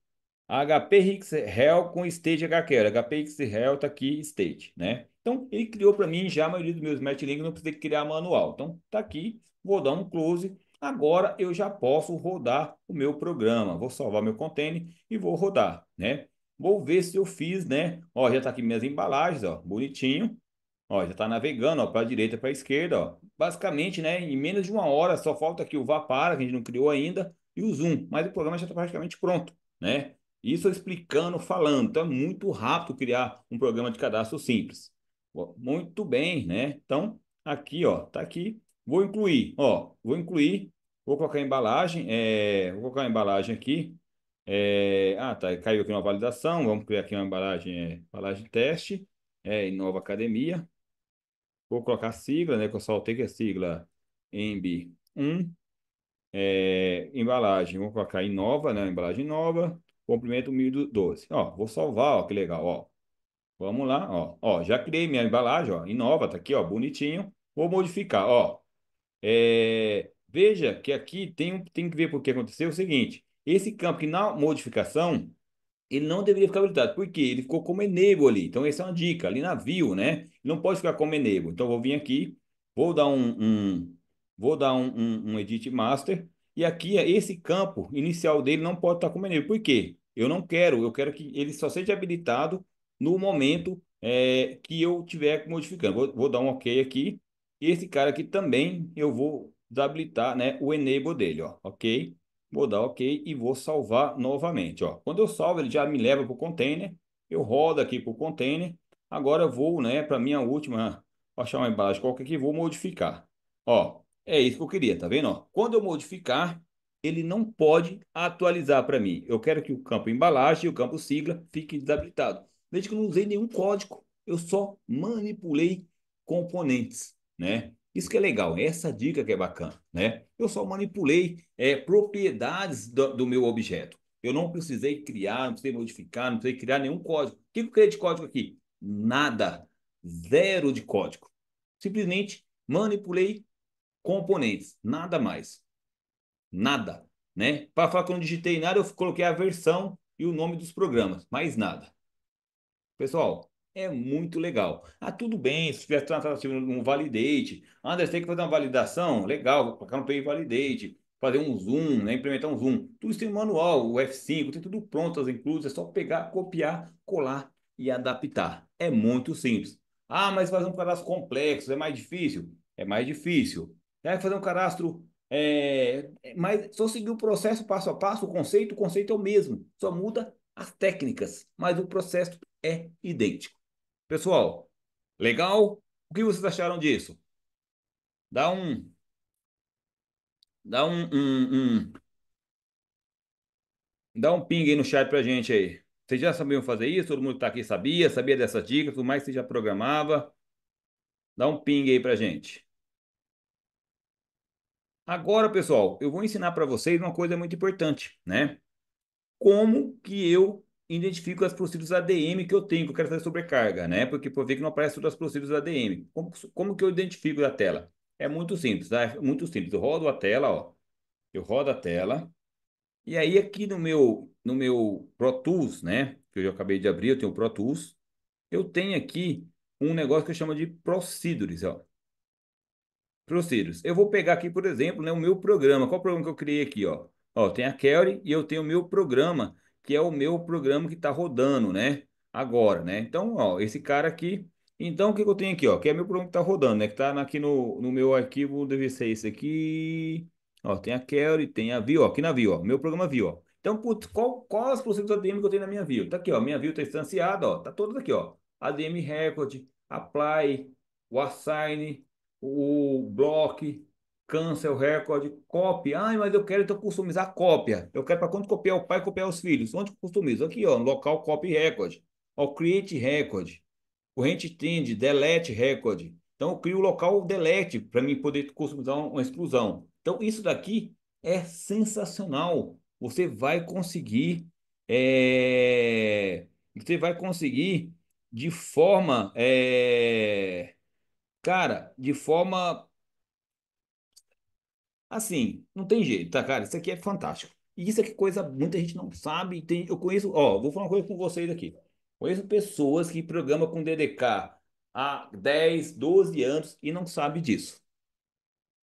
HPXREL com state HQL. HPXREL tá aqui state, né? Então, ele criou para mim já a maioria dos meus Smart Links, não precisa criar manual. Então, tá aqui, vou dar um close. Agora eu já posso rodar o meu programa. Vou salvar meu container e vou rodar, né? Vou ver se eu fiz, né? Ó, já tá aqui minhas embalagens, ó, bonitinho. Ó, já está navegando, ó, para a direita, para a esquerda, ó. Basicamente, né, em menos de uma hora, só falta aqui o Vapara, que a gente não criou ainda, e o Zoom, mas o programa já está praticamente pronto, né? Isso eu explicando, falando. Então é muito rápido criar um programa de cadastro simples. Ó, muito bem, né? Então, aqui, ó, tá aqui. Vou incluir, ó, vou colocar a embalagem, vou colocar a embalagem aqui. Tá, caiu aqui uma validação, vamos criar aqui uma embalagem, embalagem teste. Inova Academia. Vou colocar a sigla, né? Que eu saltei que é a sigla EMB 1. Embalagem, vou colocar Inova, né? Embalagem nova. Comprimento 1012. Ó, vou salvar, ó, que legal, ó. Vamos lá, ó. Ó, já criei minha embalagem, ó. Inova, tá aqui, ó, bonitinho. Vou modificar, ó. Veja que aqui tem que ver porque aconteceu o seguinte. Esse campo aqui na modificação ele não deveria ficar habilitado. Por quê? Ele ficou como enable ali. Então, essa é uma dica. Ali na view, né? Ele não pode ficar como enable. Então, eu vou vir aqui, vou dar um edit master. E aqui, esse campo inicial dele não pode estar como enable. Por quê? Eu quero que ele só seja habilitado no momento que eu estiver modificando. Vou dar um OK aqui. E esse cara aqui também eu vou desabilitar, né, o enable dele, ó. OK? Vou dar OK e vou salvar novamente. Ó. Quando eu salvo, ele já me leva para o container. Eu rodo aqui para o container. Agora eu vou, né, para minha última, achar uma embalagem qualquer que vou modificar. Ó, é isso que eu queria, tá vendo? Ó, quando eu modificar, ele não pode atualizar para mim. Eu quero que o campo embalagem e o campo sigla fique desabilitado. Desde que eu não usei nenhum código, eu só manipulei componentes, né? Isso que é legal, essa dica que é bacana, né? Eu só manipulei propriedades do meu objeto. Eu não precisei criar, não precisei modificar, não precisei criar nenhum código. O que eu criei de código aqui? Nada. Zero de código. Simplesmente manipulei componentes, nada mais. Nada, né? Para falar que eu não digitei nada, eu coloquei a versão e o nome dos programas, mais nada. Pessoal, é muito legal. Ah, tudo bem, se tiver tentativa um validate. Anderson, tem que fazer uma validação? Legal, vou colocar no PI validate, fazer um zoom, né, implementar um zoom. Tudo isso tem manual, o F5, tem tudo pronto, as inclusas, é só pegar, copiar, colar e adaptar. É muito simples. Ah, mas fazer um cadastro complexo é mais difícil? É mais difícil. Fazer um cadastro, mas só seguir o processo passo a passo, o conceito é o mesmo, só muda as técnicas, mas o processo é idêntico. Pessoal, legal? O que vocês acharam disso? Dá um, dá um ping aí no chat pra gente aí. Vocês já sabiam fazer isso? Todo mundo que tá aqui sabia dessas dicas, tudo mais que você já programava. Dá um ping aí pra gente. Agora, pessoal, eu vou ensinar para vocês uma coisa muito importante, né? Como que eu identifico as procedures ADM que eu tenho, que eu quero fazer sobrecarga, né? Porque por ver que não aparece todas as procedures ADM. Como que eu identifico a tela? É muito simples, tá? É muito simples. Eu rodo a tela, ó. Eu rodo a tela. E aí aqui no meu Pro Tools, né? Que eu já acabei de abrir, eu tenho o Pro Tools. Eu tenho aqui um negócio que eu chamo de Procedures, ó. Procedures. Eu vou pegar aqui, por exemplo, né, o meu programa. Qual programa que eu criei aqui, ó? Ó, tem a Kelly e eu tenho o meu programa, que é o meu programa que está rodando, né? Agora, né? Então, ó, esse cara aqui. Então, o que que eu tenho aqui, ó? Que é meu programa que está rodando, né? Que está aqui no meu arquivo, deve ser esse aqui. Ó, tem a Kelly, tem a View, ó, aqui na View, ó. Meu programa View, ó. Então, putz, qual as processos ADM que eu tenho na minha View? Tá aqui, ó. Minha View está instanciada, ó. Tá todas aqui, ó. ADM Record, Apply, o Assign o block, cancel record, copy. Ai, mas eu quero então customizar cópia. Eu quero para quando copiar o pai, copiar os filhos. Onde que eu customizo? Aqui, ó, no local copy record. Ó, create record. Corrente tende, delete record. Então eu crio o local delete para mim poder customizar uma exclusão. Então isso daqui é sensacional. Você vai conseguir de forma cara, de forma assim, não tem jeito, tá, cara? Isso aqui é fantástico. E isso aqui é coisa muita gente não sabe. Eu conheço, ó, vou falar uma coisa com vocês aqui. Conheço pessoas que programam com DDK há 10, 12 anos e não sabem disso.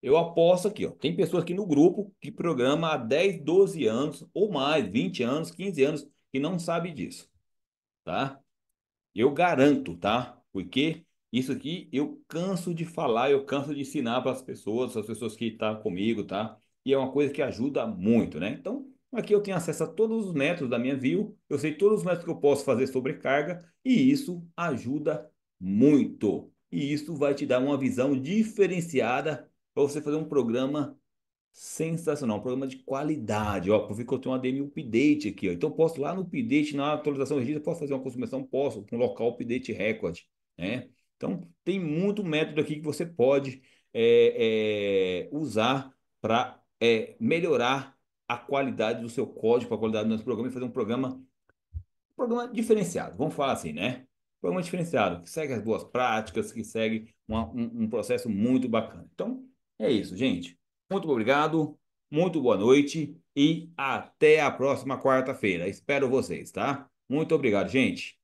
Eu aposto aqui, ó. Tem pessoas aqui no grupo que programam há 10, 12 anos ou mais, 20 anos, 15 anos e não sabe disso, tá? Eu garanto, tá? Porque isso aqui eu canso de falar, eu canso de ensinar para as pessoas que estão comigo, tá? E é uma coisa que ajuda muito, né? Então, aqui eu tenho acesso a todos os métodos da minha view, eu sei todos os métodos que eu posso fazer sobrecarga, e isso ajuda muito. E isso vai te dar uma visão diferenciada para você fazer um programa sensacional, um programa de qualidade, ó, por que eu tenho um ADM update aqui, ó. Então eu posso lá no update, na atualização regida, posso fazer uma confirmação, posso, com local update record. né? Então, tem muito método aqui que você pode usar para melhorar a qualidade do seu código, a qualidade do nosso programa e fazer um programa diferenciado, vamos falar assim, né? Programa diferenciado, que segue as boas práticas, que segue um processo muito bacana. Então, é isso, gente. Muito obrigado, muito boa noite e até a próxima quarta-feira. Espero vocês, tá? Muito obrigado, gente.